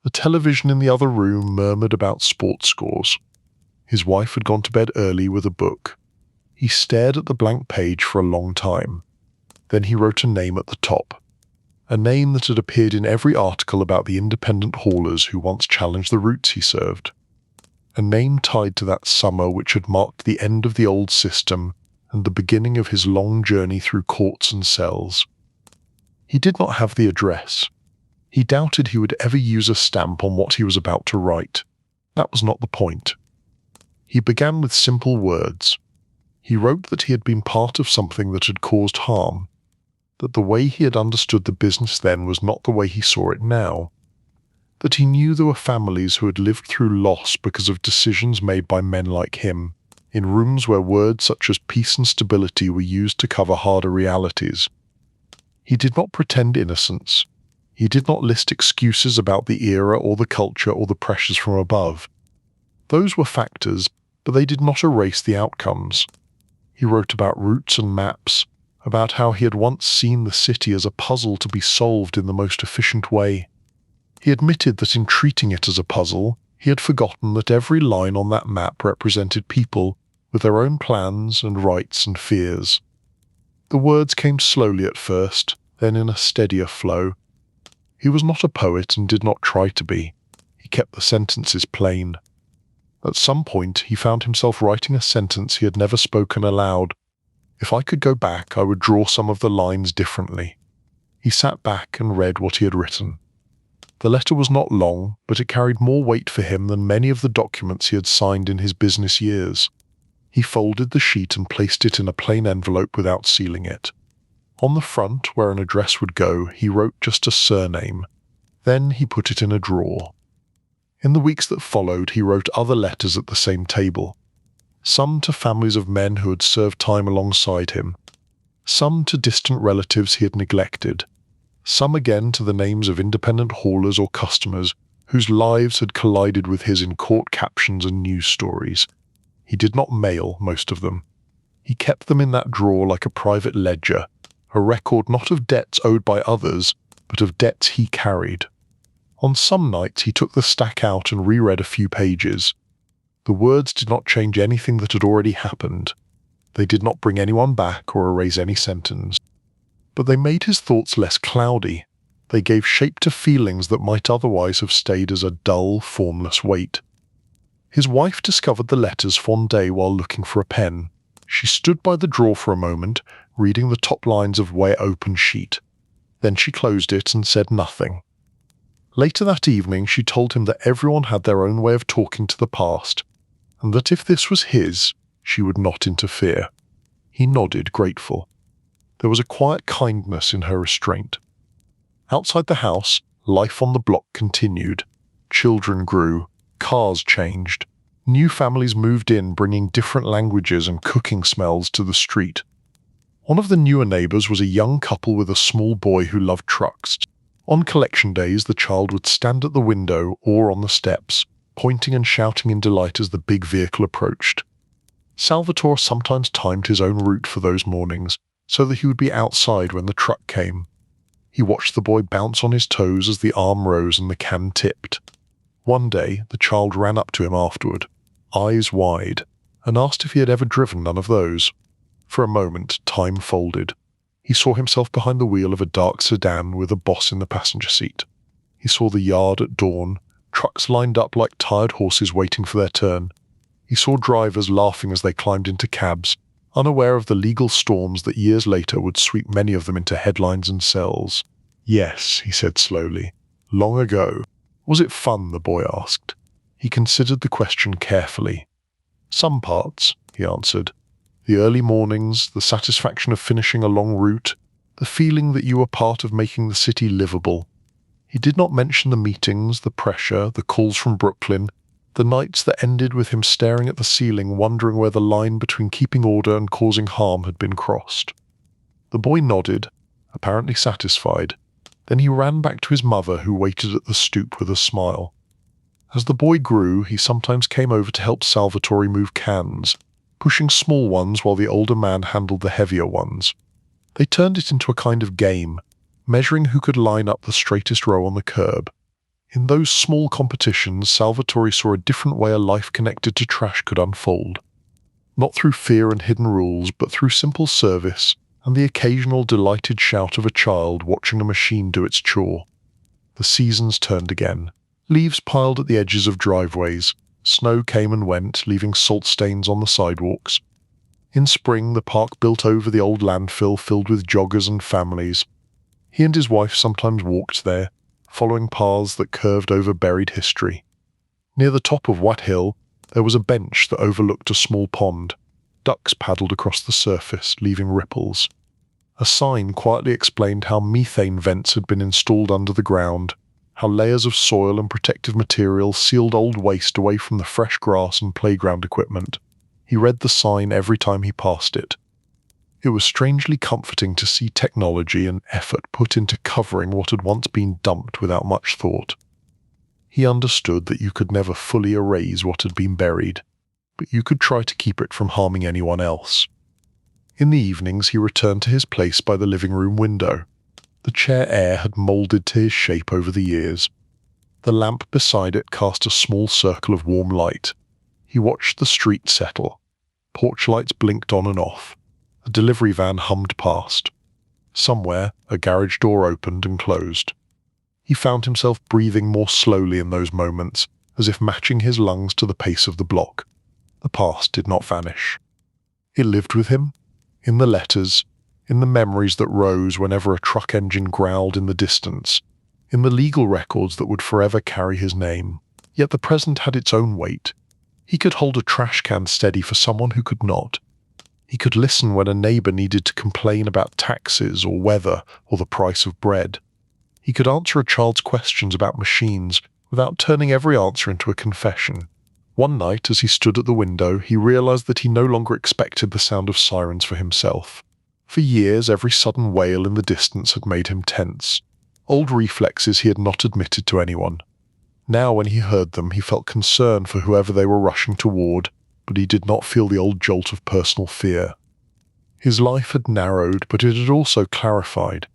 The television in the other room murmured about sports scores. His wife had gone to bed early with a book. He stared at the blank page for a long time. Then he wrote a name at the top. A name that had appeared in every article about the independent haulers who once challenged the routes he served. A name tied to that summer which had marked the end of the old system and the beginning of his long journey through courts and cells. He did not have the address. He doubted he would ever use a stamp on what he was about to write. That was not the point. He began with simple words. He wrote that he had been part of something that had caused harm, that the way he had understood the business then was not the way he saw it now, that he knew there were families who had lived through loss because of decisions made by men like him, in rooms where words such as peace and stability were used to cover harder realities. He did not pretend innocence. He did not list excuses about the era or the culture or the pressures from above. Those were factors, but they did not erase the outcomes. He wrote about routes and maps, about how he had once seen the city as a puzzle to be solved in the most efficient way. He admitted that in treating it as a puzzle, he had forgotten that every line on that map represented people with their own plans and rights and fears. The words came slowly at first, then in a steadier flow. He was not a poet and did not try to be. He kept the sentences plain. At some point, he found himself writing a sentence he had never spoken aloud. If I could go back, I would draw some of the lines differently. He sat back and read what he had written. The letter was not long, but it carried more weight for him than many of the documents he had signed in his business years. He folded the sheet and placed it in a plain envelope without sealing it. On the front, where an address would go, he wrote just a surname. Then he put it in a drawer. In the weeks that followed, he wrote other letters at the same table. Some to families of men who had served time alongside him. Some to distant relatives he had neglected. Some again to the names of independent haulers or customers whose lives had collided with his in court captions and news stories. He did not mail most of them. He kept them in that drawer like a private ledger, a record not of debts owed by others, but of debts he carried. On some nights he took the stack out and reread a few pages. The words did not change anything that had already happened. They did not bring anyone back or erase any sentence. But they made his thoughts less cloudy. They gave shape to feelings that might otherwise have stayed as a dull, formless weight. His wife discovered the letters one day while looking for a pen. She stood by the drawer for a moment, reading the top lines of where open sheet. Then she closed it and said nothing. Later that evening she told him that everyone had their own way of talking to the past, and that if this was his, she would not interfere. He nodded, grateful. There was a quiet kindness in her restraint. Outside the house, life on the block continued. Children grew, cars changed, new families moved in bringing different languages and cooking smells to the street. One of the newer neighbours was a young couple with a small boy who loved trucks. On collection days, the child would stand at the window or on the steps, pointing and shouting in delight as the big vehicle approached. Salvatore sometimes timed his own route for those mornings, so that he would be outside when the truck came. He watched the boy bounce on his toes as the arm rose and the can tipped. One day, the child ran up to him afterward, eyes wide, and asked if he had ever driven none of those. For a moment, time folded. He saw himself behind the wheel of a dark sedan with a boss in the passenger seat. He saw the yard at dawn, trucks lined up like tired horses waiting for their turn. He saw drivers laughing as they climbed into cabs, unaware of the legal storms that years later would sweep many of them into headlines and cells. Yes, he said slowly. Long ago. Was it fun, the boy asked. He considered the question carefully. Some parts, he answered. The early mornings, the satisfaction of finishing a long route, the feeling that you were part of making the city livable. He did not mention the meetings, the pressure, the calls from Brooklyn, the nights that ended with him staring at the ceiling wondering where the line between keeping order and causing harm had been crossed. The boy nodded, apparently satisfied. Then he ran back to his mother, who waited at the stoop with a smile. As the boy grew, he sometimes came over to help Salvatore move cans, pushing small ones while the older man handled the heavier ones. They turned it into a kind of game, measuring who could line up the straightest row on the curb. In those small competitions, Salvatore saw a different way a life connected to trash could unfold. Not through fear and hidden rules, but through simple service and the occasional delighted shout of a child watching a machine do its chore. The seasons turned again. Leaves piled at the edges of driveways. Snow came and went, leaving salt stains on the sidewalks. In spring, the park built over the old landfill filled with joggers and families. He and his wife sometimes walked there, following paths that curved over buried history. Near the top of Wat Hill, there was a bench that overlooked a small pond. Ducks paddled across the surface, leaving ripples. A sign quietly explained how methane vents had been installed under the ground, how layers of soil and protective material sealed old waste away from the fresh grass and playground equipment. He read the sign every time he passed it. It was strangely comforting to see technology and effort put into covering what had once been dumped without much thought. He understood that you could never fully erase what had been buried, but you could try to keep it from harming anyone else. In the evenings he returned to his place by the living room window. The chair air had moulded to his shape over the years. The lamp beside it cast a small circle of warm light. He watched the street settle. Porch lights blinked on and off. A delivery van hummed past. Somewhere, a garage door opened and closed. He found himself breathing more slowly in those moments, as if matching his lungs to the pace of the block. The past did not vanish. It lived with him, in the letters, in the memories that rose whenever a truck engine growled in the distance, in the legal records that would forever carry his name. Yet the present had its own weight. He could hold a trash can steady for someone who could not. He could listen when a neighbour needed to complain about taxes or weather or the price of bread. He could answer a child's questions about machines without turning every answer into a confession. One night, as he stood at the window, he realised that he no longer expected the sound of sirens for himself. For years, every sudden wail in the distance had made him tense. Old reflexes he had not admitted to anyone. Now, when he heard them, he felt concern for whoever they were rushing toward, but he did not feel the old jolt of personal fear. His life had narrowed, but it had also clarified.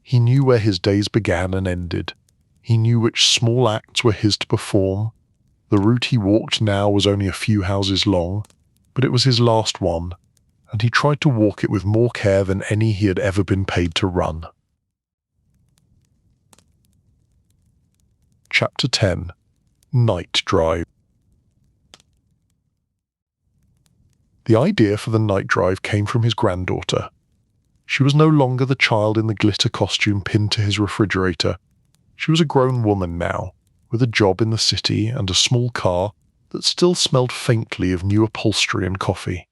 He knew where his days began and ended. He knew which small acts were his to perform. The route he walked now was only a few houses long, but it was his last one, and he tried to walk it with more care than any he had ever been paid to run. Chapter 10. Night Drive. The idea for the night drive came from his granddaughter. She was no longer the child in the glitter costume pinned to his refrigerator. She was a grown woman now, with a job in the city and a small car that still smelled faintly of new upholstery and coffee.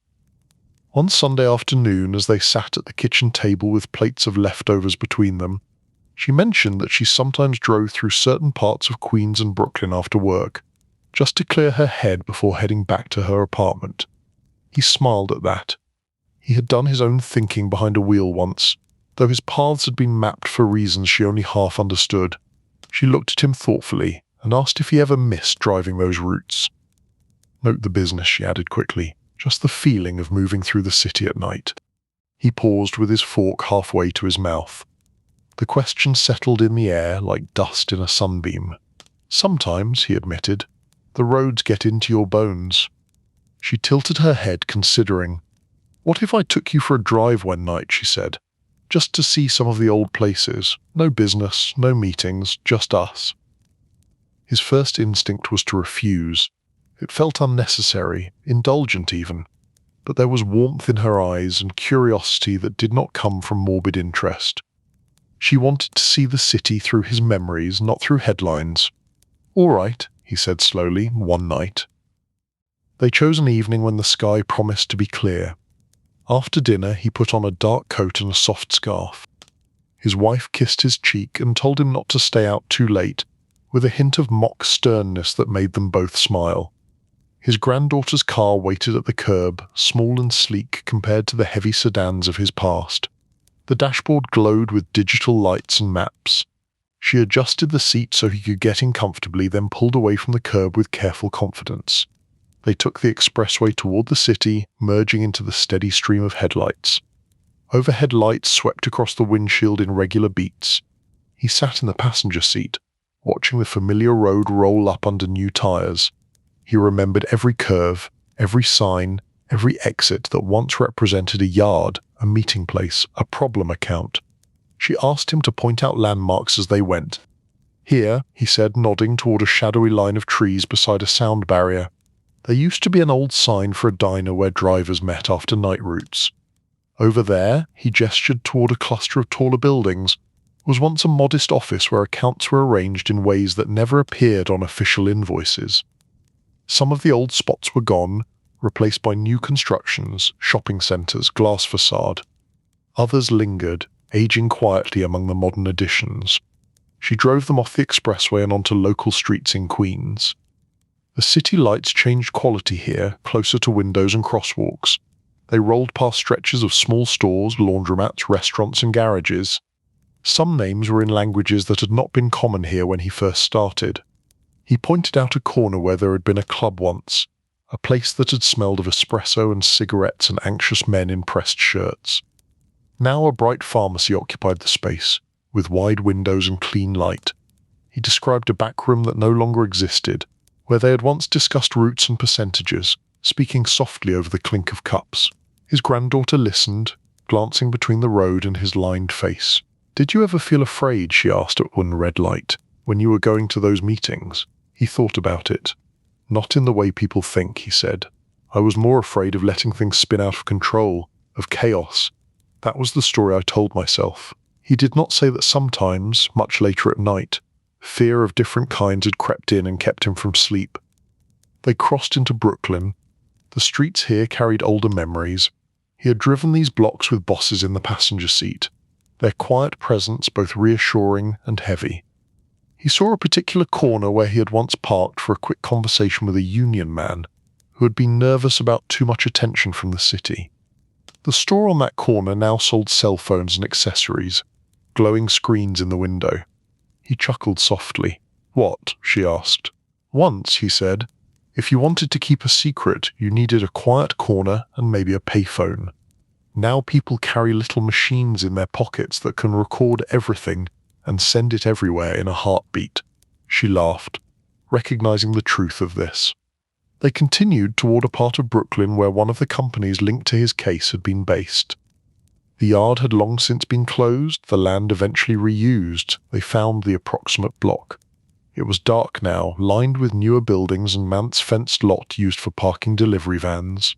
One Sunday afternoon, as they sat at the kitchen table with plates of leftovers between them, she mentioned that she sometimes drove through certain parts of Queens and Brooklyn after work, just to clear her head before heading back to her apartment. He smiled at that. He had done his own thinking behind a wheel once, though his paths had been mapped for reasons she only half understood. She looked at him thoughtfully and asked if he ever missed driving those routes. Note the business, she added quickly, just the feeling of moving through the city at night. He paused with his fork halfway to his mouth. The question settled in the air like dust in a sunbeam. Sometimes, he admitted, the roads get into your bones. She tilted her head, considering. What if I took you for a drive one night, she said, just to see some of the old places. No business, no meetings, just us. His first instinct was to refuse. It felt unnecessary, indulgent even, but there was warmth in her eyes and curiosity that did not come from morbid interest. She wanted to see the city through his memories, not through headlines. All right, he said slowly, one night. They chose an evening when the sky promised to be clear. After dinner, he put on a dark coat and a soft scarf. His wife kissed his cheek and told him not to stay out too late, with a hint of mock sternness that made them both smile. His granddaughter's car waited at the curb, small and sleek compared to the heavy sedans of his past. The dashboard glowed with digital lights and maps. She adjusted the seat so he could get in comfortably, then pulled away from the curb with careful confidence. They took the expressway toward the city, merging into the steady stream of headlights. Overhead lights swept across the windshield in regular beats. He sat in the passenger seat, watching the familiar road roll up under new tires. He remembered every curve, every sign, every exit that once represented a yard, a meeting place, a problem account. She asked him to point out landmarks as they went. Here, he said, nodding toward a shadowy line of trees beside a sound barrier. There used to be an old sign for a diner where drivers met after night routes. Over there, he gestured toward a cluster of taller buildings, was once a modest office where accounts were arranged in ways that never appeared on official invoices. Some of the old spots were gone, replaced by new constructions, shopping centres, glass facade. Others lingered, aging quietly among the modern additions. She drove them off the expressway and onto local streets in Queens. The city lights changed quality here, closer to windows and crosswalks. They rolled past stretches of small stores, laundromats, restaurants and garages. Some names were in languages that had not been common here when he first started. He pointed out a corner where there had been a club once, a place that had smelled of espresso and cigarettes and anxious men in pressed shirts. Now a bright pharmacy occupied the space, with wide windows and clean light. He described a back room that no longer existed, where they had once discussed routes and percentages, speaking softly over the clink of cups. His granddaughter listened, glancing between the road and his lined face. "Did you ever feel afraid," she asked at one red light, "when you were going to those meetings?" He thought about it. "Not in the way people think," he said. "I was more afraid of letting things spin out of control, of chaos. That was the story I told myself. He did not say that sometimes, much later at night, fear of different kinds had crept in and kept him from sleep. They crossed into Brooklyn. The streets here carried older memories. He had driven these blocks with bosses in the passenger seat, their quiet presence both reassuring and heavy. He saw a particular corner where he had once parked for a quick conversation with a union man who had been nervous about too much attention from the city. The store on that corner now sold cell phones and accessories, glowing screens in the window. He chuckled softly. "What?" she asked. "Once," he said, "if you wanted to keep a secret, you needed a quiet corner and maybe a payphone. Now people carry little machines in their pockets that can record everything and send it everywhere in a heartbeat." She laughed, recognizing the truth of this. They continued toward a part of Brooklyn where one of the companies linked to his case had been based. The yard had long since been closed, the land eventually reused. They found the approximate block. It was dark now, lined with newer buildings and man's fenced lot used for parking delivery vans.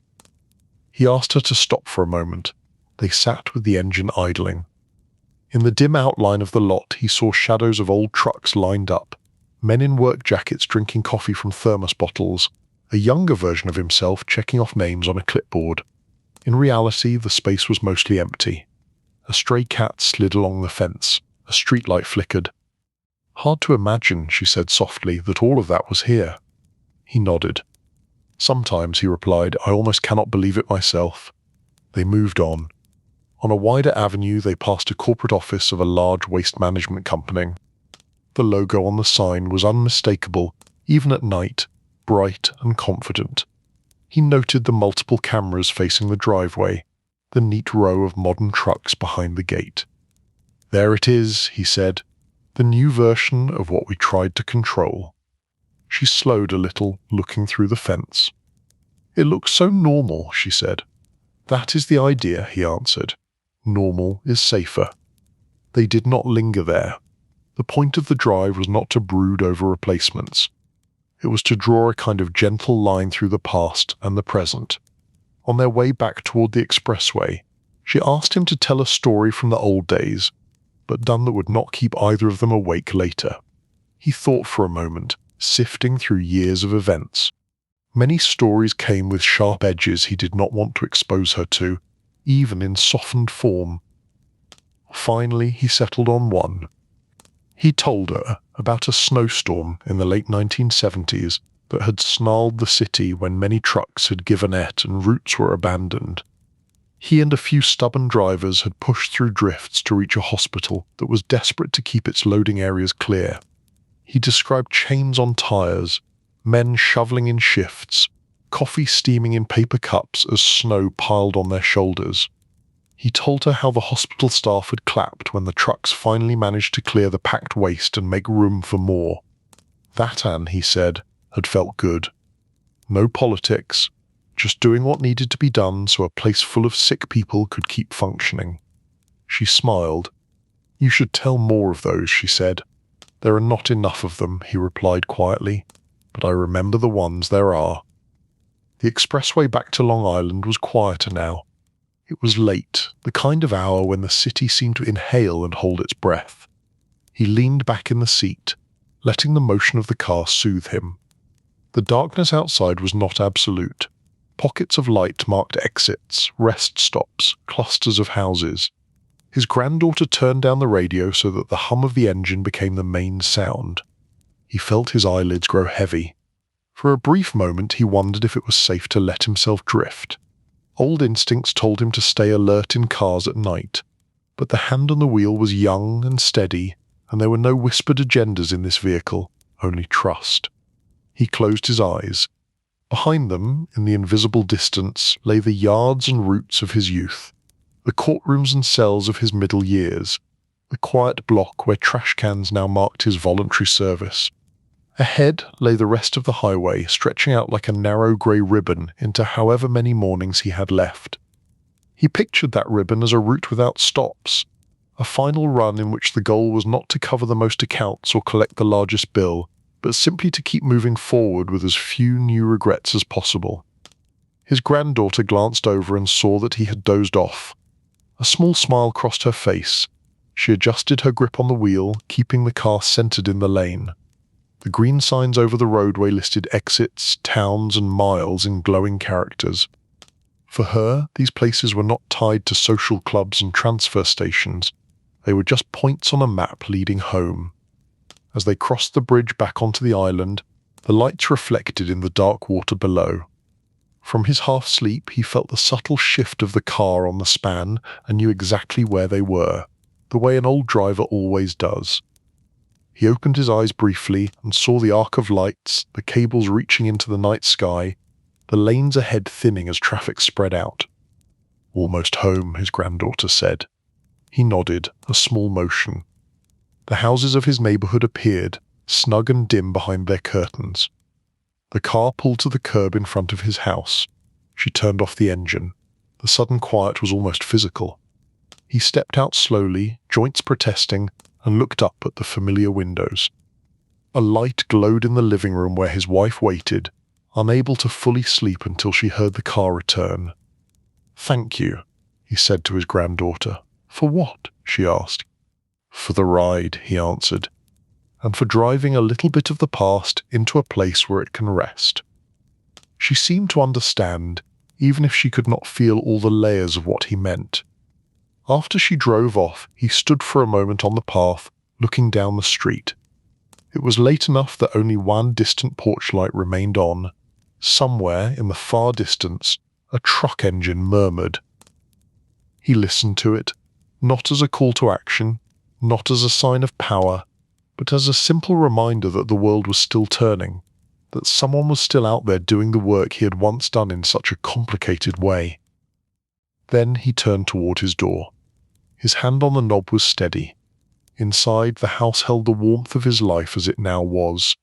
He asked her to stop for a moment. They sat with the engine idling. In the dim outline of the lot, he saw shadows of old trucks lined up, men in work jackets drinking coffee from thermos bottles, a younger version of himself checking off names on a clipboard. In reality, the space was mostly empty. A stray cat slid along the fence. A streetlight flickered. "Hard to imagine," she said softly, "that all of that was here." He nodded. "Sometimes," he replied, "I almost cannot believe it myself." They moved on. On a wider avenue, they passed a corporate office of a large waste management company. The logo on the sign was unmistakable, even at night, bright and confident. He noted the multiple cameras facing the driveway, the neat row of modern trucks behind the gate. "There it is," he said, "the new version of what we tried to control." She slowed a little, looking through the fence. "It looks so normal," she said. "That is the idea," he answered. "Normal is safer." They did not linger there. The point of the drive was not to brood over replacements. It was to draw a kind of gentle line through the past and the present. On their way back toward the expressway, she asked him to tell a story from the old days, but done that would not keep either of them awake later. He thought for a moment, sifting through years of events. Many stories came with sharp edges he did not want to expose her to, even in softened form. Finally, he settled on one. He told her about a snowstorm in the late 1970s that had snarled the city when many trucks had given it and routes were abandoned. He and a few stubborn drivers had pushed through drifts to reach a hospital that was desperate to keep its loading areas clear. He described chains on tires, men shoveling in shifts, coffee steaming in paper cups as snow piled on their shoulders. He told her how the hospital staff had clapped when the trucks finally managed to clear the packed waste and make room for more. That, Anne, he said, had felt good. No politics, just doing what needed to be done so a place full of sick people could keep functioning. She smiled. "You should tell more of those," she said. "There are not enough of them," he replied quietly, "but I remember the ones there are." The expressway back to Long Island was quieter now. It was late, the kind of hour when the city seemed to inhale and hold its breath. He leaned back in the seat, letting the motion of the car soothe him. The darkness outside was not absolute. Pockets of light marked exits, rest stops, clusters of houses. His granddaughter turned down the radio so that the hum of the engine became the main sound. He felt his eyelids grow heavy. For a brief moment he wondered if it was safe to let himself drift. Old instincts told him to stay alert in cars at night, but the hand on the wheel was young and steady, and there were no whispered agendas in this vehicle, only trust. He closed his eyes. Behind them, in the invisible distance, lay the yards and routes of his youth, the courtrooms and cells of his middle years, the quiet block where trash cans now marked his voluntary service. Ahead lay the rest of the highway, stretching out like a narrow grey ribbon into however many mornings he had left. He pictured that ribbon as a route without stops, a final run in which the goal was not to cover the most accounts or collect the largest bill, but simply to keep moving forward with as few new regrets as possible. His granddaughter glanced over and saw that he had dozed off. A small smile crossed her face. She adjusted her grip on the wheel, keeping the car centered in the lane. The green signs over the roadway listed exits, towns, and miles in glowing characters. For her, these places were not tied to social clubs and transfer stations. They were just points on a map leading home. As they crossed the bridge back onto the island, the lights reflected in the dark water below. From his half-sleep, he felt the subtle shift of the car on the span and knew exactly where they were, the way an old driver always does. He opened his eyes briefly and saw the arc of lights, the cables reaching into the night sky, the lanes ahead thinning as traffic spread out. "Almost home," his granddaughter said. He nodded, a small motion. The houses of his neighborhood appeared, snug and dim behind their curtains. The car pulled to the curb in front of his house. She turned off the engine. The sudden quiet was almost physical. He stepped out slowly, joints protesting, and looked up at the familiar windows. A light glowed in the living room where his wife waited, unable to fully sleep until she heard the car return. "Thank you," he said to his granddaughter. "For what?" she asked. "For the ride," he answered, "and for driving a little bit of the past into a place where it can rest." She seemed to understand, even if she could not feel all the layers of what he meant. After she drove off, he stood for a moment on the path, looking down the street. It was late enough that only one distant porch light remained on. Somewhere in the far distance, a truck engine murmured. He listened to it, not as a call to action, not as a sign of power, but as a simple reminder that the world was still turning, that someone was still out there doing the work he had once done in such a complicated way. Then he turned toward his door. His hand on the knob was steady. Inside, the house held the warmth of his life as it now was.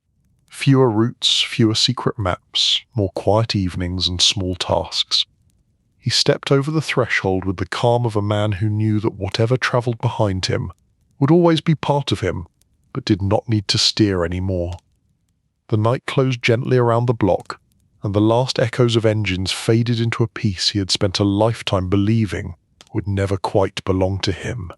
Fewer routes, fewer secret maps, more quiet evenings and small tasks. He stepped over the threshold with the calm of a man who knew that whatever travelled behind him would always be part of him, but did not need to steer any more. The night closed gently around the block, and the last echoes of engines faded into a peace he had spent a lifetime believing would never quite belong to him.